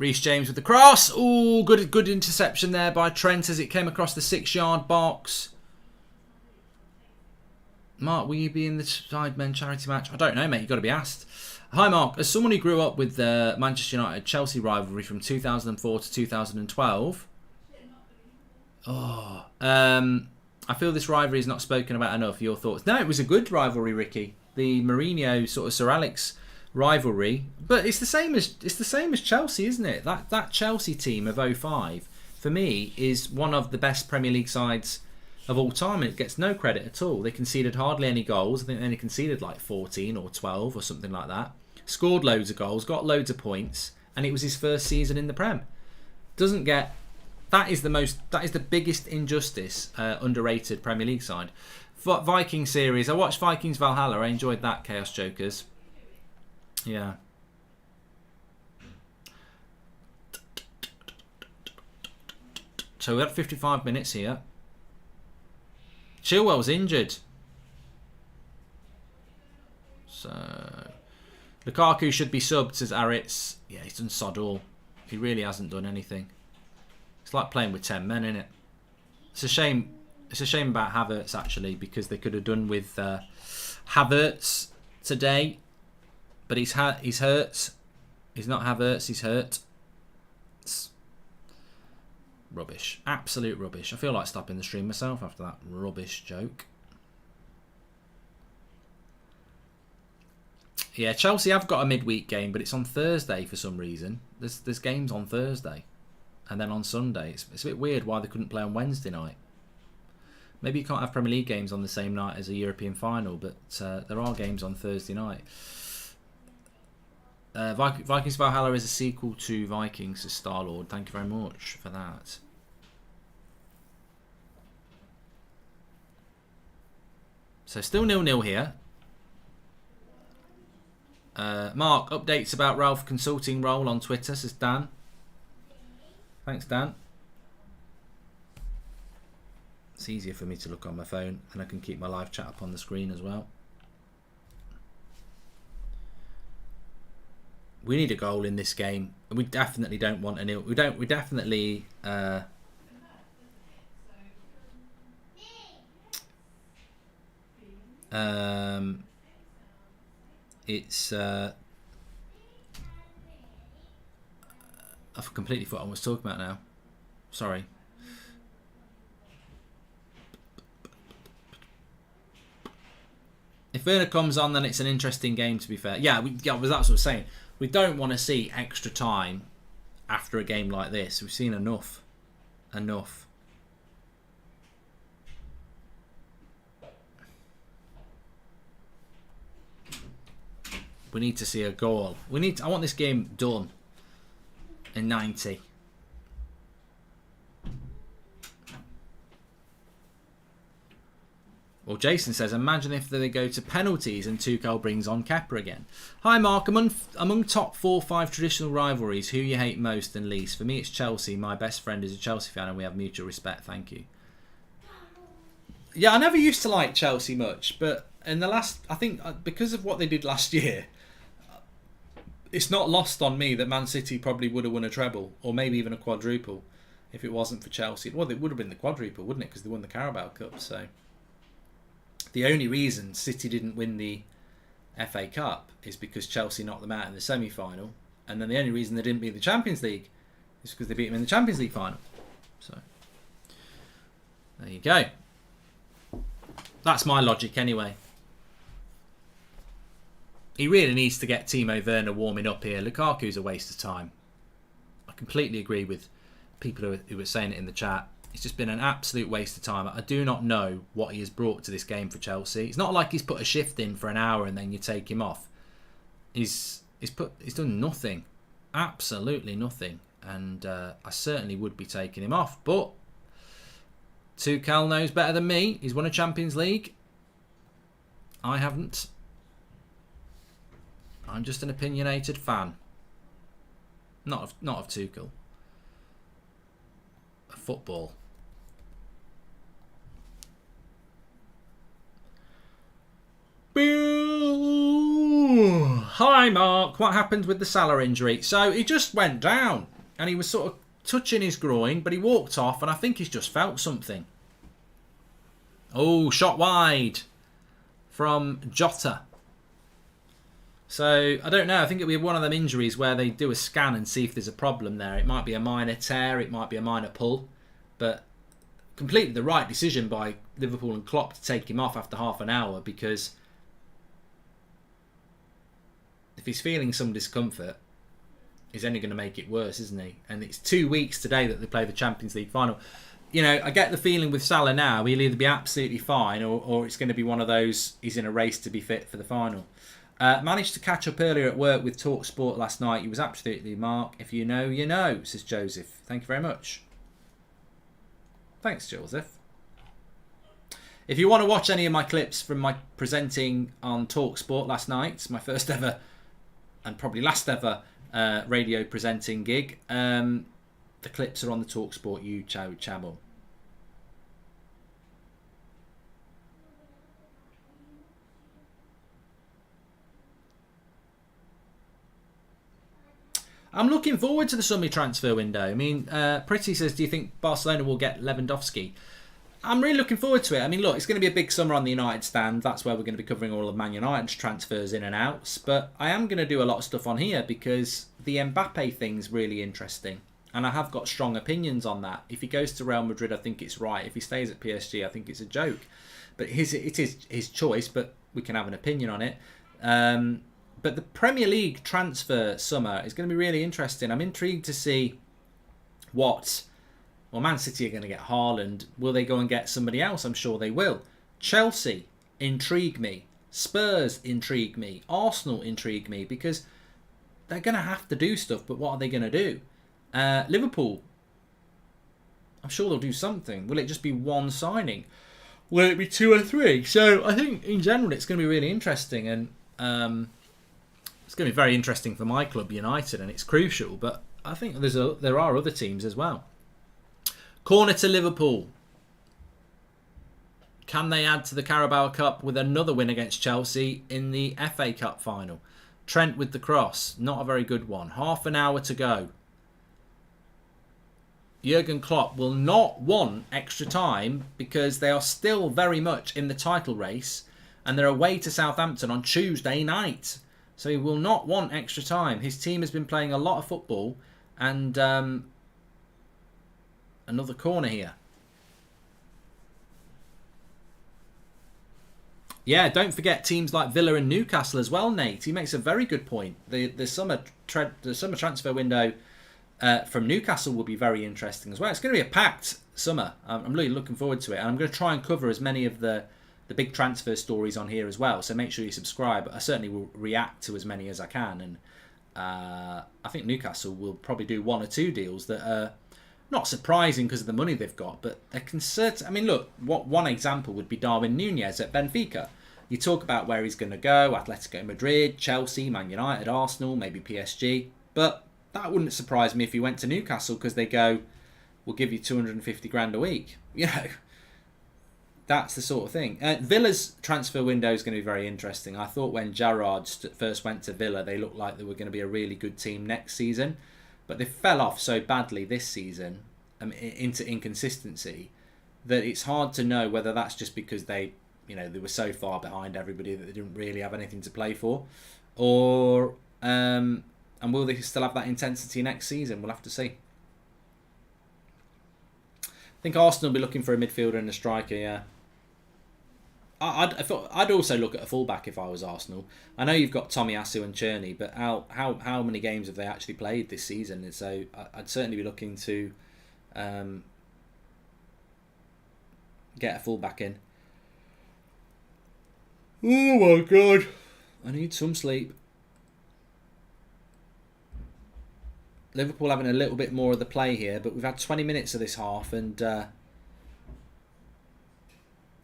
Reece James with the cross. Ooh, good interception there by Trent as it came across the 6-yard box. Mark, will you be in the Sidemen charity match? I don't know, mate. You've got to be asked. Hi, Mark. As someone who grew up with the Manchester United-Chelsea rivalry from 2004 to 2012... I feel this rivalry is not spoken about enough. Your thoughts? No, it was a good rivalry, Ricky. The Mourinho sort of Sir Alex rivalry, but it's the same as Chelsea, isn't it? That Chelsea team of 05 for me is one of the best Premier League sides of all time, and it gets no credit at all. They conceded hardly any goals. I think they only conceded like 14 or 12 or something like that. Scored loads of goals, got loads of points, and it was his first season in the Prem. Doesn't get. That is the biggest injustice. Underrated Premier League side. Viking series. I watched Vikings Valhalla. I enjoyed that. Chaos Jokers. Yeah. So we had 55 minutes here. Chilwell's injured. So Lukaku should be subbed, says Aritz. Yeah, he's done sod all. He really hasn't done anything. It's like playing with 10 men, isn't it? It's a shame. It's a shame about Havertz, actually, because they could have done with Havertz today. But he's hurt. He's not Havertz, he's hurt. It's rubbish. Absolute rubbish. I feel like stopping the stream myself after that rubbish joke. Yeah, Chelsea have got a midweek game, but it's on Thursday for some reason. There's games on Thursday. And then on Sunday. It's a bit weird why they couldn't play on Wednesday night. Maybe you can't have Premier League games on the same night as a European final, but there are games on Thursday night. Vikings Valhalla is a sequel to Vikings, says Star-Lord. Thank you very much for that. So still 0-0 here. Mark, updates about Ralph consulting role on Twitter, says Dan. Thanks, Dan. It's easier for me to look on my phone, and I can keep my live chat up on the screen as well. We need a goal in this game. We definitely don't want a nil. We definitely. It's. I've completely forgotten what I was talking about now. Sorry. If Werner comes on, then it's an interesting game, to be fair. Yeah, that's what I was saying. We don't want to see extra time after a game like this. We've seen enough. Enough. We need to see a goal. I want this game done in 90. Well, Jason says, imagine if they go to penalties and Tuchel brings on Kepa again. Hi, Mark. Among top 4-5 traditional rivalries, who you hate most and least? For me, it's Chelsea. My best friend is a Chelsea fan and we have mutual respect. Thank you. Yeah, I never used to like Chelsea much, but in the last, I think because of what they did last year, it's not lost on me that Man City probably would have won a treble or maybe even a quadruple if it wasn't for Chelsea. Well, it would have been the quadruple, wouldn't it? Because they won the Carabao Cup, so... The only reason City didn't win the FA Cup is because Chelsea knocked them out in the semi-final, and then the only reason they didn't beat the Champions League is because they beat them in the Champions League final. So there you go. That's my logic anyway. He really needs to get Timo Werner warming up here. Lukaku's a waste of time. I completely agree with people who were saying it in the chat. It's just been an absolute waste of time. I do not know what he has brought to this game for Chelsea. It's not like he's put a shift in for an hour and then you take him off. He's done nothing. Absolutely nothing. And I certainly would be taking him off. But Tuchel knows better than me. He's won a Champions League. I haven't. I'm just an opinionated fan. Not of Tuchel. Of football. Hi, Mark. What happened with the Salah injury? So he just went down and he was sort of touching his groin, but he walked off and I think he's just felt something. Oh, shot wide from Jota. So, I don't know. I think it'll be one of them injuries where they do a scan and see if there's a problem there. It might be a minor tear, it might be a minor pull. But completely the right decision by Liverpool and Klopp to take him off after half an hour, because if he's feeling some discomfort, he's only going to make it worse, isn't he? And it's 2 weeks today that they play the Champions League final. You know, I get the feeling with Salah now, he'll either be absolutely fine or it's going to be one of those, he's in a race to be fit for the final. Managed to catch up earlier at work with TalkSport last night. He was absolutely Mark. If you know, you know, says Joseph. Thank you very much. Thanks, Joseph. If you want to watch any of my clips from my presenting on TalkSport last night, my first ever and probably last ever radio presenting gig, the clips are on the TalkSport YouTube channel. I'm looking forward to the summer transfer window. I mean, Pretty says, do you think Barcelona will get Lewandowski? I'm really looking forward to it. I mean, look, it's going to be a big summer on the United stand. That's where we're going to be covering all of Man United's transfers in and outs. But I am going to do a lot of stuff on here because the Mbappe thing's really interesting. And I have got strong opinions on that. If he goes to Real Madrid, I think it's right. If he stays at PSG, I think it's a joke. But it is his choice, but we can have an opinion on it. But the Premier League transfer summer is going to be really interesting. I'm intrigued to see what... Well, Man City are going to get Haaland. Will they go and get somebody else? I'm sure they will. Chelsea intrigue me. Spurs intrigue me. Arsenal intrigue me because they're going to have to do stuff, but what are they going to do? Liverpool, I'm sure they'll do something. Will it just be one signing? Will it be 2 or 3? So I think in general it's going to be really interesting, and it's going to be very interesting for my club, United, and it's crucial. But I think there are other teams as well. Corner to Liverpool. Can they add to the Carabao Cup with another win against Chelsea in the FA Cup final? Trent with the cross. Not a very good one. Half an hour to go. Jurgen Klopp will not want extra time because they are still very much in the title race and they're away to Southampton on Tuesday night. So he will not want extra time. His team has been playing a lot of football, and another corner here. Yeah, don't forget teams like Villa and Newcastle as well, Nate. He makes a very good point. The summer transfer window from Newcastle will be very interesting as well. It's going to be a packed summer. I'm really looking forward to it. And I'm going to try and cover as many of the big transfer stories on here as well. So make sure you subscribe. I certainly will react to as many as I can. And I think Newcastle will probably do 1 or 2 deals that are not surprising because of the money they've got, but they're concerned. I mean, look, one example would be Darwin Núñez at Benfica. You talk about where he's going to go: Atletico Madrid, Chelsea, Man United, Arsenal, maybe PSG. But that wouldn't surprise me if he went to Newcastle because they go, we'll give you 250 grand a week. You know, that's the sort of thing. Villa's transfer window is going to be very interesting. I thought when Gerrard first went to Villa, they looked like they were going to be a really good team next season. But they fell off so badly this season into inconsistency that it's hard to know whether that's just because they were so far behind everybody that they didn't really have anything to play for, or and will they still have that intensity next season? We'll have to see. I think Arsenal will be looking for a midfielder and a striker. Yeah, I'd also look at a fullback if I was Arsenal. I know you've got Tomiyasu and Cherney, but how many games have they actually played this season? And so I'd certainly be looking to get a fullback in. Oh my god, I need some sleep. Liverpool having a little bit more of the play here, but we've had 20 minutes of this half, and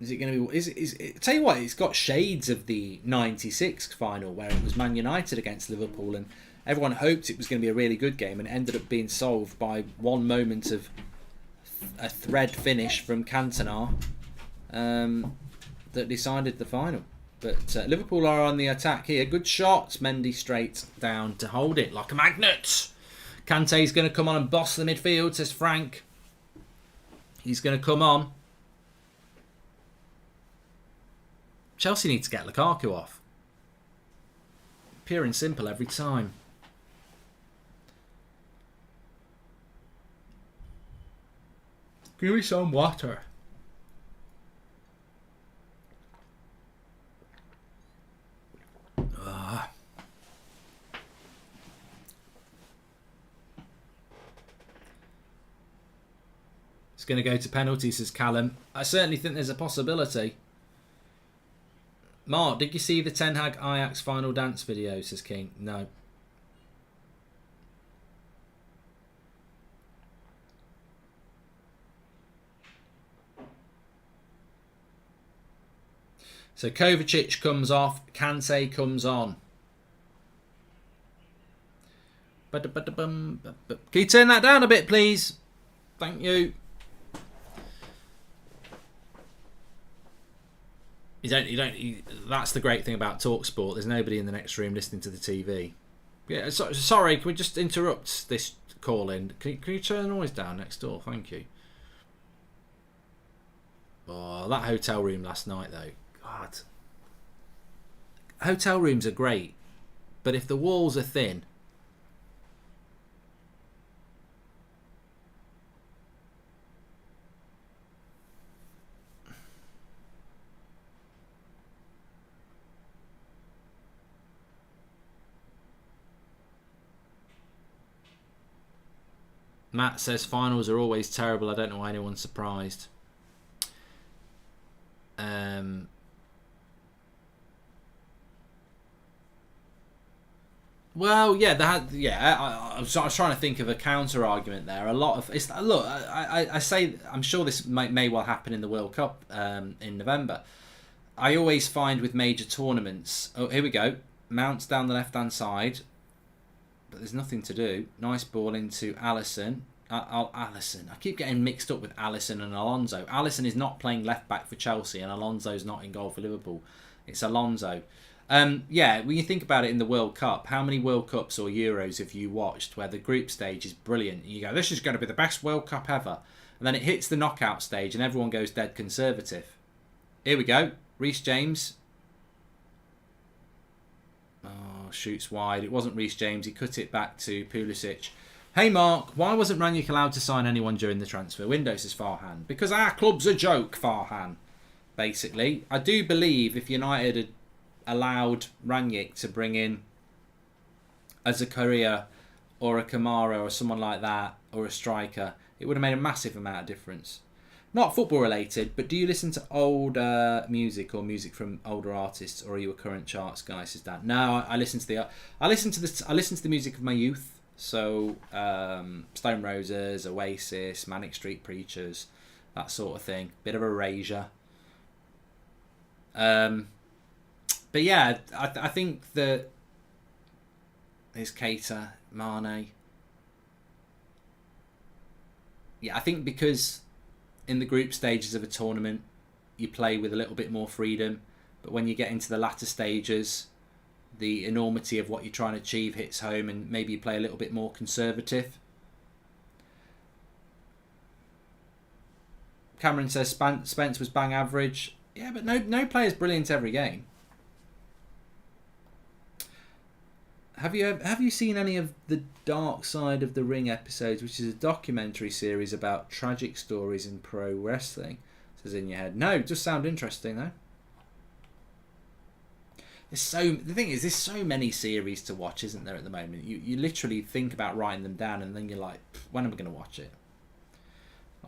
is it going to be? Tell you what, it's got shades of the '96 final where it was Man United against Liverpool, and everyone hoped it was going to be a really good game, and it ended up being solved by one moment of a thread finish from Cantona that decided the final. But Liverpool are on the attack here. Good shot. Mendy straight down to hold it like a magnet. Kante's going to come on and boss the midfield, says Frank. He's going to come on. Chelsea need to get Lukaku off. Pure and simple every time. Give me some water. It's going to go to penalties, says Callum. I certainly think there's a possibility. Mark, did you see the Ten Hag Ajax final dance video, says King? No. So Kovacic comes off, Kante comes on. Can you turn that down a bit, please? Thank you. That's the great thing about TalkSport. There's nobody in the next room listening to the TV. Yeah, sorry, can we just interrupt this call in? Can you turn the noise down next door? Thank you. Oh, that hotel room last night, though. God. Hotel rooms are great, but if the walls are thin, Matt says finals are always terrible. I don't know why anyone's surprised. Well, yeah, I was trying to think of a counter argument there. A lot of look, I say I'm sure this may well happen in the World Cup in November. I always find with major tournaments. Oh, here we go. Mounts down the left hand side, but there's nothing to do. Nice ball into Alisson. Alisson. I keep getting mixed up with Alisson and Alonso. Alisson is not playing left back for Chelsea, and Alonso's not in goal for Liverpool. It's Alonso. Yeah, when you think about it in the World Cup, how many World Cups or Euros have you watched where the group stage is brilliant? You go, this is going to be the best World Cup ever. And then it hits the knockout stage and everyone goes dead conservative. Here we go. Reece James. Oh, shoots wide. It wasn't Reece James. He cut it back to Pulisic. Hey Mark, why wasn't Rangnick allowed to sign anyone during the transfer window, says Farhan? Because our club's a joke, Farhan. Basically. I do believe if United had allowed Rangnick to bring in a Zakaria or a Kamara or someone like that, or a striker, it would have made a massive amount of difference. Not football related, but do you listen to old music or music from older artists, or are you a current charts guy, says Dan? No, I listen to the music of my youth. So Stone Roses, Oasis, Manic Street Preachers, that sort of thing. Bit of erasure. But yeah, I think that there's Keita, Mane. Yeah, I think because in the group stages of a tournament, you play with a little bit more freedom. But when you get into the latter stages, the enormity of what you're trying to achieve hits home, and maybe you play a little bit more conservative. Cameron says Spence was bang average. Yeah, but no player's brilliant every game. Have you seen any of the Dark Side of the Ring episodes, which is a documentary series about tragic stories in pro wrestling? Says in your head. No, it does sound interesting though. The thing is, there's so many series to watch, isn't there, at the moment? You literally think about writing them down, and then you're like, when am I going to watch it?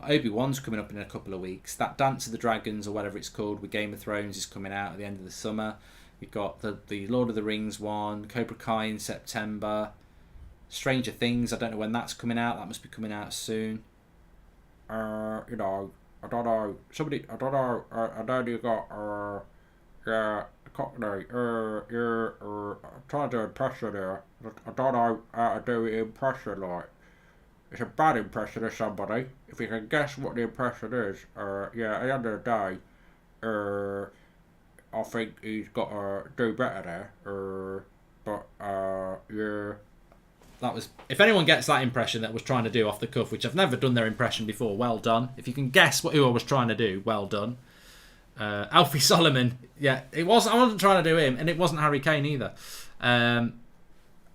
Obi-Wan's coming up in a couple of weeks. That Dance of the Dragons, or whatever it's called, with Game of Thrones, is coming out at the end of the summer. You've got the Lord of the Rings one, Cobra Kai in September, Stranger Things. I don't know when that's coming out. That must be coming out soon. I don't know. Somebody, I don't know. I know you got, yeah, Cockney. I'm trying to do an impression there. I don't know how to do an impression like. It's a bad impression of somebody. If you can guess what the impression is, yeah, at the end of the day, I think he's got to do better there. But yeah. That was, if anyone gets that impression that I was trying to do off the cuff, which I've never done their impression before, well done. If you can guess who I was trying to do, well done. Alfie Solomon, yeah, I wasn't trying to do him, and it wasn't Harry Kane either. I'm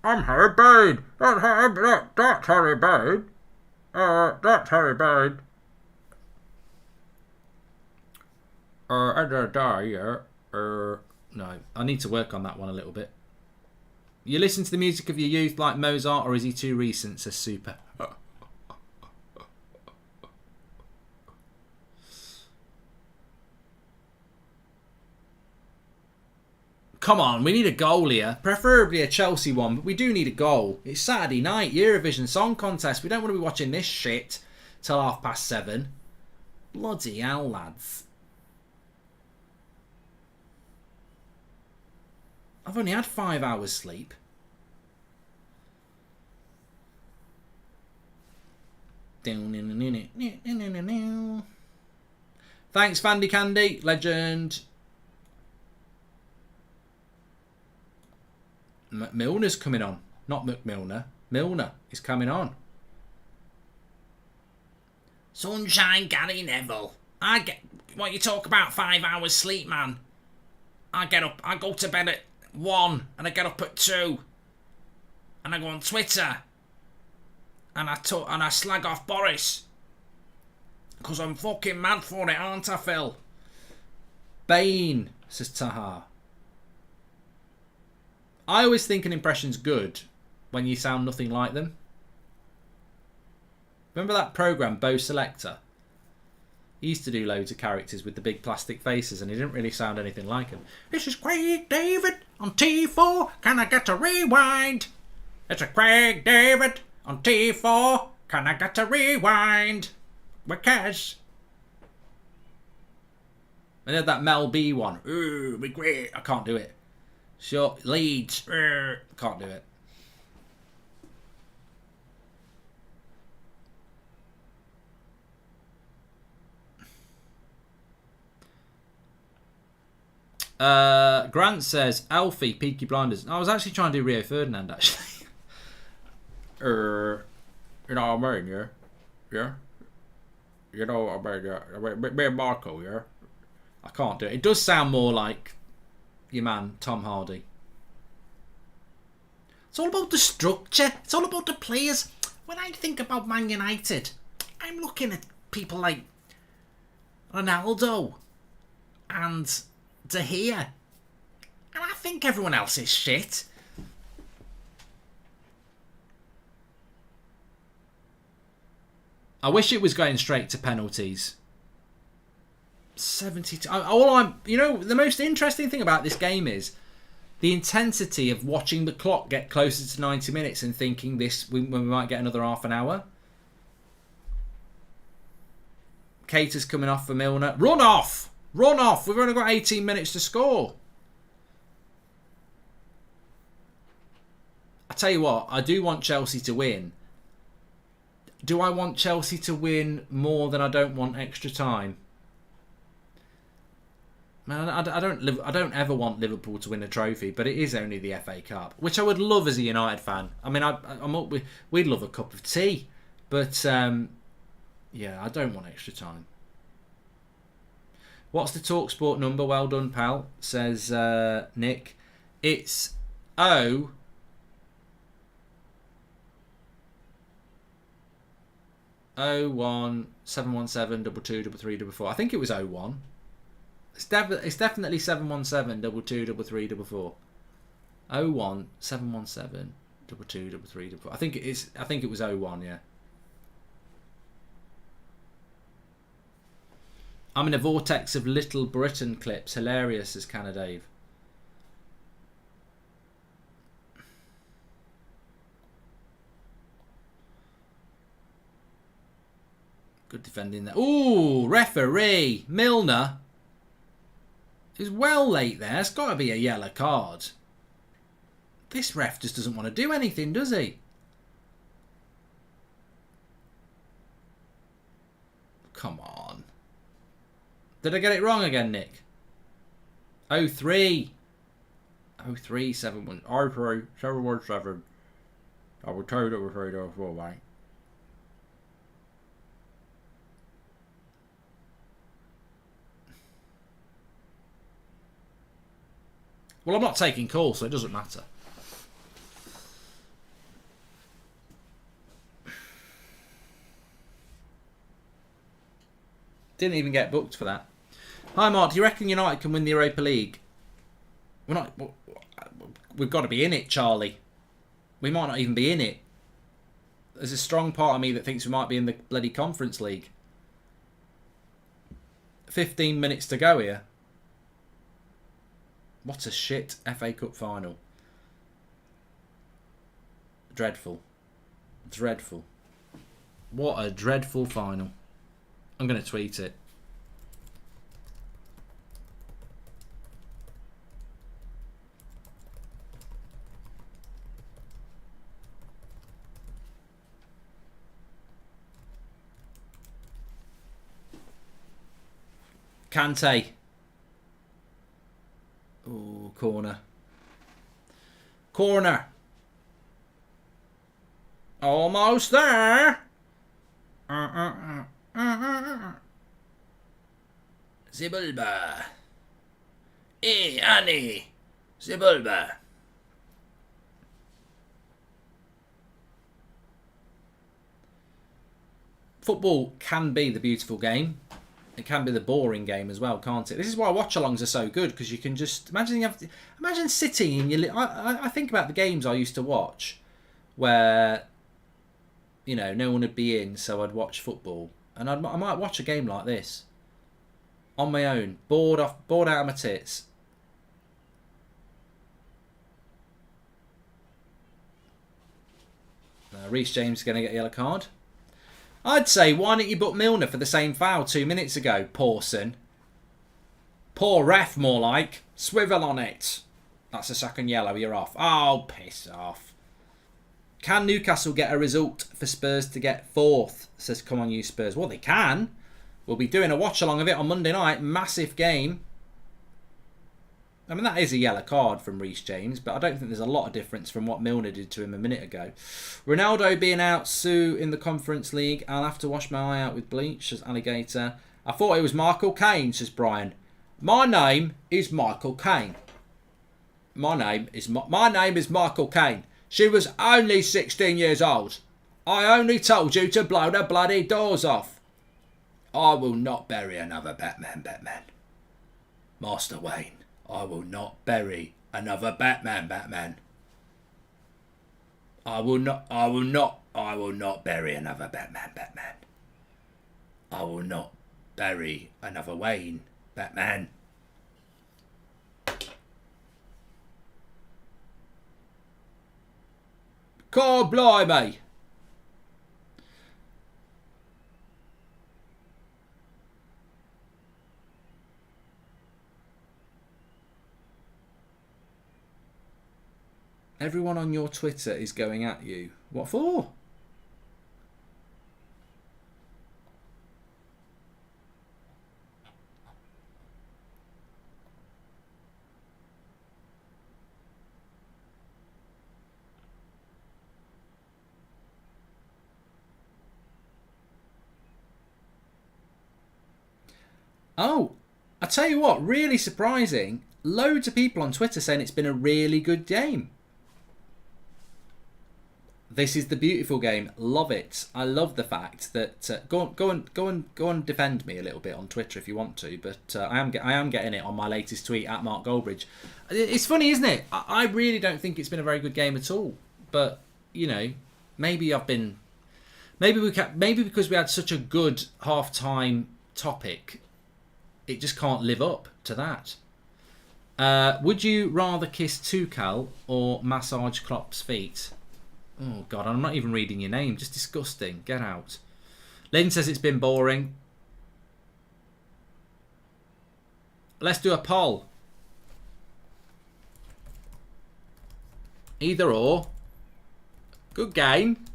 Harry Bane. That's Harry Bane. That's Harry Bane. No, I need to work on that one a little bit. You listen to the music of your youth like Mozart, or is he too recent? Says Super. Come on, we need a goal here. Preferably a Chelsea one, but we do need a goal. It's Saturday night, Eurovision Song Contest. We don't want to be watching this shit till 7:30. Bloody hell, lads. I've only had 5 hours sleep. Thanks, Fandy Candy. Legend. Milner's coming on. Not McMilner. Milner is coming on. Sunshine Gary Neville. What you talk about 5 hours sleep, man. I get up, I go to bed at 1 and I get up at 2. And I go on Twitter. And I slag off Boris. Because I'm fucking mad for it, aren't I, Phil? Bane, says Taha. I always think an impression's good when you sound nothing like them. Remember that programme, Bo Selector? He used to do loads of characters with the big plastic faces and he didn't really sound anything like him. This is Craig David on T4. Can I get a rewind? It's a Craig David on T4. Can I get a rewind? Because... And then that Mel B one. Ooh, be great. I can't do it. Sure, Leeds. Can't do it. Grant says, Alfie, Peaky Blinders. I was actually trying to do Rio Ferdinand, actually. You know what I mean, yeah? Yeah? You know what I mean, yeah? Me and Marco, yeah? I can't do it. It does sound more like your man, Tom Hardy. It's all about the structure. It's all about the players. When I think about Man United, I'm looking at people like Ronaldo and De Gea. And I think everyone else is shit. I wish it was going straight to penalties. 72. You know, the most interesting thing about this game is the intensity of watching the clock get closer to 90 minutes and thinking we might get another half an hour. Cater's coming off for Milner. Run off! Run off! We've only got 18 minutes to score. I tell you what, I do want Chelsea to win. Do I want Chelsea to win more than I don't want extra time? Man, I don't ever want Liverpool to win a trophy, but it is only the FA Cup, which I would love as a United fan. I mean, we'd love a cup of tea, but yeah, I don't want extra time. What's the TalkSport number? Well done, pal, says Nick. It's 01717223344. I think it was 01. It's definitely 717223344. 01717223344. I think it was 01, yeah. I'm in a vortex of Little Britain clips. Hilarious, says Canadave. Good defending there. Ooh, referee. Milner. He's well late there. It's got to be a yellow card. This ref just doesn't want to do anything, does he? Come on. Did I get it wrong again, Nick? 03. 0371. R3 717. I will tell you that we're afraid of all right. Well, I'm not taking calls, so it doesn't matter. Didn't even get booked for that. Hi, Mark. Do you reckon United can win the Europa League? We're not. We've got to be in it, Charlie. We might not even be in it. There's a strong part of me that thinks we might be in the bloody Conference League. 15 minutes to go here. What a shit FA Cup final. Dreadful. Dreadful. What a dreadful final. I'm going to tweet it. Kante. Oh, corner. Corner. Almost there. Zibulba. Annie. Zibulba. Football can be the beautiful game. It can be the boring game as well, can't it? This is why watch-alongs are so good, because you can just imagine sitting in your. I think about the games I used to watch, where, you know, no one would be in, so I'd watch football, and I might watch a game like this, on my own, bored out of my tits. Reece James is going to get a yellow card. I'd say, why didn't you book Milner for the same foul 2 minutes ago, Pawson? Poor ref, more like. Swivel on it. That's a second yellow, you're off. Oh, piss off. Can Newcastle get a result for Spurs to get fourth? Says, come on, you Spurs. Well, they can. We'll be doing a watch-along of it on Monday night. Massive game. I mean, that is a yellow card from Reece James, but I don't think there's a lot of difference from what Milner did to him a minute ago. Ronaldo being out, Sue in the Conference League. I'll have to wash my eye out with bleach, says Alligator. I thought it was Michael Caine, says Brian. My name is Michael Caine. My name is Michael Caine. She was only 16 years old. I only told you to blow the bloody doors off. I will not bury another Batman. Master Wayne. I will not bury another Batman. I will not bury another Batman. I will not bury another Wayne, Batman. God blimey. Everyone on your Twitter is going at you. What for? Oh, I tell you what, really surprising. Loads of people on Twitter saying it's been a really good game. This is the beautiful game. Love it. I love the fact that go and defend me a little bit on Twitter if you want to. But I am getting it on my latest tweet at Mark Goldbridge. It's funny, isn't it? I really don't think it's been a very good game at all. But you know, maybe because we had such a good half-time topic, it just can't live up to that. Would you rather kiss Tuchel or massage Klopp's feet? Oh, God, I'm not even reading your name. Just disgusting. Get out. Lynn says it's been boring. Let's do a poll. Either or. Good game.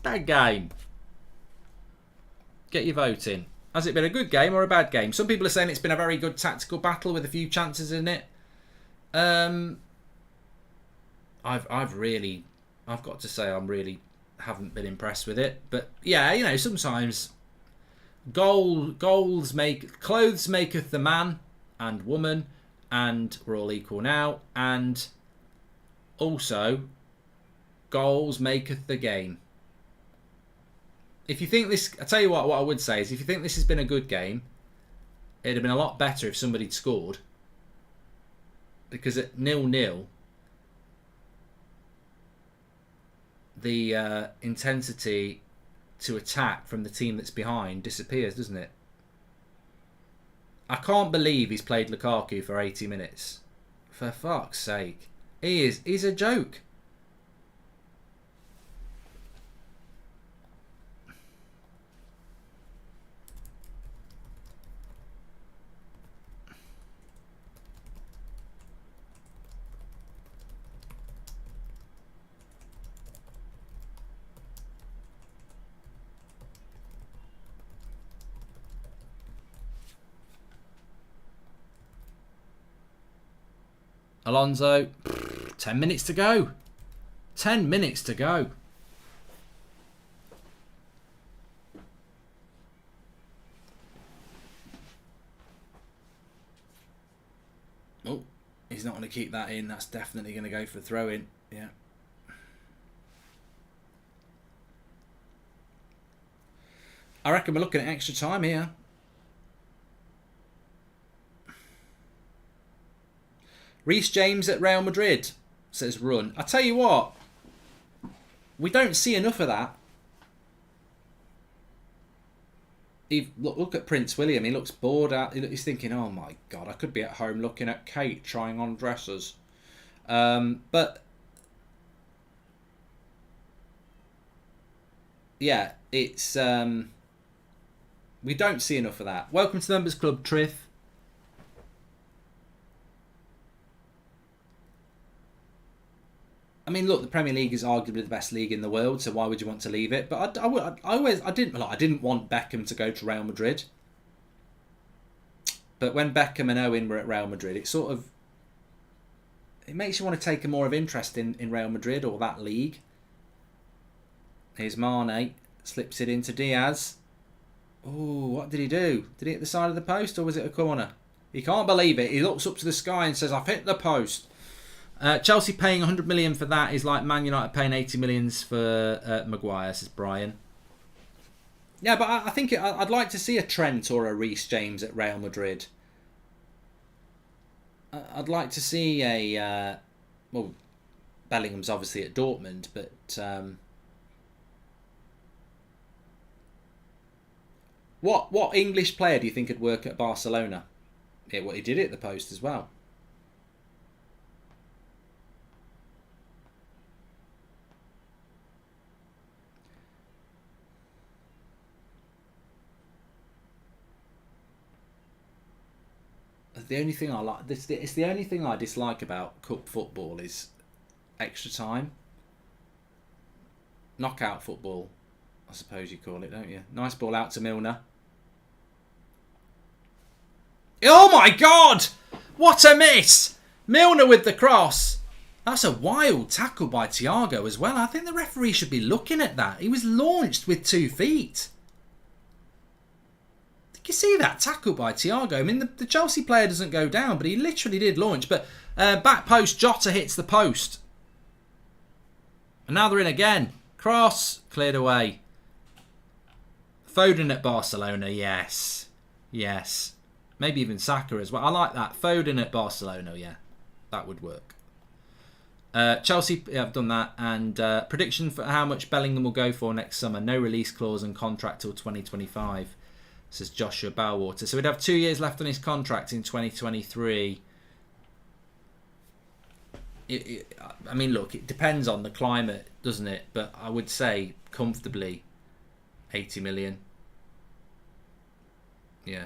Bad game. Get your vote in. Has it been a good game or a bad game? Some people are saying it's been a very good tactical battle with a few chances in it. I've got to say I'm really haven't been impressed with it. But yeah, you know, sometimes clothes maketh the man and woman, and we're all equal now. And also, goals maketh the game. If you think this, I tell you what I would say is, if you think this has been a good game, it'd have been a lot better if somebody'd scored. Because at 0-0, the intensity to attack from the team that's behind disappears, doesn't it? I can't believe he's played Lukaku for 80 minutes. For fuck's sake. He's a joke. Alonso, 10 minutes to go. 10 minutes to go. Oh, he's not going to keep that in. That's definitely going to go for a throw-in. Yeah. I reckon we're looking at extra time here. Reece James at Real Madrid, says Run. I tell you what, we don't see enough of that. Look at Prince William. He looks bored out. He's thinking, oh my God, I could be at home looking at Kate trying on dresses. But yeah, it's we don't see enough of that. Welcome to the Members Club, Triff. I mean, look, the Premier League is arguably the best league in the world, so why would you want to leave it? But I didn't want Beckham to go to Real Madrid. But when Beckham and Owen were at Real Madrid, it makes you want to take a more of interest in Real Madrid or that league. Here's Mane, slips it into Diaz. Oh, what did he do? Did he hit the side of the post or was it a corner? He can't believe it. He looks up to the sky and says, I've hit the post. Chelsea paying 100 million for that is like Man United paying 80 millions for Maguire, says Brian. Yeah, but I think I'd like to see a Trent or a Reece James at Real Madrid. I'd like to see a... well, Bellingham's obviously at Dortmund, but... What English player do you think could work at Barcelona? Yeah, well, he did it at the post as well. The only thing I like, it's the only thing I dislike about cup football is extra time. Knockout football, I suppose you call it, don't you? Nice ball out to Milner. Oh my God! What a miss! Milner with the cross. That's a wild tackle by Thiago as well. I think the referee should be looking at that. He was launched with 2 feet. You see that tackle by Thiago. I mean, the Chelsea player doesn't go down, but he literally did launch. But back post, Jota hits the post. And now they're in again. Cross, cleared away. Foden at Barcelona, yes. Yes. Maybe even Saka as well. I like that. Foden at Barcelona, yeah. That would work. Chelsea have done that. And prediction for how much Bellingham will go for next summer. No release clause and contract till 2025. Says Joshua Bowwater. So we'd have 2 years left on his contract in 2023. I mean, look, it depends on the climate, doesn't it? But I would say comfortably 80 million. Yeah.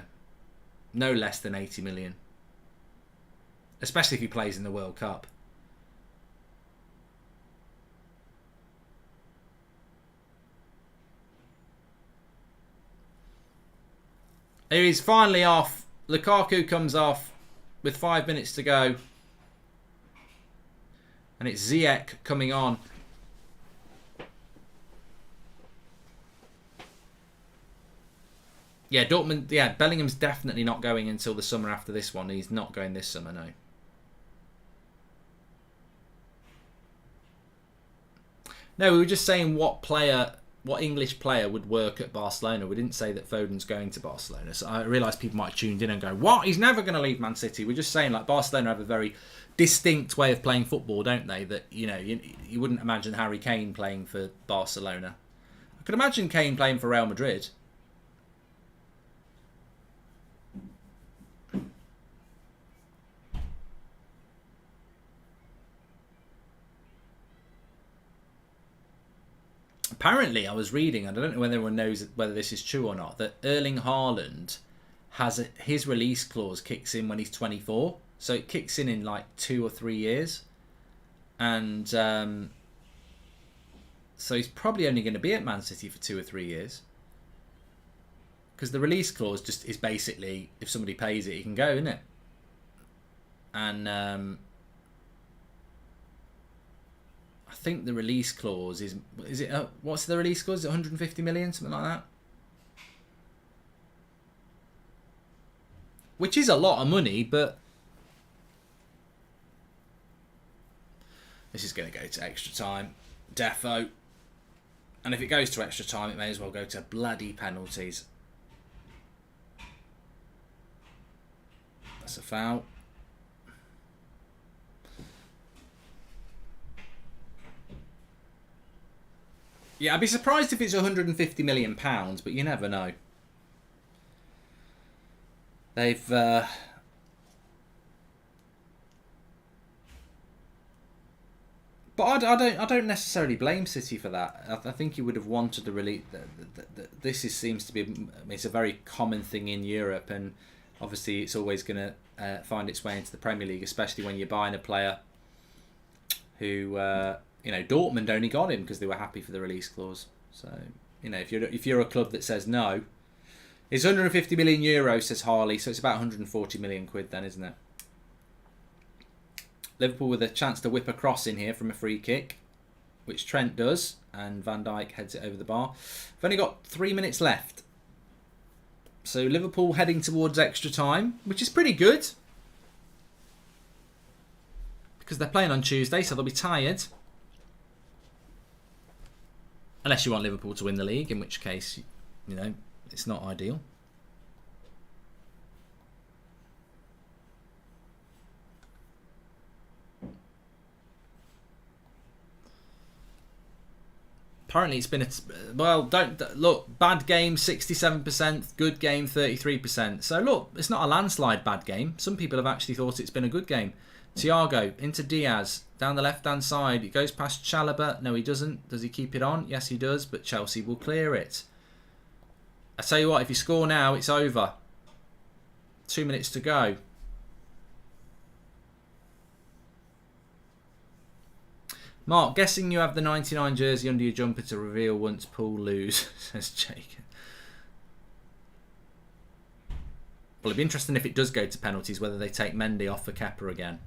No less than 80 million. Especially if he plays in the World Cup. He's finally off. Lukaku comes off with 5 minutes to go. And it's Ziyech coming on. Yeah, Dortmund. Yeah, Bellingham's definitely not going until the summer after this one. He's not going this summer, no. No, we were just saying what English player would work at Barcelona. We didn't say that Foden's going to Barcelona. So I realise people might have tuned in and go, what? He's never going to leave Man City. We're just saying, like, Barcelona have a very distinct way of playing football, don't they? That, you know, you wouldn't imagine Harry Kane playing for Barcelona. I could imagine Kane playing for Real Madrid. Apparently, I was reading, and I don't know whether anyone knows whether this is true or not, that Erling Haaland his release clause kicks in when he's 24. So it kicks in like 2 or 3 years. And so he's probably only going to be at Man City for 2 or 3 years. Because the release clause just is basically, if somebody pays it, he can go, isn't it? And I think the release clause is it what's the release clause? Is it 150 million, something like that? Which is a lot of money, but this is going to go to extra time, defo. And if it goes to extra time, it may as well go to bloody penalties. That's a foul. Yeah, I'd be surprised if it's £150 million, but you never know. They've but I don't necessarily blame City for that. I think he would have wanted the release. Seems to be, it's a very common thing in Europe, and obviously it's always going to find its way into the Premier League, especially when you're buying a player who. You know, Dortmund only got him because they were happy for the release clause. So, you know, if you're a club that says no, it's 150 million euros, says Harley, so it's about 140 million quid then, isn't it? Liverpool with a chance to whip a cross in here from a free kick, which Trent does, and Van Dijk heads it over the bar. We've only got 3 minutes left. So Liverpool heading towards extra time, which is pretty good. Because they're playing on Tuesday, so they'll be tired. Unless you want Liverpool to win the league, in which case, you know, it's not ideal. Apparently it's been look, bad game 67%, good game 33%. So look, it's not a landslide bad game. Some people have actually thought it's been a good game. Thiago into Diaz down the left hand side. It goes past Chalobah. No, he doesn't. Does he keep it on? Yes, he does. But Chelsea will clear it. I tell you what, if you score now, it's over. 2 minutes to go. Mark, guessing you have the 99 jersey under your jumper to reveal once Poole lose, says Jake. Well, it'd be interesting if it does go to penalties, whether they take Mendy off for Kepa again.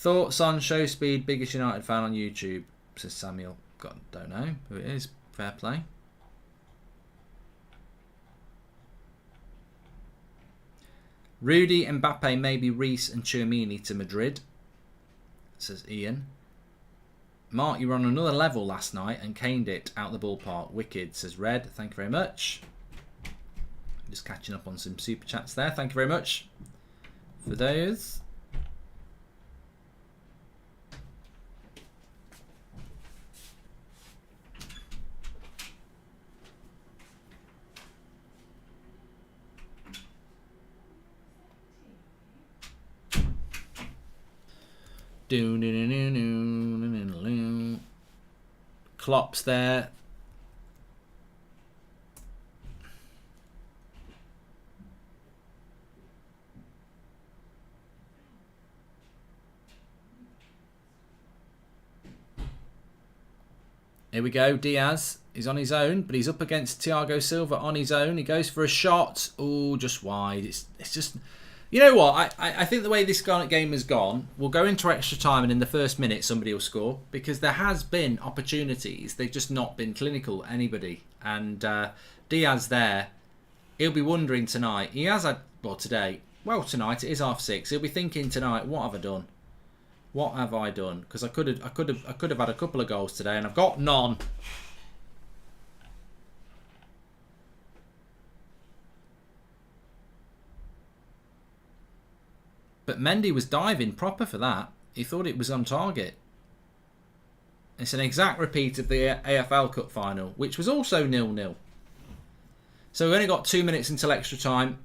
Thoughts on show speed, biggest United fan on YouTube, says Samuel. God, don't know who it is. Fair play. Rudy, Mbappe, maybe Reece and Tchouameni to Madrid, says Ian. Mark, you were on another level last night and caned it out the ballpark. Wicked, says Red. Thank you very much. Just catching up on some super chats there. Thank you very much for those. Klopp's there. Here we go. Diaz is on his own, but he's up against Thiago Silva on his own. He goes for a shot. Oh, just wide. It's just... You know what? I think the way this game has gone, we'll go into extra time and in the first minute somebody will score because there has been opportunities. They've just not been clinical, anybody. And Diaz there, he'll be wondering tonight. He has had... Well, today. Well, tonight. It is 6:30. He'll be thinking tonight, what have I done? What have I done? Because I could have had a couple of goals today, and I've got none. But Mendy was diving proper for that. He thought it was on target. It's an exact repeat of the AFL Cup final, which was also 0-0. So we've only got 2 minutes until extra time.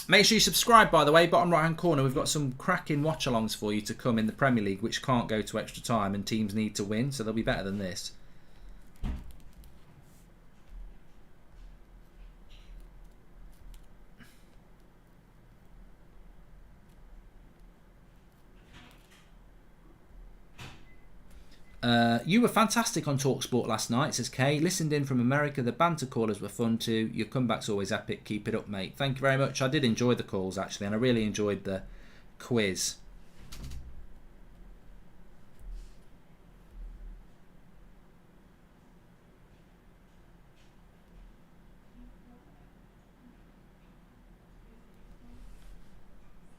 Make sure you subscribe, by the way. Bottom right-hand corner, we've got some cracking watch-alongs for you to come in the Premier League, which can't go to extra time, and teams need to win, so they'll be better than this. You were fantastic on TalkSport last night, says Kay. Listened in from America. The banter callers were fun too. Your comeback's always epic. Keep it up, mate. Thank you very much. I did enjoy the calls, actually, and I really enjoyed the quiz.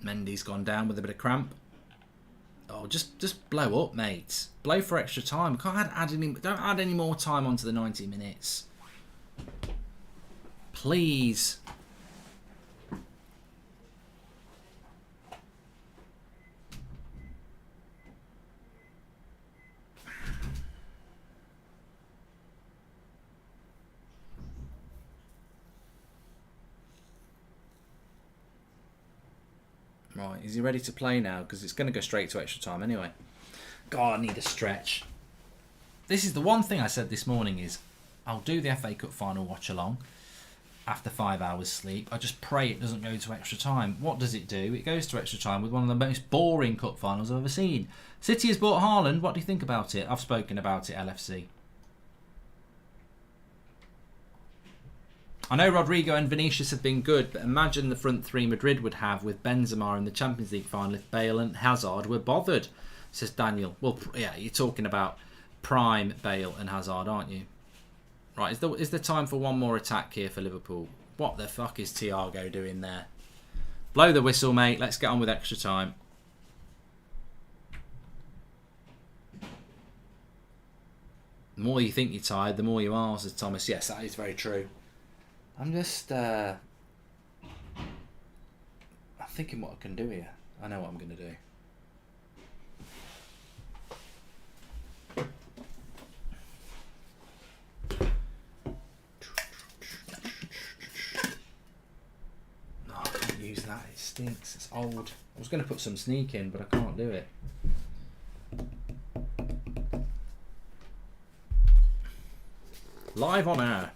Mendy's gone down with a bit of cramp. Oh, just blow up, mate. Blow for extra time. Don't add any more time onto the 90 minutes. Please. Right, is he ready to play now? Because it's going to go straight to extra time anyway. God, I need a stretch. This is the one thing I said this morning is I'll do the FA Cup final watch along after 5 hours sleep. I just pray it doesn't go to extra time. What does it do? It goes to extra time with one of the most boring cup finals I've ever seen. City has bought Haaland. What do you think about it? I've spoken about it, LFC. I know Rodrigo and Vinicius have been good, but imagine the front three Madrid would have with Benzema in the Champions League final if Bale and Hazard were bothered, says Daniel. Well, yeah, you're talking about prime Bale and Hazard, aren't you? Right, is there time for one more attack here for Liverpool? What the fuck is Thiago doing there? Blow the whistle, mate. Let's get on with extra time. The more you think you're tired, the more you are, says Thomas. Yes, that is very true. I'm just I'm thinking what I can do here. I know what I'm going to do. No, I can't use that. It stinks. It's old. I was going to put some sneak in, but I can't do it. Live on air.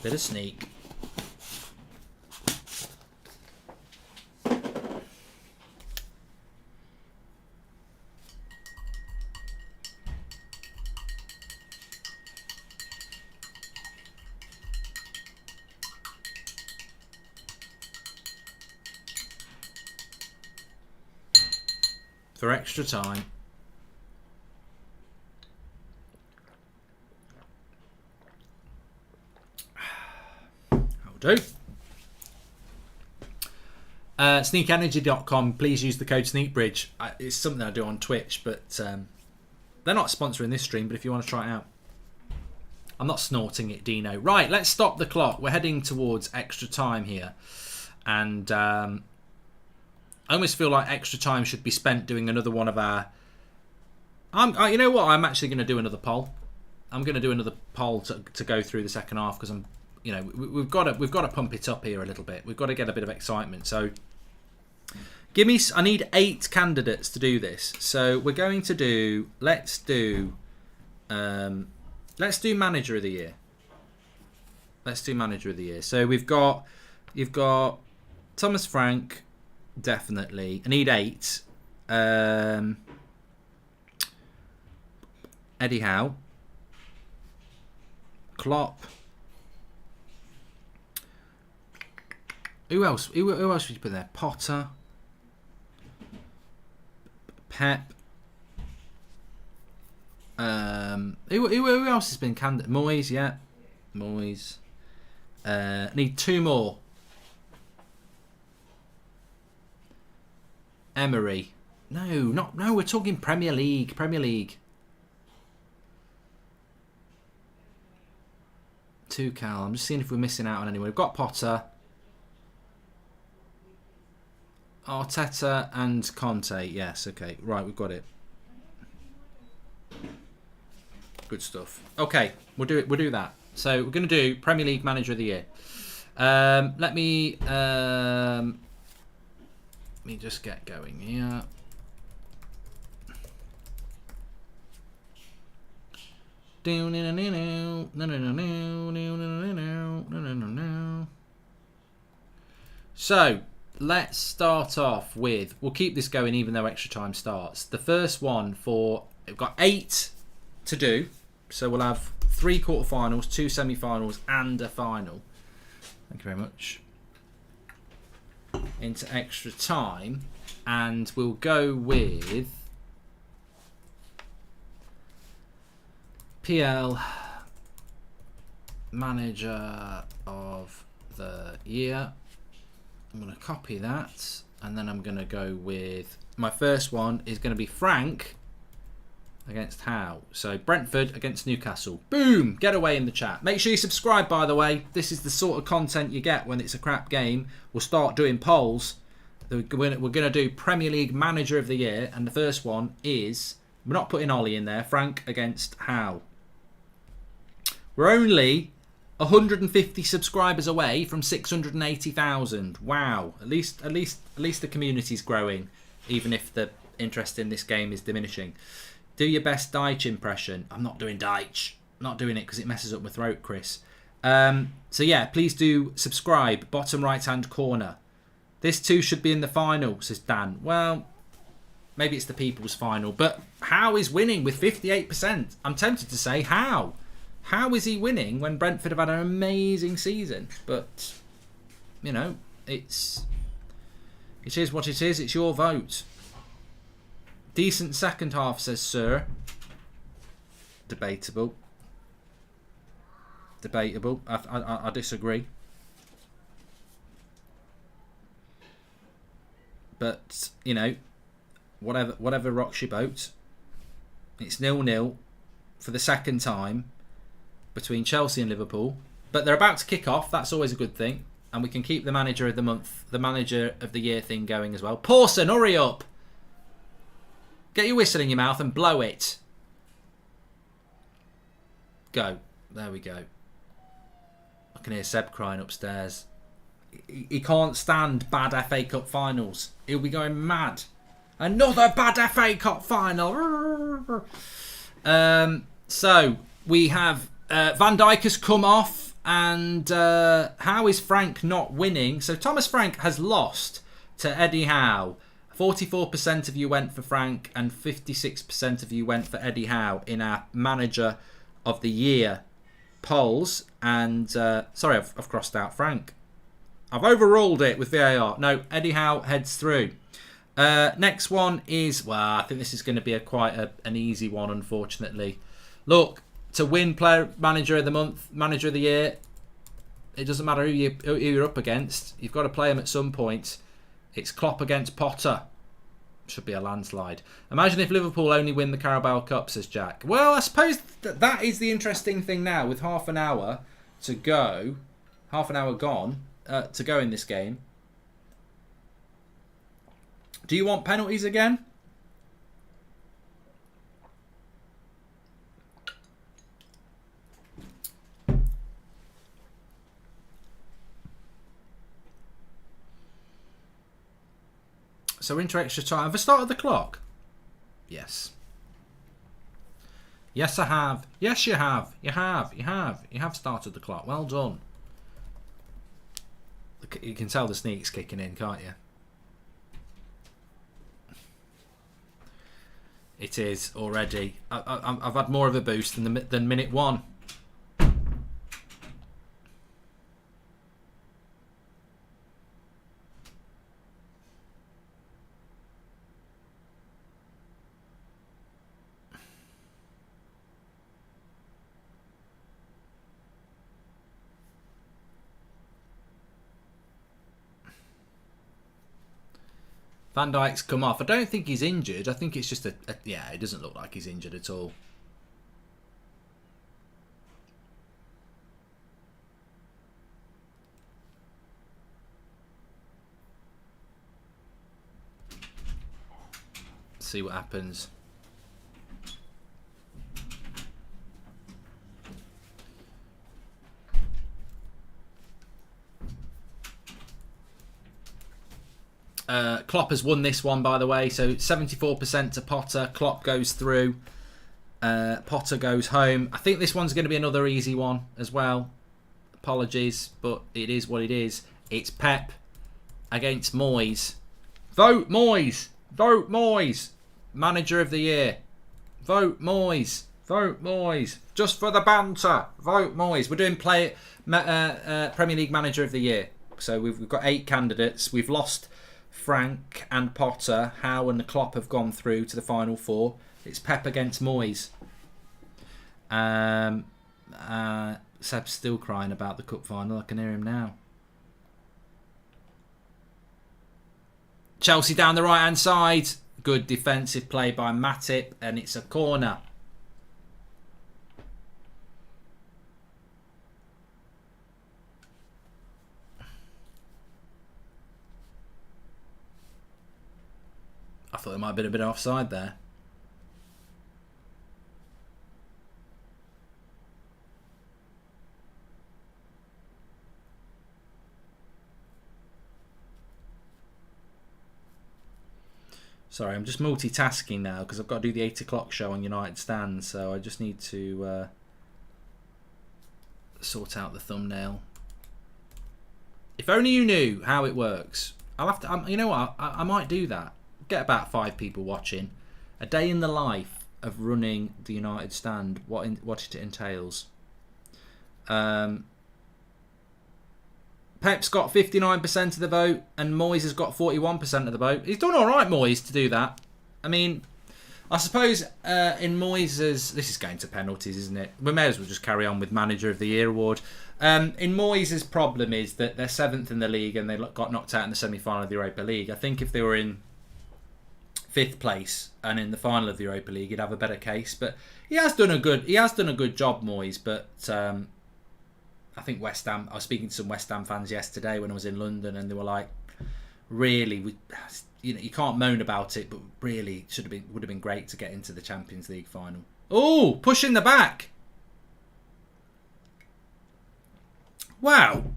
Bit of sneak. For extra time. Do. Sneakenergy.com. Please use the code SneakBridge. It's something I do on Twitch, but they're not sponsoring this stream, but if you want to try it out. I'm not snorting it, Dino. Right, let's stop the clock. We're heading towards extra time here. And I almost feel like extra time should be spent doing another one of our... you know what? I'm actually going to do another poll. I'm going to do another poll to go through the second half because we've got to pump it up here a little bit. We've got to get a bit of excitement. So I need 8 candidates to do this. So we're going to do. Let's do manager of the year. Let's do manager of the year. So you've got Thomas Frank, definitely. I need 8. Eddie Howe, Klopp. Who else? Who else would you put there? Potter, Pep. Who else has been candidate? Moyes, yeah, Moyes. Need 2 more. Emery. No. We're talking Premier League. Tuchel. I'm just seeing if we're missing out on anyone. We've got Potter, Arteta, and Conte. Yes, okay, right, we've got it. Good stuff. Okay, we'll do that. So we're going to do Premier League Manager of the Year. Let me just get going here. So let's start off with, we'll keep this going even though extra time starts. The first one we've got 8 to do, so we'll have 3 quarterfinals, 2 semi-finals, and a final. Thank you very much. Into extra time, and we'll go with PL Manager of the Year. I'm going to copy that, and then I'm going to go with, my first one is going to be Frank against Howe. So Brentford against Newcastle. Boom! Get away in the chat. Make sure you subscribe, by the way. This is the sort of content you get when it's a crap game. We'll start doing polls. We're going to do Premier League Manager of the Year, and the first one is, we're not putting Ollie in there, Frank against Howe. We're only 150 subscribers away from 680,000. Wow! At least the community's growing, even if the interest in this game is diminishing. Do your best Deitch impression. I'm not doing Deitch. I'm not doing it because it messes up my throat, Chris. So yeah, please do subscribe. Bottom right hand corner. This too should be in the final, says Dan. Well, maybe it's the people's final, but Howe is winning with 58%. I'm tempted to say how. How is he winning when Brentford have had an amazing season? But, it is what it is. It's your vote. Decent second half, says Sir. Debatable. I disagree. But, whatever rocks your boat. It's 0-0 for the second time between Chelsea and Liverpool, but they're about to kick off. That's always a good thing, and we can keep the manager of the month, the manager of the year thing going as well. Pawson, hurry up! Get your whistle in your mouth and blow it. Go. There we go. I can hear Seb crying upstairs. He can't stand bad FA Cup finals. He'll be going mad. Another bad FA Cup final. So we have Van Dijk has come off, and how is Frank not winning? So Thomas Frank has lost to Eddie Howe. 44% of you went for Frank, and 56% of you went for Eddie Howe in our Manager of the Year polls. And sorry, I've crossed out Frank. I've overruled it with VAR. No, Eddie Howe heads through. Next one is, well, I think this is going to be quite an easy one, unfortunately. Look, to win Player Manager of the Month, Manager of the Year, it doesn't matter who you're up against. You've got to play them at some point. It's Klopp against Potter. Should be a landslide. Imagine if Liverpool only win the Carabao Cup, says Jack. Well, I suppose that is the interesting thing now, with half an hour to go, half an hour gone to go in this game. Do you want penalties again? So we're into extra time. Have I started the clock? Yes. Yes, I have. Yes, you have. You have. You have. You have started the clock. Well done. You can tell the sneak's kicking in, can't you? It is already. I've had more of a boost than minute one. Van Dijk's come off. I don't think he's injured. I think it's just yeah, it doesn't look like he's injured at all. See what happens. Klopp has won this one, by the way. So 74% to Potter. Klopp goes through. Potter goes home. I think this one's going to be another easy one as well. Apologies, but it is what it is. It's Pep against Moyes. Vote Moyes. Vote Moyes. Manager of the year. Vote Moyes. Vote Moyes. Just for the banter. Vote Moyes. We're doing Premier League Manager of the Year. So we've got 8 candidates. We've lost Frank and Potter. Howe and the Klopp have gone through to the final 4. It's Pep against Moyes. Seb's still crying about the cup final. I can hear him now. Chelsea down the right hand side. Good defensive play by Matip, and it's a corner. I thought there might have been a bit of offside there. Sorry, I'm just multitasking now because I've got to do the 8 o'clock show on United Stand, so I just need to sort out the thumbnail. If only you knew how it works. I'll have to. You know what? I might do that. Get about 5 people watching. A day in the life of running the United Stand. What it entails. Pep's got 59% of the vote, and Moyes has got 41% of the vote. He's done all right, Moyes, to do that. I mean, I suppose in Moyes' this is going to penalties, isn't it? We may as well just carry on with Manager of the Year award. In Moyes' problem is that they're 7th in the league and they got knocked out in the semi-final of the Europa League. I think if they were in 5th place and in the final of the Europa League, he'd have a better case. But he has done a good job, Moyes. But I think West Ham. I was speaking to some West Ham fans yesterday when I was in London, and they were like, "Really, you can't moan about it, but really, would have been great to get into the Champions League final." Oh, pushing the back! Wow,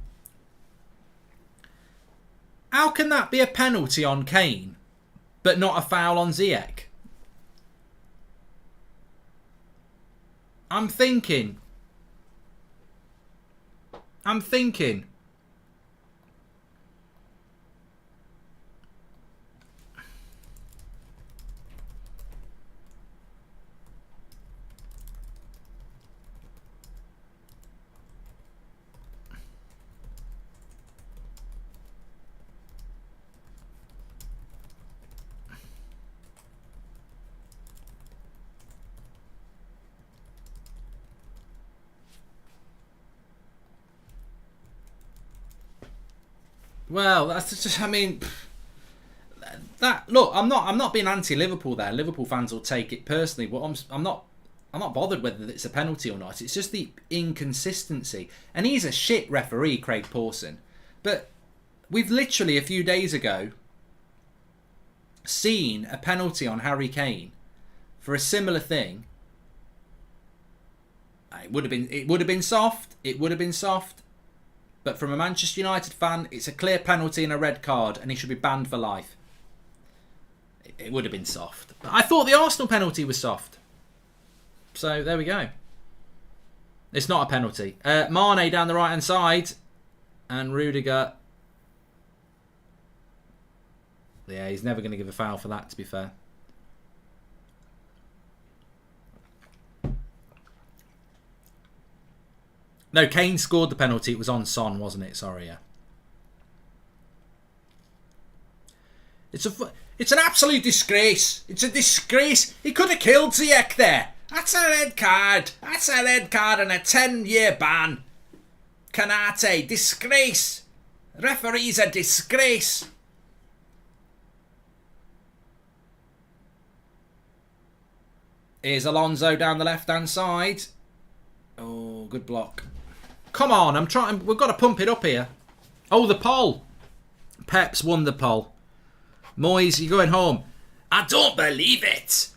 how can that be a penalty on Kane, but not a foul on Ziyech? I'm thinking. Well, that's just. I mean, look. I'm not being anti-Liverpool there. Liverpool fans will take it personally, but I'm not bothered whether it's a penalty or not. It's just the inconsistency, and he's a shit referee, Craig Pawson. But we've literally a few days ago seen a penalty on Harry Kane for a similar thing. It would have been soft. It would have been soft. But from a Manchester United fan, it's a clear penalty and a red card, and he should be banned for life. it would have been soft. But I thought the Arsenal penalty was soft. So there we go. It's not a penalty. Mane down the right-hand side. And Rudiger. Yeah, he's never going to give a foul for that, to be fair. No, Kane scored the penalty. It was on Son, wasn't it? Sorry, yeah. It's an absolute disgrace. It's a disgrace. He could have killed Ziyech there. That's a red card. That's a red card and a 10-year ban. Kanate, disgrace. Referee's a disgrace. Here's Alonso down the left-hand side. Oh, good block. Come on, I'm trying. We've got to pump it up here. Oh, the poll. Pep's won the poll. Moyes, you're going home. I don't believe it.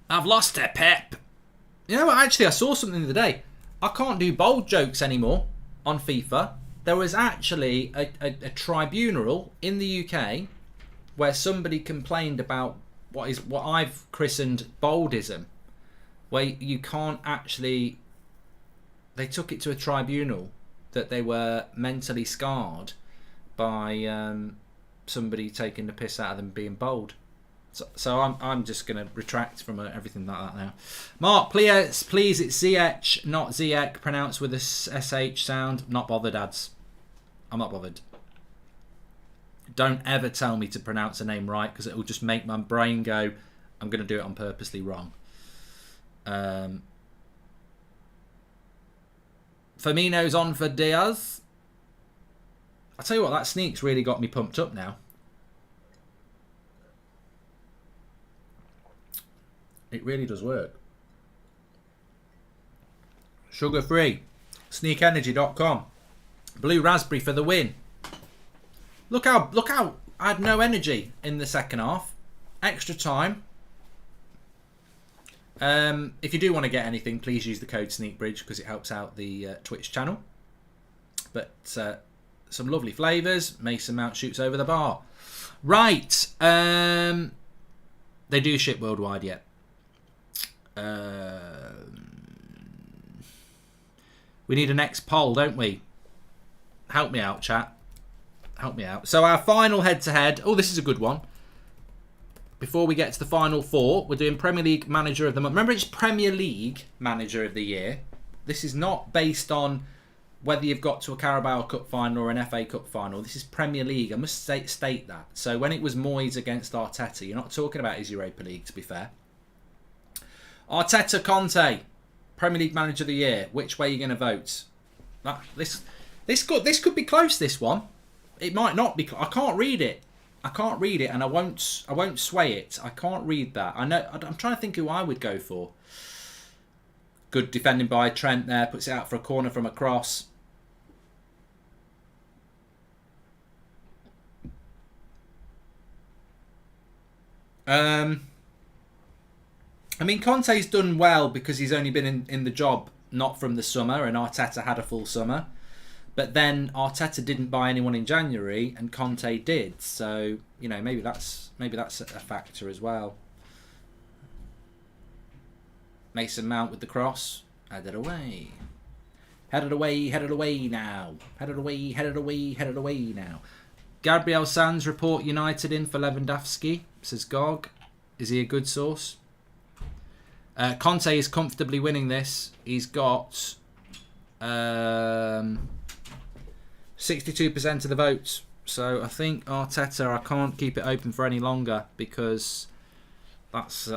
I've lost to Pep. You know what? Actually, I saw something the other day. I can't do bold jokes anymore on FIFA. There was actually a tribunal in the UK where somebody complained about what I've christened boldism, where you can't actually. They took it to a tribunal that they were mentally scarred by somebody taking the piss out of them being bold. So I'm just going to retract from everything like that now. Mark, please, it's Ziyech, not Ziyech, pronounced with a SH sound. Not bothered, ads. I'm not bothered. Don't ever tell me to pronounce a name right, because it will just make my brain go, I'm going to do it on purposely wrong. Firmino's on for Diaz. I'll tell you what, that sneak's really got me pumped up now. It really does work. Sugar free. Sneakenergy.com. Blue raspberry for the win. Look how I had no energy in the second half. Extra time. If you do want to get anything, please use the code SneakBridge because it helps out the Twitch channel. But some lovely flavours. Mason Mount shoots over the bar. Right. They do ship worldwide yet. We need a next poll, don't we? Help me out, chat. Help me out. So our final head-to-head. Oh, this is a good one. Before we get to the final four, we're doing Premier League Manager of the Month. Remember, it's Premier League Manager of the Year. This is not based on whether you've got to a Carabao Cup final or an FA Cup final. This is Premier League. I must state that. So when it was Moyes against Arteta, you're not talking about his Europa League, to be fair. Arteta, Conte, Premier League Manager of the Year. Which way are you going to vote? This could be close, this one. It might not be. I can't read it. I can't read it, and I won't sway it. I can't read that. I'm trying to think who I would go for. Good defending by Trent there. Puts it out for a corner from a cross. I mean, Conte's done well because he's only been in the job not from the summer, and Arteta had a full summer. But then Arteta didn't buy anyone in January, and Conte did. So you know, maybe that's a factor as well. Mason Mount with the cross, headed away, headed away, headed away now, headed away, headed away, headed away now. Gabriel Sands report United in for Lewandowski, says Gog. Is he a good source? Conte is comfortably winning this. He's got 62% of the votes. So I think Arteta, I can't keep it open for any longer because that's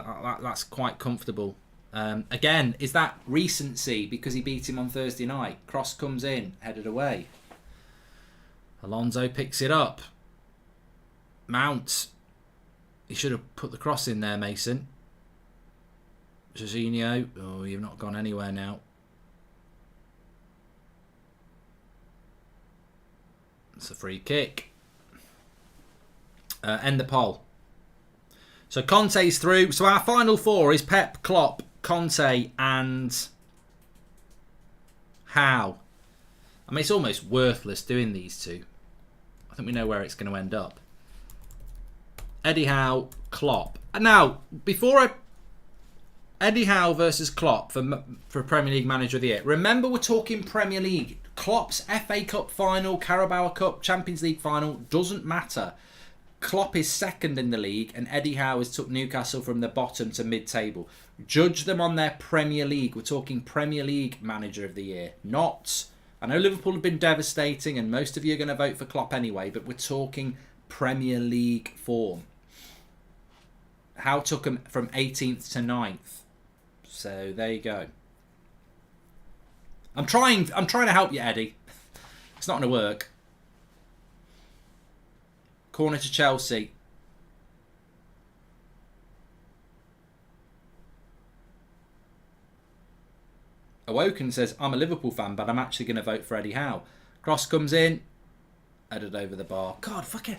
quite comfortable. Again, is that recency because he beat him on Thursday night? Cross comes in, headed away. Alonso picks it up. Mount. He should have put the cross in there, Mason. Jorginho. Oh, you've not gone anywhere now. It's a free kick. End the poll. So Conte's through. So our final four is Pep, Klopp, Conte and Howe. I mean, it's almost worthless doing these two. I think we know where it's going to end up. Eddie Howe, Klopp. Now, Eddie Howe versus Klopp for Premier League Manager of the Year. Remember, we're talking Premier League. Klopp's FA Cup final, Carabao Cup, Champions League final, doesn't matter. Klopp is second in the league and Eddie Howe has took Newcastle from the bottom to mid-table. Judge them on their Premier League. We're talking Premier League Manager of the Year. Not... I know Liverpool have been devastating and most of you are going to vote for Klopp anyway, but we're talking Premier League form. Howe took him from 18th to 9th. So there you go. I'm trying to help you, Eddie. It's not going to work. Corner to Chelsea. Awoken says, I'm a Liverpool fan, but I'm actually going to vote for Eddie Howe. Cross comes in. Headed over the bar. God, fucking...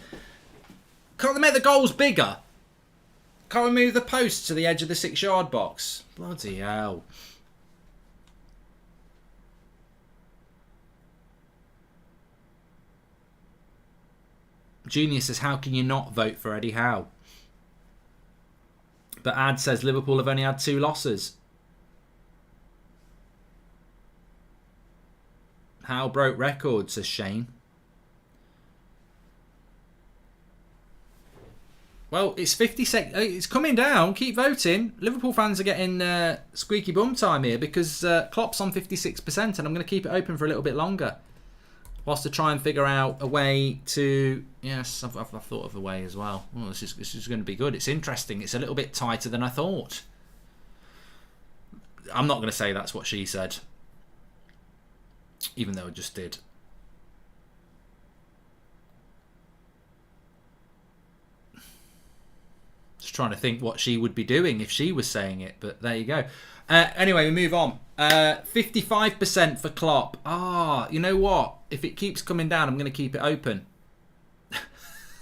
Can't they make the goals bigger? Can't we move the post to the edge of the 6-yard box? Bloody hell. Genius says, how can you not vote for Eddie Howe? But Ad says, Liverpool have only had 2 losses. Howe broke records, says Shane. Well, it's 50 seconds. It's coming down. Keep voting. Liverpool fans are getting squeaky bum time here because Klopp's on 56% and I'm going to keep it open for a little bit longer. Whilst to try and figure out a way to... Yes, I've thought of a way as well. Oh, this is going to be good. It's interesting. It's a little bit tighter than I thought. I'm not going to say that's what she said. Even though I just did. Just trying to think what she would be doing if she was saying it, but there you go. Anyway, we move on. 55% for Klopp. You know what? If it keeps coming down, I'm going to keep it open.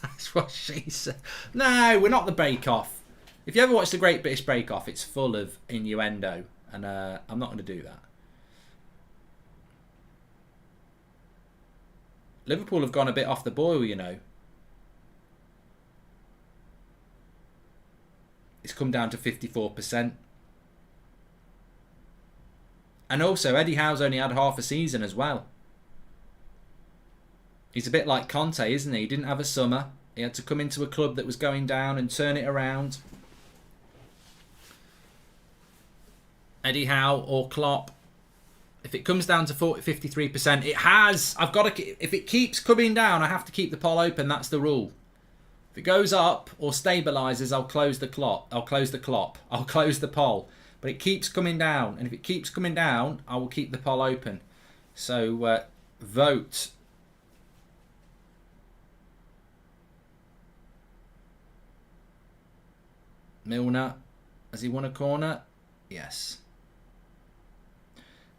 That's what she said. No, we're not the Bake Off. If you ever watch the Great British Bake Off, it's full of innuendo, and I'm not going to do that. Liverpool have gone a bit off the boil, you know. It's come down to 54%. And also, Eddie Howe's only had half a season as well. He's a bit like Conte, isn't he? He didn't have a summer. He had to come into a club that was going down and turn it around. Eddie Howe or Klopp. If it comes down to 53%, it has. I've got to. If it keeps coming down, I have to keep the poll open. That's the rule. If it goes up or stabilises, I'll close the Klopp. I'll close the poll. But it keeps coming down, and if it keeps coming down, I will keep the poll open. So vote. Milner, has he won a corner? Yes.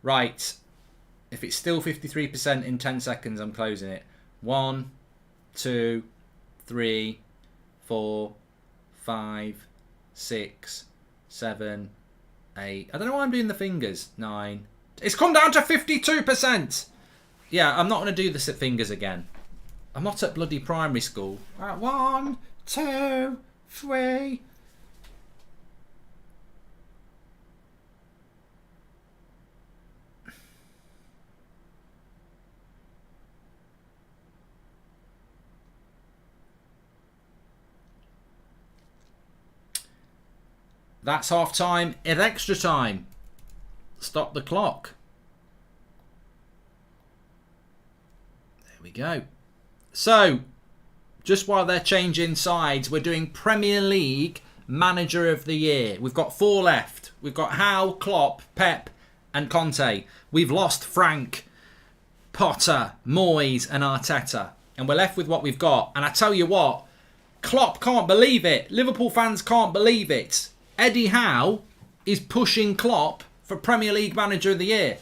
Right. If it's still 53% in 10 seconds, I'm closing it. 1, 2, 3, 4, 5, 6, 7, 8. I don't know why I'm doing the fingers. 9. It's come down to 52%. Yeah, I'm not going to do this at fingers again. I'm not at bloody primary school. 1, 2, 3. That's half time. At extra time. Stop the clock. There we go. So, just while they're changing sides, we're doing Premier League Manager of the Year. We've got 4 left. We've got Howe, Klopp, Pep and Conte. We've lost Frank, Potter, Moyes and Arteta. And we're left with what we've got. And I tell you what, Klopp can't believe it. Liverpool fans can't believe it. Eddie Howe is pushing Klopp for Premier League Manager of the Year.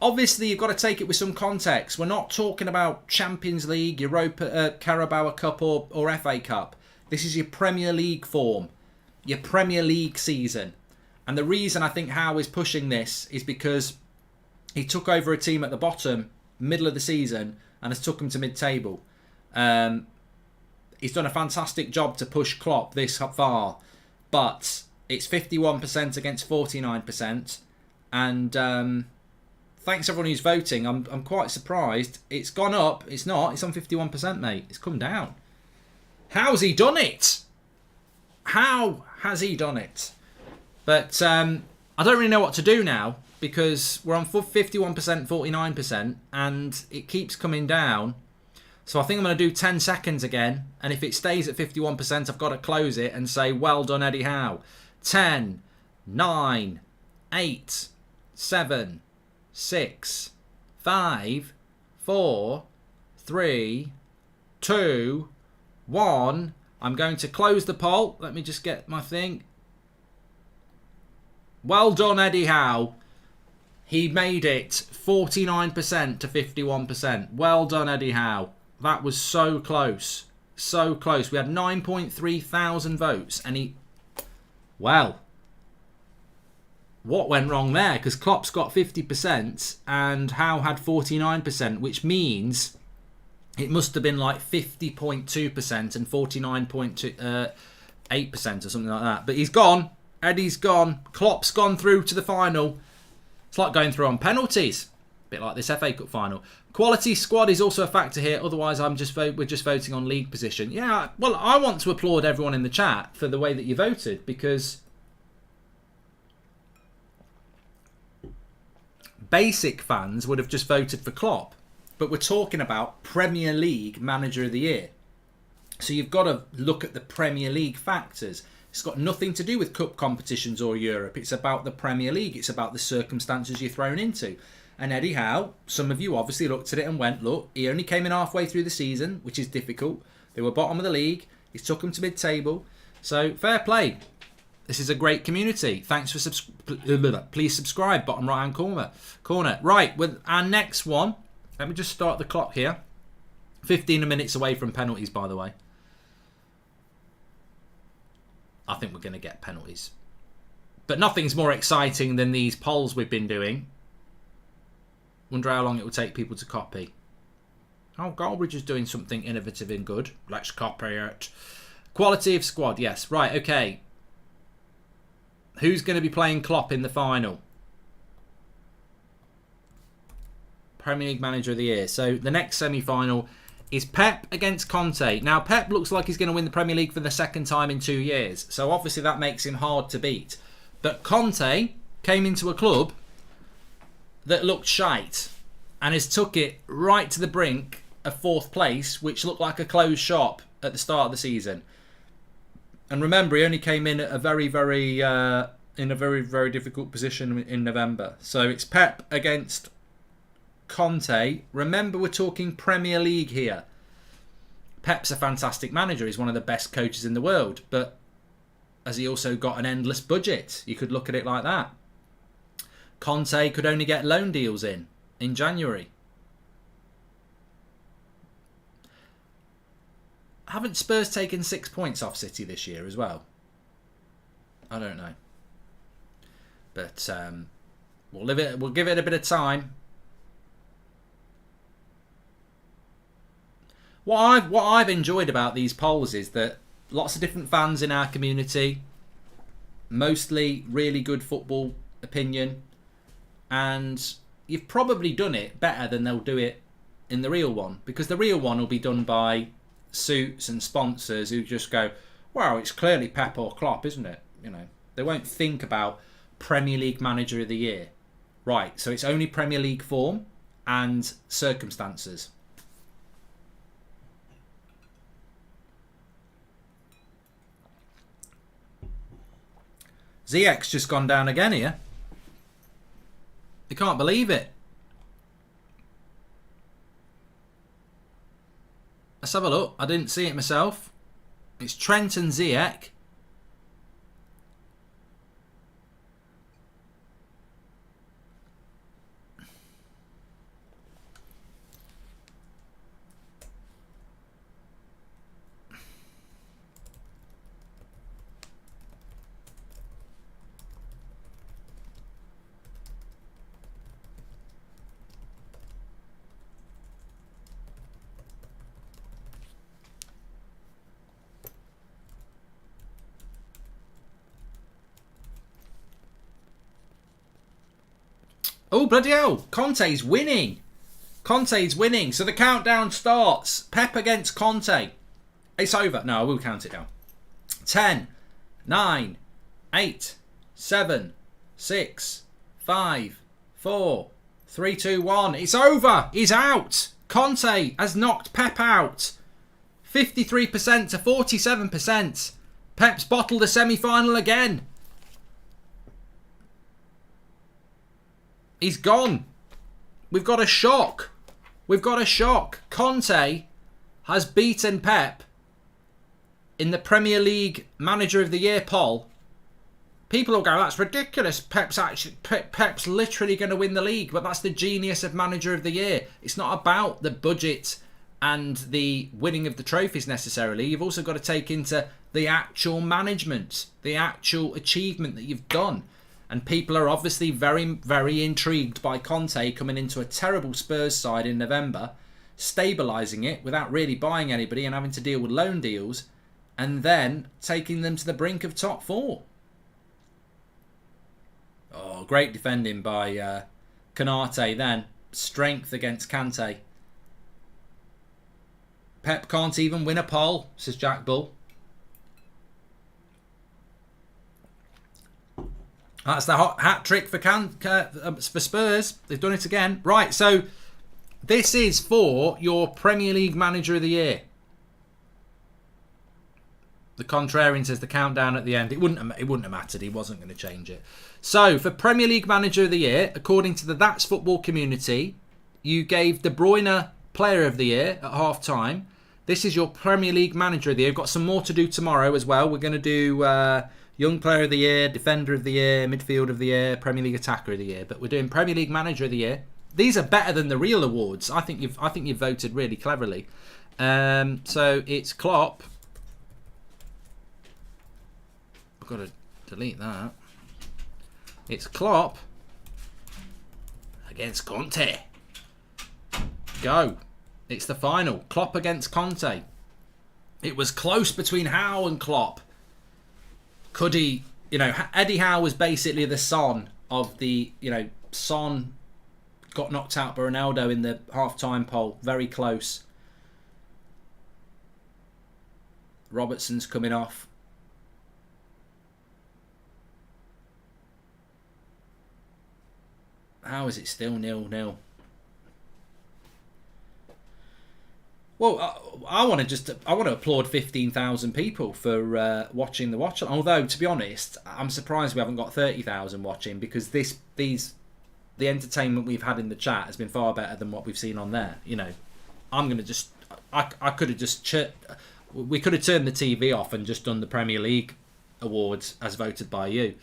Obviously, you've got to take it with some context. We're not talking about Champions League, Europa, Carabao Cup or FA Cup. This is your Premier League form, your Premier League season. And the reason I think Howe is pushing this is because he took over a team at the bottom, middle of the season, and has took them to mid-table. he's done a fantastic job to push Klopp this far, but it's 51% against 49%, and thanks everyone who's voting. I'm quite surprised. It's gone up. It's not. It's on 51%, mate. It's come down. How's he done it? How has he done it? But I don't really know what to do now, because we're on 51%, 49%, and it keeps coming down. So I think I'm going to do 10 seconds again, and if it stays at 51%, I've got to close it and say, well done, Eddie Howe. 10, 9, 8, 7, 6, 5, 4, 3, 2, 1. I'm going to close the poll. Let me just get my thing. Well done, Eddie Howe. He made it 49% to 51%. Well done, Eddie Howe. That was so close. So close. We had 9.3 thousand votes, and he... Well, what went wrong there? Because Klopp's got 50% and Howe had 49%, which means it must have been like 50.2% and 49.8% or something like that. But he's gone. Eddie's gone. Klopp's gone through to the final. It's like going through on penalties. A bit like this FA Cup final. Quality squad is also a factor here. Otherwise, we're just voting on league position. Yeah, well, I want to applaud everyone in the chat for the way that you voted, because basic fans would have just voted for Klopp. But we're talking about Premier League Manager of the Year. So you've got to look at the Premier League factors. It's got nothing to do with cup competitions or Europe. It's about the Premier League. It's about the circumstances you're thrown into. And Eddie Howe, some of you obviously looked at it and went, look, he only came in halfway through the season, which is difficult. They were bottom of the league. He's took them to mid-table. So fair play. This is a great community. Thanks for please subscribe, bottom right-hand corner. Right, with our next one, let me just start the clock here. 15 minutes away from penalties, by the way. I think we're going to get penalties. But nothing's more exciting than these polls we've been doing. Wonder how long it will take people to copy. Oh, Goldbridge is doing something innovative and good. Let's copy it. Quality of squad, yes. Right, okay. Who's going to be playing Klopp in the final? Premier League Manager of the Year. So the next semi-final is Pep against Conte. Now, Pep looks like he's going to win the Premier League for the second time in 2 years. So obviously that makes him hard to beat. But Conte came into a club that looked shite and has took it right to the brink of fourth place, which looked like a closed shop at the start of the season. And remember, he only came in at a very, very difficult position in November. So it's Pep against Conte. Remember, we're talking Premier League here. Pep's a fantastic manager. He's one of the best coaches in the world. But has he also got an endless budget? You could look at it like that. Conte could only get loan deals in January. Haven't Spurs taken 6 points off City this year as well? I don't know. But we'll give it a bit of time. What I've enjoyed about these polls is that lots of different fans in our community, mostly really good football opinion, and you've probably done it better than they'll do it in the real one, because the real one will be done by suits and sponsors who just go, wow, it's clearly Pep or Klopp, isn't it? You know, they won't think about Premier League Manager of the Year. Right, so it's only Premier League form and circumstances. Ziyech's just gone down again here. You can't believe it. Let's have a look. I didn't see it myself. It's Trent and Ziyech. Oh, bloody hell. Conte's winning. Conte's winning. So the countdown starts. Pep against Conte. It's over. No, I will count it down. 10, 9, 8, 7, 6, 5, 4, 3, 2, 1. It's over. He's out. Conte has knocked Pep out. 53% to 47%. Pep's bottled a semi-final again. He's gone. We've got a shock. We've got a shock. Conte has beaten Pep in the Premier League Manager of the Year poll. People will go, that's ridiculous. Pep's literally going to win the league, but that's the genius of Manager of the Year. It's not about the budget and the winning of the trophies necessarily. You've also got to take into the actual management, the actual achievement that you've done. And people are obviously very, very intrigued by Conte coming into a terrible Spurs side in November, stabilising it without really buying anybody and having to deal with loan deals, and then taking them to the brink of top four. Oh, great defending by Konate then. Strength against Kante. Pep can't even win a poll, says Jack Bull. That's the hat trick for Spurs. They've done it again. Right, so this is for your Premier League Manager of the Year. The contrarian says the countdown at the end. It wouldn't have mattered. He wasn't going to change it. So for Premier League Manager of the Year, according to the That's Football community, you gave De Bruyne Player of the Year at half time. This is your Premier League Manager of the Year. We've got some more to do tomorrow as well. We're going to do Young Player of the Year, Defender of the Year, Midfield of the Year, Premier League Attacker of the Year. But we're doing Premier League Manager of the Year. These are better than the real awards. I think you've voted really cleverly. So it's Klopp. I've got to delete that. It's Klopp against Conte. Go. It's the final. Klopp against Conte. It was close between Howe and Klopp. Could he, Eddie Howe was basically the Son of the, Son got knocked out by Ronaldo in the half-time poll. Very close. Robertson's coming off. How is it still 0-0? Well, I want to applaud 15,000 people for watching the Watchalong. Although, to be honest, I'm surprised we haven't got 30,000 watching, because the entertainment we've had in the chat has been far better than what we've seen on there. I'm gonna just I could have just we could have turned the TV off and just done the Premier League awards as voted by you.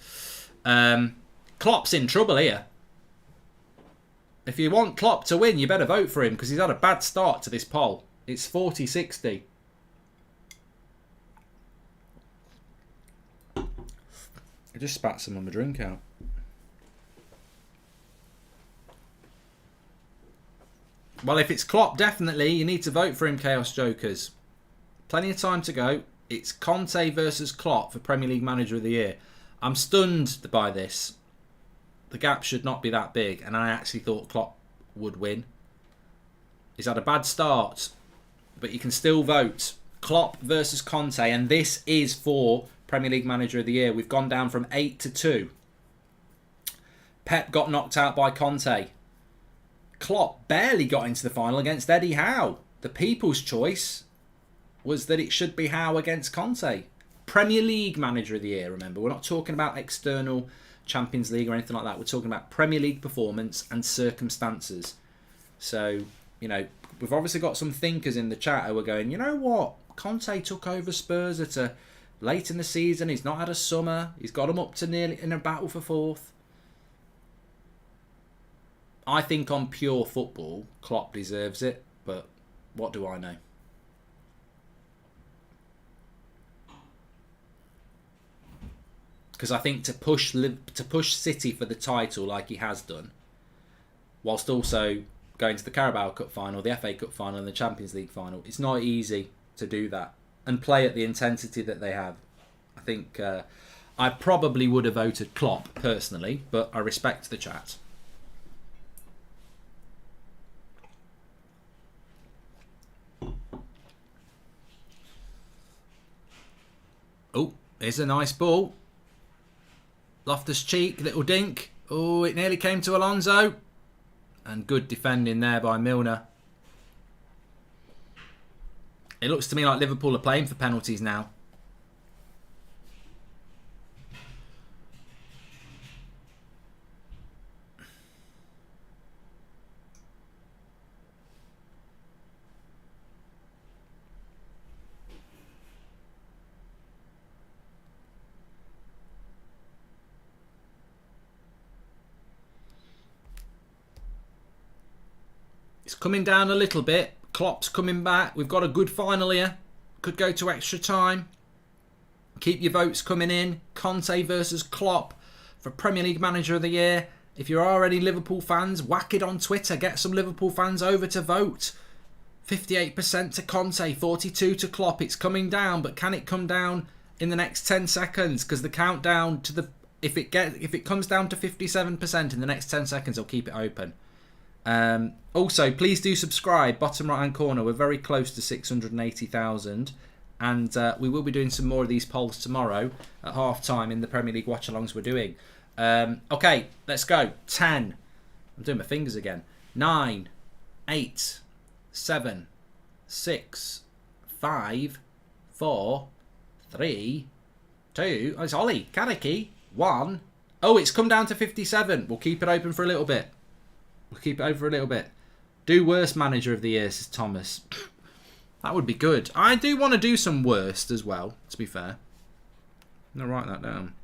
Klopp's in trouble here. If you want Klopp to win, you better vote for him, because he's had a bad start to this poll. It's 40-60. I just spat some of my drink out. Well, if it's Klopp, definitely you need to vote for him, Chaos Jokers. Plenty of time to go. It's Conte versus Klopp for Premier League Manager of the Year. I'm stunned by this. The gap should not be that big, and I actually thought Klopp would win. He's had a bad start, but you can still vote. Klopp versus Conte, and this is for Premier League Manager of the Year. We've gone down from 8 to 2. Pep got knocked out by Conte. Klopp barely got into the final against Eddie Howe. The people's choice was that it should be Howe against Conte. Premier League Manager of the Year, remember. We're not talking about external Champions League or anything like that. We're talking about Premier League performance and circumstances. So, we've obviously got some thinkers in the chat who are going, you know what? Conte took over Spurs at a late in the season. He's not had a summer. He's got them up to nearly in a battle for fourth. I think on pure football, Klopp deserves it, but what do I know? Because I think to push City for the title like he has done, whilst also going to the Carabao Cup final, the FA Cup final and the Champions League final, it's not easy to do that and play at the intensity that they have. I think I probably would have voted Klopp personally, but I respect the chat. Oh, here's a nice ball. Loftus-Cheek, little dink. Oh, it nearly came to Alonso. And good defending there by Milner. It looks to me like Liverpool are playing for penalties now. It's coming down a little bit. Klopp's coming back. We've got a good final here. Could go to extra time. Keep your votes coming in. Conte versus Klopp for Premier League Manager of the Year. If you're already Liverpool fans, whack it on Twitter. Get some Liverpool fans over to vote. 58% to Conte, 42% to Klopp. It's coming down, but can it come down in the next 10 seconds? Because the countdown to the... If it comes down to 57% in the next 10 seconds, I'll keep it open. Also, please do subscribe. Bottom right hand corner, we're very close to 680,000, and we will be doing some more of these polls tomorrow at half time in the Premier League watch-alongs we're doing. Okay, let's go. 10. I'm doing my fingers again. 9, 8, 7, 6, 5, 4, 3, 2. Oh, it's Ollie. Kariki. 1. Oh, it's come down to 57. We'll keep it open for a little bit. We'll keep it over a little bit. Do worst manager of the year, says Thomas. That would be good. I do want to do some worst as well, to be fair. I'm going to write that down.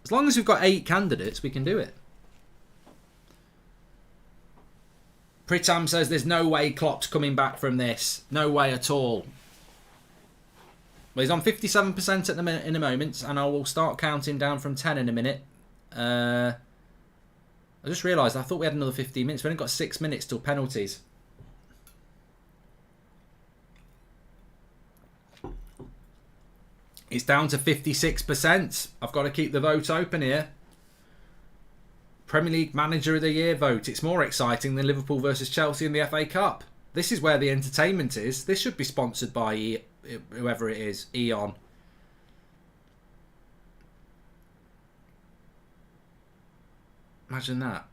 As long as we've got 8 candidates, we can do it. Pritam says there's no way Klopp's coming back from this. No way at all. Well, he's on 57% at the minute in a moment, and I will start counting down from 10 in a minute. I just realised I thought we had another 15 minutes. We've only got 6 minutes till penalties. It's down to 56%. I've got to keep the vote open here. Premier League Manager of the Year vote. It's more exciting than Liverpool versus Chelsea in the FA Cup. This is where the entertainment is. This should be sponsored by whoever it is, Eon. Imagine that.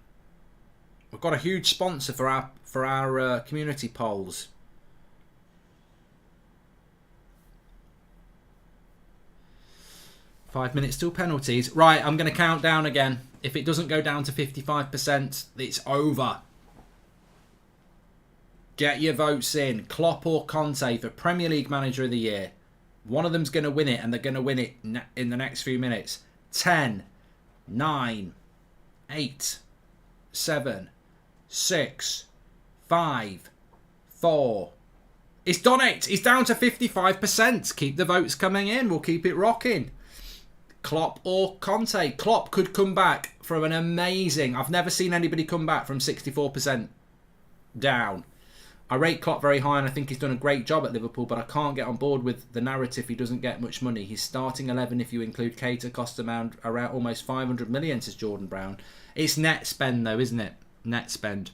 We've got a huge sponsor for our community polls. Five minutes till penalties. Right, I'm going to count down again. If it doesn't go down to 55%, it's over. Get your votes in. Klopp or Conte for Premier League Manager of the Year. One of them's going to win it, and they're going to win it in the next few minutes. 10, 9, 8, 7, 6, 5, 4. It's done it. It's down to 55%. Keep the votes coming in. We'll keep it rocking. Klopp or Conte. Klopp could come back from an amazing... I've never seen anybody come back from 64% down. I rate Klopp very high, and I think he's done a great job at Liverpool, but I can't get on board with the narrative he doesn't get much money. His starting 11, if you include Keita, cost around almost 500 million, says Jordan Brown. It's net spend, though, isn't it? Net spend.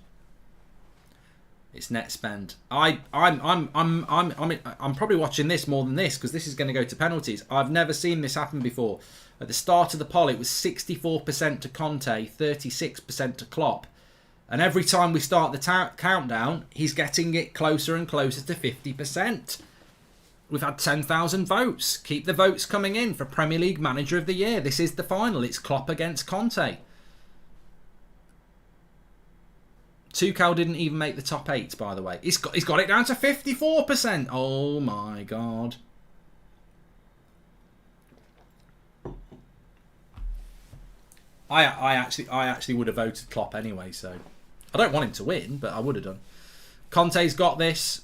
It's net spend. I'm probably watching this more than this, because this is going to go to penalties. I've never seen this happen before. At the start of the poll, it was 64% to Conte, 36% to Klopp. And every time we start the countdown, he's getting it closer and closer to 50%. We've had 10,000 votes. Keep the votes coming in for Premier League Manager of the Year. This is the final. It's Klopp against Conte. Tuchel didn't even make the top 8, by the way. He's got it down to 54%. Oh my God. I actually would have voted Klopp anyway, so I don't want him to win, but I would have done. Conte's got this.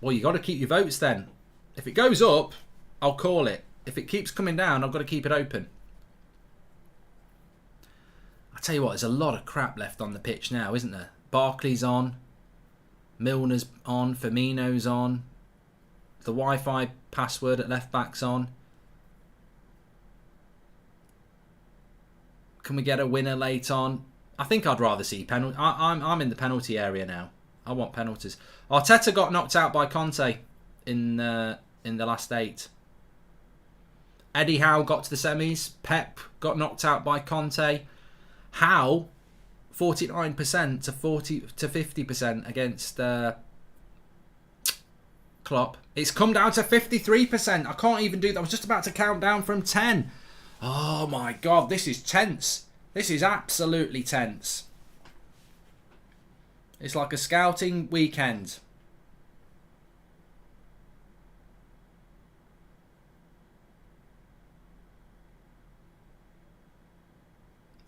Well, you got to keep your votes then. If it goes up, I'll call it. If it keeps coming down, I've got to keep it open. I tell you what, there's a lot of crap left on the pitch now, isn't there? Barkley's on, Milner's on, Firmino's on, the Wi-Fi password at left back's on. Can we get a winner late on? I think I'd rather see penalty. I'm in the penalty area now. I want penalties. Arteta got knocked out by Conte in the last 8. Eddie Howe got to the semis. Pep got knocked out by Conte. Howe, 49% to 50% against Klopp. It's come down to 53%. I can't even do that. I was just about to count down from 10. Oh my God, this is tense. This is absolutely tense. It's like a scouting weekend.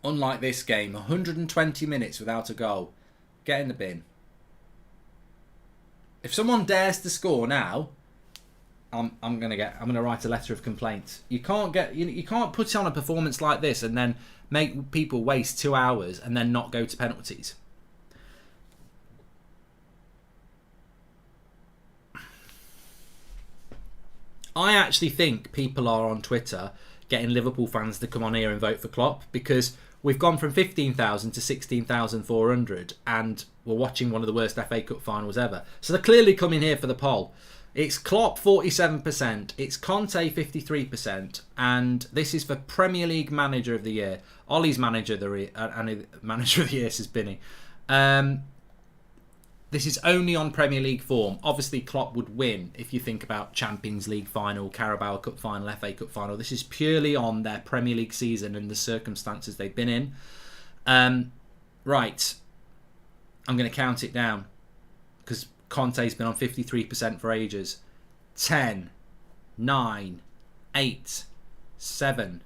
Unlike this game, 120 minutes without a goal. Get in the bin. If someone dares to score now, I'm gonna write a letter of complaint. You can't put on a performance like this and then make people waste 2 hours and then not go to penalties. I actually think people are on Twitter getting Liverpool fans to come on here and vote for Klopp, because we've gone from 15,000 to 16,400 and we're watching one of the worst FA Cup finals ever. So they're clearly coming here for the poll. It's Klopp 47%, it's Conte 53%, and this is for Premier League Manager of the Year. Ollie's Manager of the Year is Binny. This is only on Premier League form. Obviously, Klopp would win if you think about Champions League final, Carabao Cup final, FA Cup final. This is purely on their Premier League season and the circumstances they've been in. Right. I'm going to count it down because Conte's been on 53% for ages. 10, 9, 8, 7.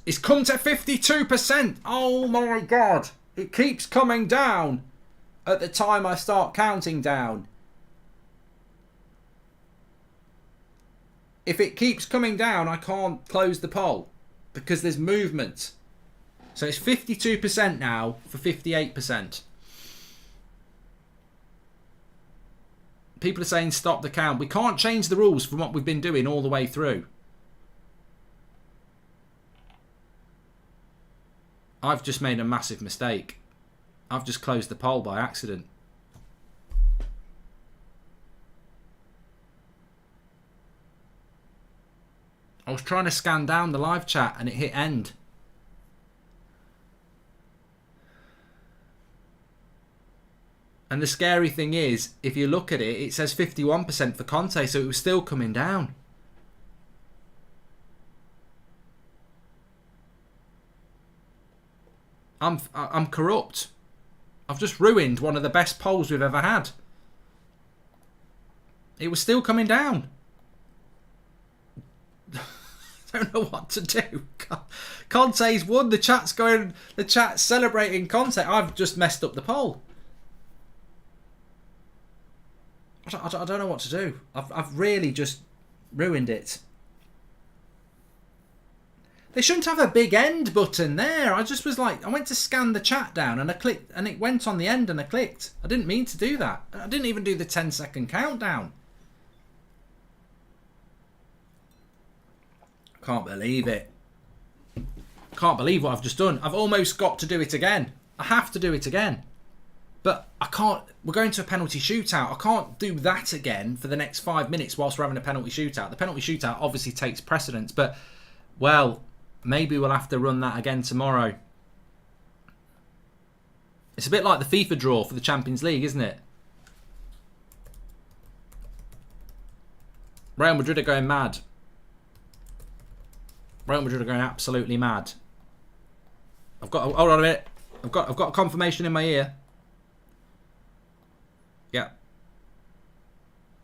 It's come to 52%. Oh my God. It keeps coming down at the time I start counting down. If it keeps coming down, I can't close the poll because there's movement. So it's 52% now for 58%. People are saying stop the count. We can't change the rules from what we've been doing all the way through. I've just made a massive mistake. I've just closed the poll by accident. I was trying to scan down the live chat and it hit end. And the scary thing is, if you look at it, it says 51% for Conte, so it was still coming down. I'm corrupt. I've just ruined one of the best polls we've ever had. It was still coming down. I don't know what to do. Conte's won. The chat's celebrating Conte. I've just messed up the poll. I don't know what to do. I've really just ruined it. They shouldn't have a big end button there. I just was like, I went to scan the chat down and I clicked and it went on the end and I clicked. I didn't mean to do that. I didn't even do the 10-second countdown. Can't believe it. Can't believe what I've just done. I've almost got to do it again. I have to do it again. But I can't. We're going to a penalty shootout. I can't do that again for the next 5 minutes whilst we're having a penalty shootout. The penalty shootout obviously takes precedence, but, well, maybe we'll have to run that again tomorrow. It's a bit like the FIFA draw for the Champions League, isn't it? Real Madrid are going mad. Real Madrid are going absolutely mad. Hold on a minute. I've got a confirmation in my ear. Yeah.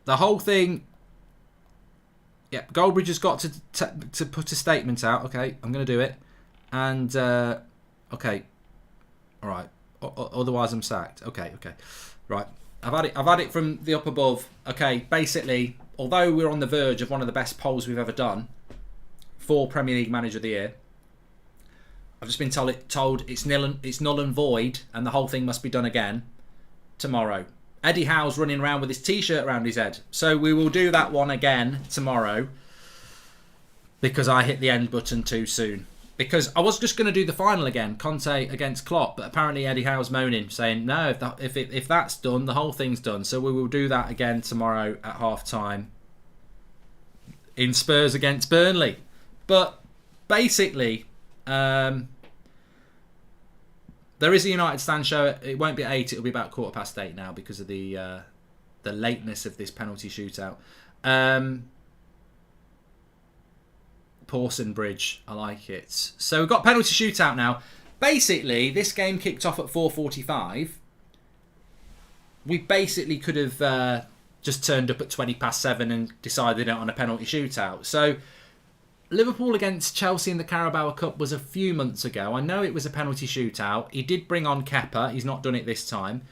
The whole thing. Yeah, Goldbridge has got to put a statement out. Okay, I'm going to do it. And, okay. All right. Otherwise, I'm sacked. Okay. Right. I've had it from the up above. Okay, basically, although we're on the verge of one of the best polls we've ever done for Premier League Manager of the Year, I've just been told it's null and void, and the whole thing must be done again tomorrow. Eddie Howe's running around with his t-shirt around his head. So we will do that one again tomorrow because I hit the end button too soon. Because I was just going to do the final again, Conte against Klopp, but apparently Eddie Howe's moaning, saying, no, if that's done, the whole thing's done. So we will do that again tomorrow at half-time in Spurs against Burnley. But basically, there is a United stand show. It won't be at 8. It'll be about 8:15 now because of the lateness of this penalty shootout. Pawson Bridge, I like it. So we've got penalty shootout now. Basically, this game kicked off at 4:45. We basically could have just turned up at 7:20 and decided it on a penalty shootout. So Liverpool against Chelsea in the Carabao Cup was a few months ago. I know it was a penalty shootout. He did bring on Kepa. He's not done it this time.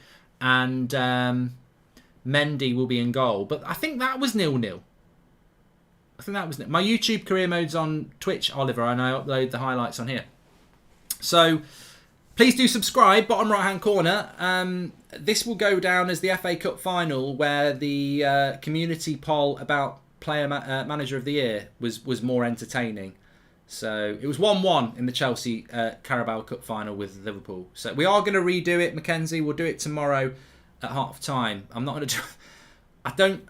And Mendy will be in goal. But I think that was 0-0. I think that was my YouTube career mode's on Twitch, Oliver, and I upload the highlights on here. So please do subscribe, bottom right hand corner. This will go down as the FA Cup final, where the community poll about player manager of the year was more entertaining. So it was 1-1 in the Chelsea Carabao Cup final with Liverpool. So we are going to redo it, Mackenzie. We'll do it tomorrow at half time. I'm not going to do.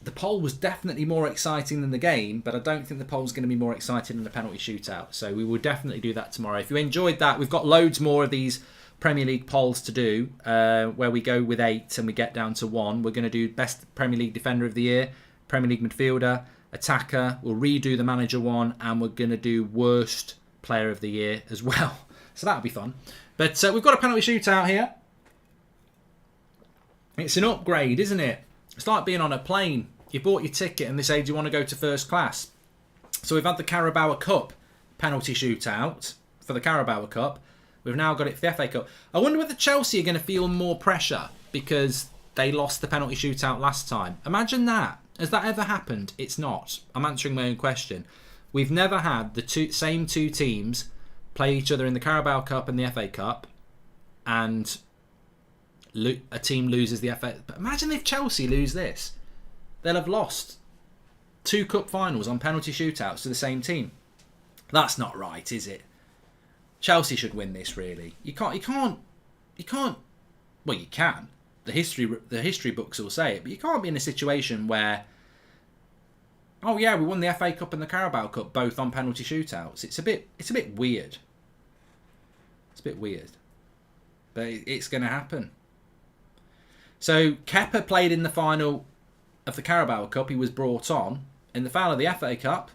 The poll was definitely more exciting than the game, but I don't think the poll's going to be more exciting than the penalty shootout. So we will definitely do that tomorrow. If you enjoyed that, we've got loads more of these Premier League polls to do, where we go with 8 and we get down to 1. We're going to do best Premier League defender of the year, Premier League midfielder, attacker. We'll redo the manager one, and we're going to do worst player of the year as well. So that'll be fun. But we've got a penalty shootout here. It's an upgrade, isn't it? It's like being on a plane. You bought your ticket and they say, do you want to go to first class? So we've had the Carabao Cup penalty shootout for the Carabao Cup. We've now got it for the FA Cup. I wonder whether Chelsea are going to feel more pressure because they lost the penalty shootout last time. Imagine that. Has that ever happened? It's not. I'm answering my own question. We've never had the same two teams play each other in the Carabao Cup and the FA Cup, and a team loses the FA. But imagine if Chelsea lose this. They'll have lost 2 cup finals on penalty shootouts to the same team. That's not right, is it? Chelsea should win this, really. You can't. Well, you can. The history books will say it, but you can't be in a situation where, oh yeah, we won the FA Cup and the Carabao Cup both on penalty shootouts. It's a bit weird. It's a bit weird, but it's going to happen. So Kepa played in the final of the Carabao Cup. He was brought on. In the final of the FA Cup,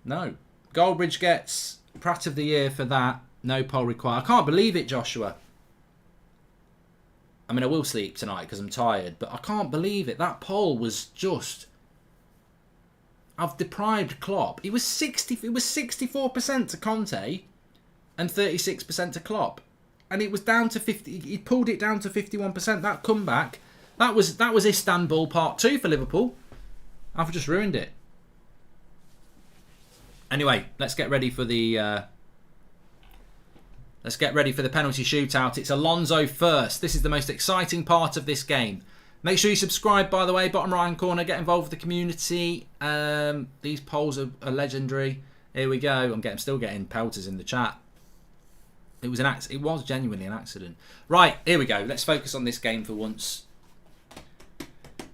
no. Goldbridge gets Pratt of the Year for that. No poll required. I can't believe it, Joshua. I mean, I will sleep tonight because I'm tired, but I can't believe it. That poll was just... I've deprived Klopp. It was 64% to Conte and 36% to Klopp. And it was down to 50. He pulled it down to 51%. That comeback... That was Istanbul Part 2 for Liverpool. I've just ruined it. Anyway, let's get ready for the penalty shootout. It's Alonso first. This is the most exciting part of this game. Make sure you subscribe, by the way, bottom right hand corner. Get involved with the community. These polls are legendary. Here we go. I'm still getting pelters in the chat. It was genuinely an accident. Right, here we go. Let's focus on this game for once.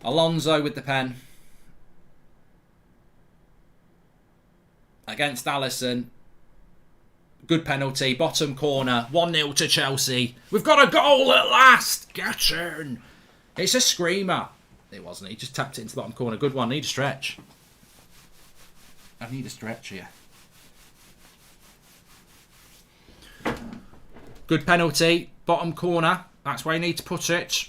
Alonso with the pen. Against Alisson. Good penalty. Bottom corner. 1-0 to Chelsea. We've got a goal at last. Get in. It's a screamer. It wasn't. He just tapped it into the bottom corner. Good one. Need a stretch. I need a stretch here. Good penalty. Bottom corner. That's where you need to put it.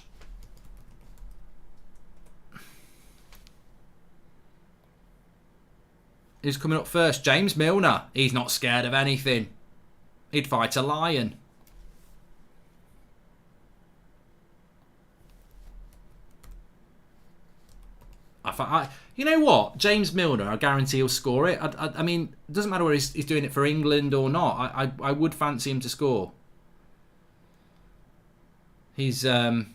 Who's coming up first? James Milner. He's not scared of anything. He'd fight a lion. You know what? James Milner, I guarantee he'll score it. I mean, it doesn't matter whether he's doing it for England or not. I would fancy him to score. He's... And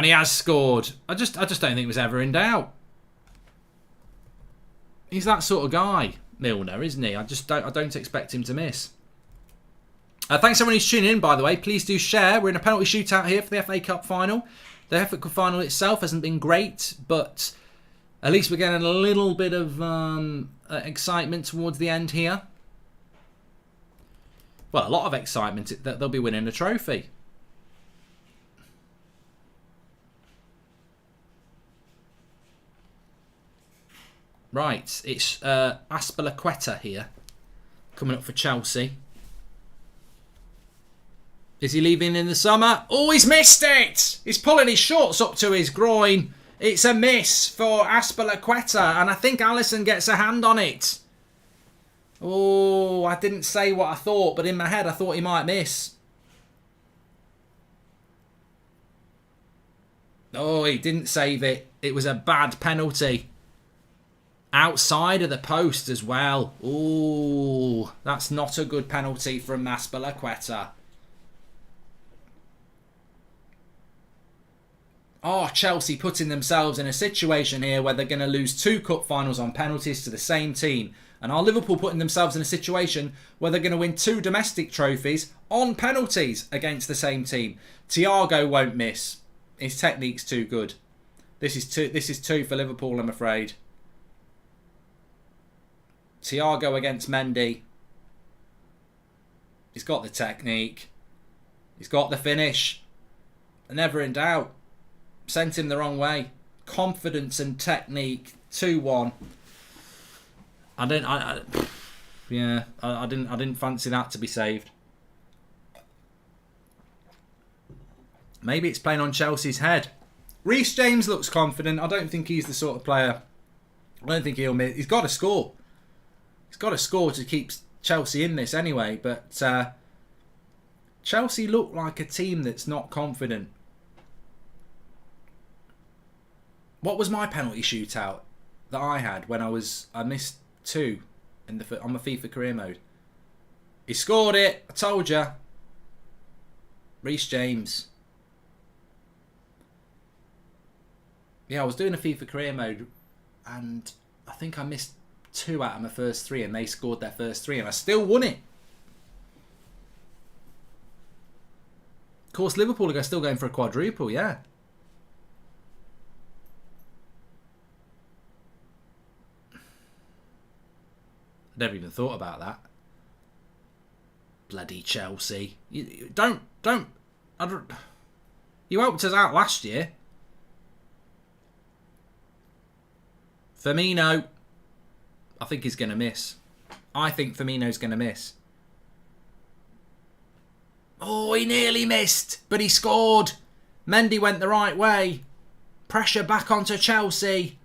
he has scored. I just don't think it was ever in doubt. He's that sort of guy, Milner, isn't he? I don't expect him to miss. Thanks everyone who's tuning in, by the way. Please do share. We're in a penalty shootout here for the FA Cup final. The FA Cup final itself hasn't been great, but At least we're getting a little bit of excitement towards the end here. Well, a lot of excitement that they'll be winning a trophy. Right, it's Azpilicueta here, coming up for Chelsea. Is he leaving in the summer? Oh, he's missed it! He's pulling his shorts up to his groin. It's a miss for Azpilicueta, and I think Alisson gets a hand on it. Oh, I didn't say what I thought, but in my head I thought he might miss. Oh, he didn't save it. It was a bad penalty. Outside of the post as well. Oh, that's not a good penalty from Azpilicueta. Oh, Chelsea putting themselves in a situation here where they're going to lose 2 cup finals on penalties to the same team. And are Liverpool putting themselves in a situation where they're going to win 2 domestic trophies on penalties against the same team. Thiago won't miss. His technique's too good. This is two for Liverpool, I'm afraid. Thiago against Mendy. He's got the technique. He's got the finish. Never in doubt. Sent him the wrong way. Confidence and technique. 2-1. I didn't fancy that to be saved. Maybe it's playing on Chelsea's head. Reece James looks confident. I don't think he's the sort of player. I don't think he'll miss. He's got to score. He's got to score to keep Chelsea in this anyway. But Chelsea look like a team that's not confident. What was my penalty shootout that I had when I missed 2 on my FIFA career mode? He scored it. I told you. Reece James. Yeah, I was doing a FIFA career mode and I think I missed 2 out of my first 3 and they scored their first 3 and I still won it. Of course, Liverpool are still going for a quadruple, yeah. Never even thought about that. Bloody Chelsea. You don't. You helped us out last year. Firmino. I think he's going to miss. I think Firmino's going to miss. Oh, he nearly missed, but he scored. Mendy went the right way. Pressure back onto Chelsea.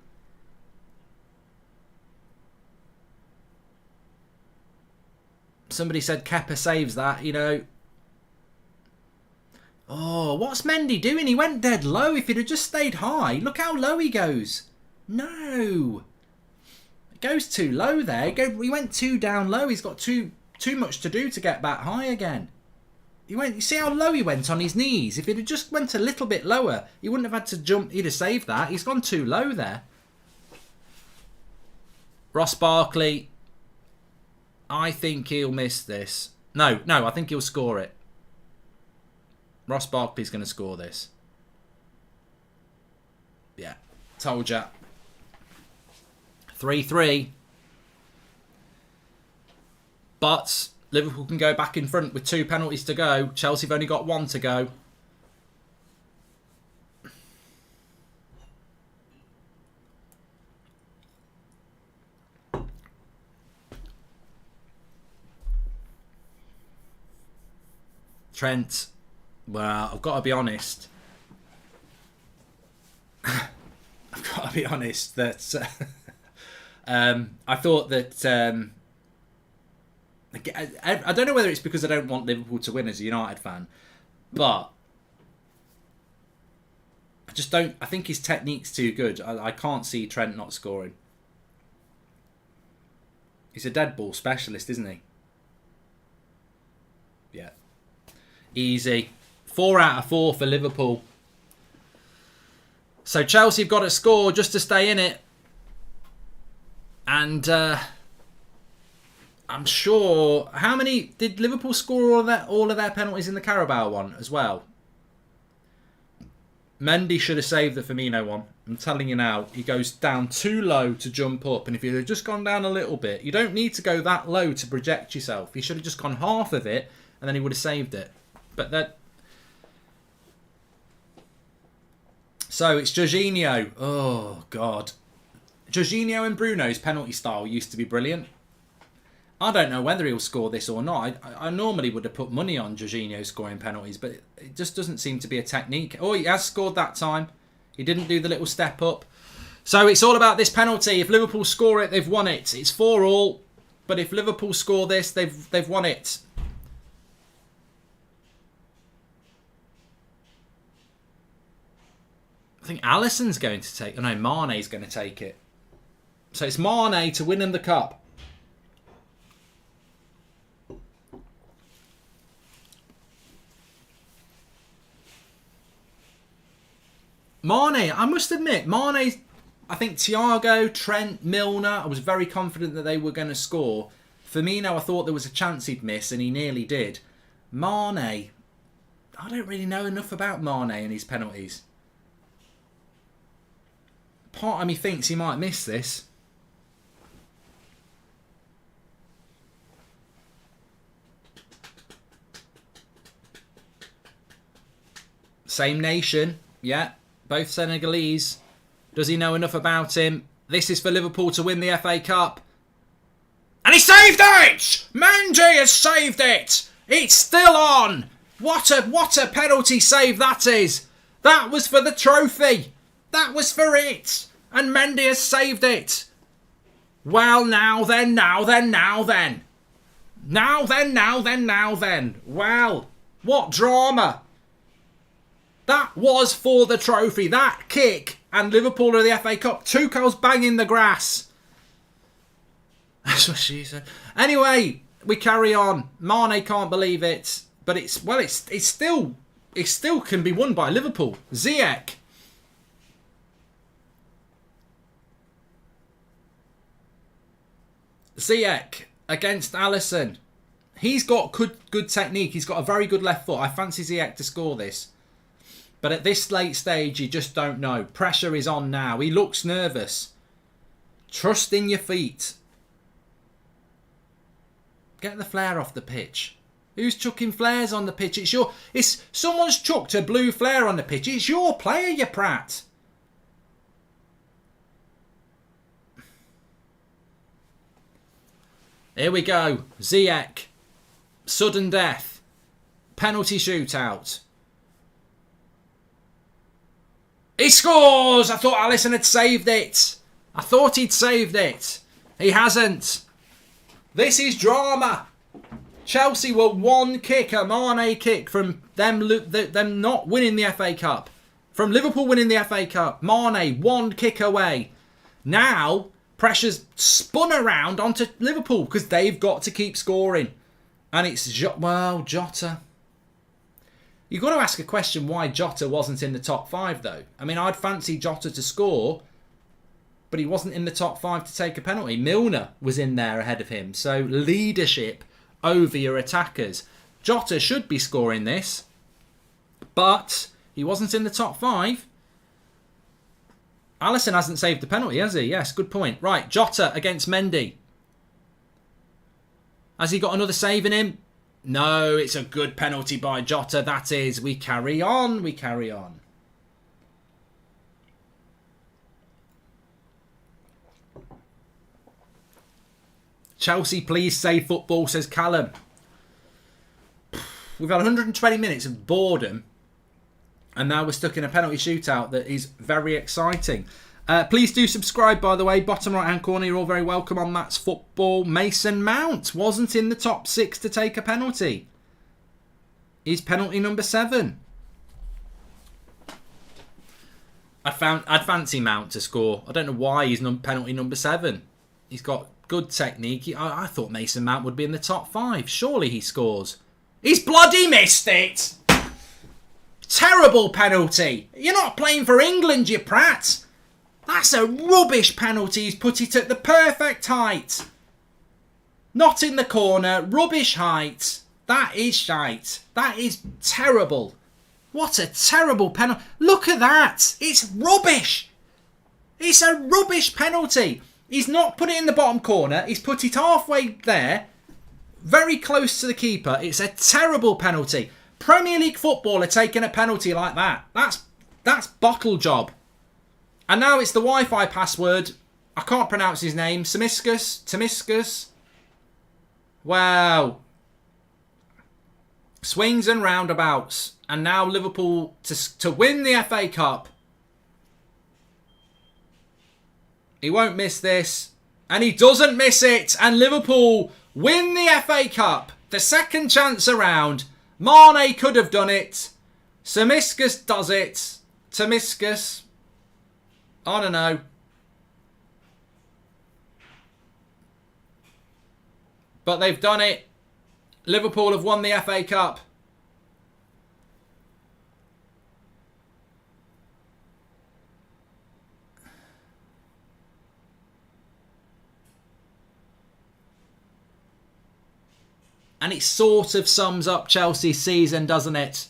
Somebody said Kepa saves that, you know. Oh, what's Mendy doing? He went dead low. If he'd have just stayed high. Look how low he goes. No. It goes too low there. He went too down low. He's got too much to do to get back high again. You see how low he went on his knees? If he'd have just went a little bit lower, he wouldn't have had to jump. He'd have saved that. He's gone too low there. Ross Barkley. I think he'll miss this. No, I think he'll score it. Ross Barkley's going to score this. Yeah, told ya. 3-3. But Liverpool can go back in front with 2 penalties to go. Chelsea have only got 1 to go. Trent, well, I've got to be honest. I've got to be honest that I thought that I don't know whether it's because I don't want Liverpool to win as a United fan, but I just don't. I think his technique's too good. I can't see Trent not scoring. He's a dead ball specialist, isn't he? Yeah. Easy. 4 out of 4 for Liverpool. So Chelsea have got to score just to stay in it. And I'm sure... How many... Did Liverpool score all of their penalties in the Carabao one as well? Mendy should have saved the Firmino one. I'm telling you now, he goes down too low to jump up. And if he'd have just gone down a little bit, you don't need to go that low to project yourself. He should have just gone half of it, and then he would have saved it. But that... So, it's Jorginho. Oh, God. Jorginho and Bruno's penalty style used to be brilliant. I don't know whether he'll score this or not. I normally would have put money on Jorginho scoring penalties, but it just doesn't seem to be a technique. Oh, he has scored that time. He didn't do the little step up. So it's all about this penalty. If Liverpool score it, they've won it. It's 4-4. But if Liverpool score this, they've won it. I think Alisson's going to take... Oh no, Mane's going to take it. So it's Mane to win him the cup. Mane, I must admit, Mane, I think Thiago, Trent, Milner, I was very confident that they were going to score. Firmino, I thought there was a chance he'd miss, and he nearly did. Mane, I don't really know enough about Mane and his penalties. Part of me thinks he might miss this. Same nation, yeah. Both Senegalese. Does he know enough about him? This is for Liverpool to win the FA Cup. And he saved it! Mendy has saved it! It's still on! What a penalty save that is! That was for the trophy! That was for it! And Mendy has saved it! Well, now then. Well, what drama! That was for the trophy. That kick and Liverpool are the FA Cup. Tuchel's banging the grass. That's what she said. Anyway, we carry on. Mane can't believe it, but it still can be won by Liverpool. Ziyech. Against Alisson. He's got good technique. He's got a very good left foot. I fancy Ziyech to score this. But at this late stage, you just don't know. Pressure is on now. He looks nervous. Trust in your feet. Get the flare off the pitch. Who's chucking flares on the pitch? It's someone's chucked a blue flare on the pitch. It's your player, you prat. Here we go. Ziyech. Sudden death. Penalty shootout. He scores! I thought Alisson had saved it. I thought he'd saved it. He hasn't. This is drama. Chelsea were one kick, a Mane kick, from them not winning the FA Cup. From Liverpool winning the FA Cup. Mane, one kick away. Now, pressure's spun around onto Liverpool because they've got to keep scoring. And it's, Jota. You've got to ask a question why Jota wasn't in the top 5, though. I mean, I'd fancy Jota to score, but he wasn't in the top 5 to take a penalty. Milner was in there ahead of him. So, leadership over your attackers. Jota should be scoring this, but he wasn't in the top 5. Alisson hasn't saved the penalty, has he? Yes, good point. Right, Jota against Mendy. Has he got another save in him? No, it's a good penalty by Jota. That is, we carry on. Chelsea, please save football, says Callum. We've had 120 minutes of boredom, and now we're stuck in a penalty shootout that is very exciting. Please do subscribe, by the way. Bottom right hand corner, you're all very welcome on That's Football. Mason Mount wasn't in the top 6 to take a penalty. He's penalty number 7. I'd fancy Mount to score. I don't know why he's penalty number 7. He's got good technique. I thought Mason Mount would be in the top 5. Surely he scores. He's bloody missed it! Terrible penalty. You're not playing for England, you prat. That's a rubbish penalty. He's put it at the perfect height. Not in the corner. Rubbish height. That is shite. That is terrible. What a terrible penalty. Look at that. It's rubbish. It's a rubbish penalty. He's not put it in the bottom corner. He's put it halfway there, very close to the keeper. It's a terrible penalty. Premier League footballer taking a penalty like that. That's bottle job. And now it's the Wi-Fi password. I can't pronounce his name. Tomiskus. Wow. Swings and roundabouts. And now Liverpool to win the FA Cup. He won't miss this. And he doesn't miss it. And Liverpool win the FA Cup. The second chance around. Mane could have done it. Tomiskus does it. Tomiskus. I don't know. But they've done it. Liverpool have won the FA Cup. And it sort of sums up Chelsea's season, doesn't it?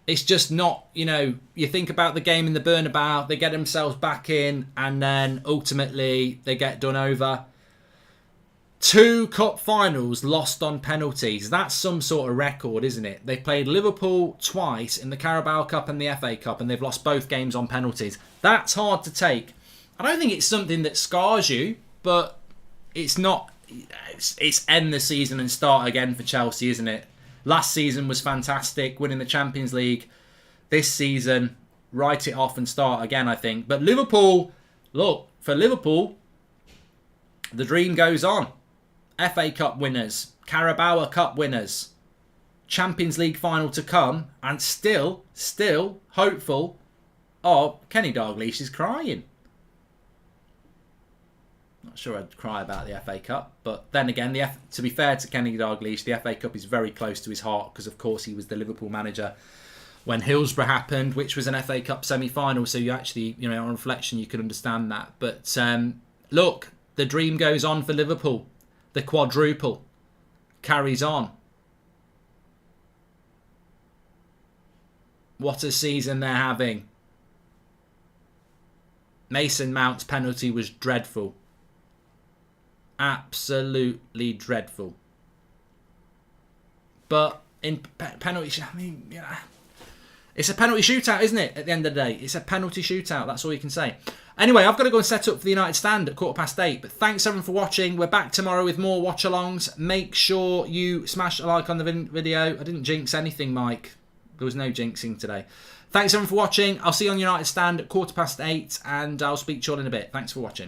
It's just not, you think about the game in the Bernabeu, they get themselves back in, and then ultimately they get done over. 2 cup finals lost on penalties. That's some sort of record, isn't it? They played Liverpool twice in the Carabao Cup and the FA Cup, and they've lost both games on penalties. That's hard to take. I don't think it's something that scars you, but it's not. It's end the season and start again for Chelsea, isn't it? Last season was fantastic, winning the Champions League. This season, write it off and start again, I think. But Liverpool, look, for Liverpool, the dream goes on. FA Cup winners, Carabao Cup winners, Champions League final to come, and still hopeful. Oh, Kenny Dalglish is crying. Not sure I'd cry about the FA Cup, but then again, to be fair to Kenny Dalglish, the FA Cup is very close to his heart because, of course, he was the Liverpool manager when Hillsborough happened, which was an FA Cup semi-final. So you actually, on reflection, you can understand that. But look, the dream goes on for Liverpool. The quadruple carries on. What a season they're having. Mason Mount's penalty was dreadful. Absolutely dreadful. But in penalty, it's a penalty shootout, isn't it? At the end of the day, it's a penalty shootout. That's all you can say. Anyway, I've got to go and set up for the United stand at 8:15. But thanks everyone for watching. We're back tomorrow with more watch-alongs. Make sure you smash a like on the video. I didn't jinx anything, Mike. There was no jinxing today. Thanks everyone for watching. I'll see you on United stand at 8:15, and I'll speak to you all in a bit. Thanks for watching.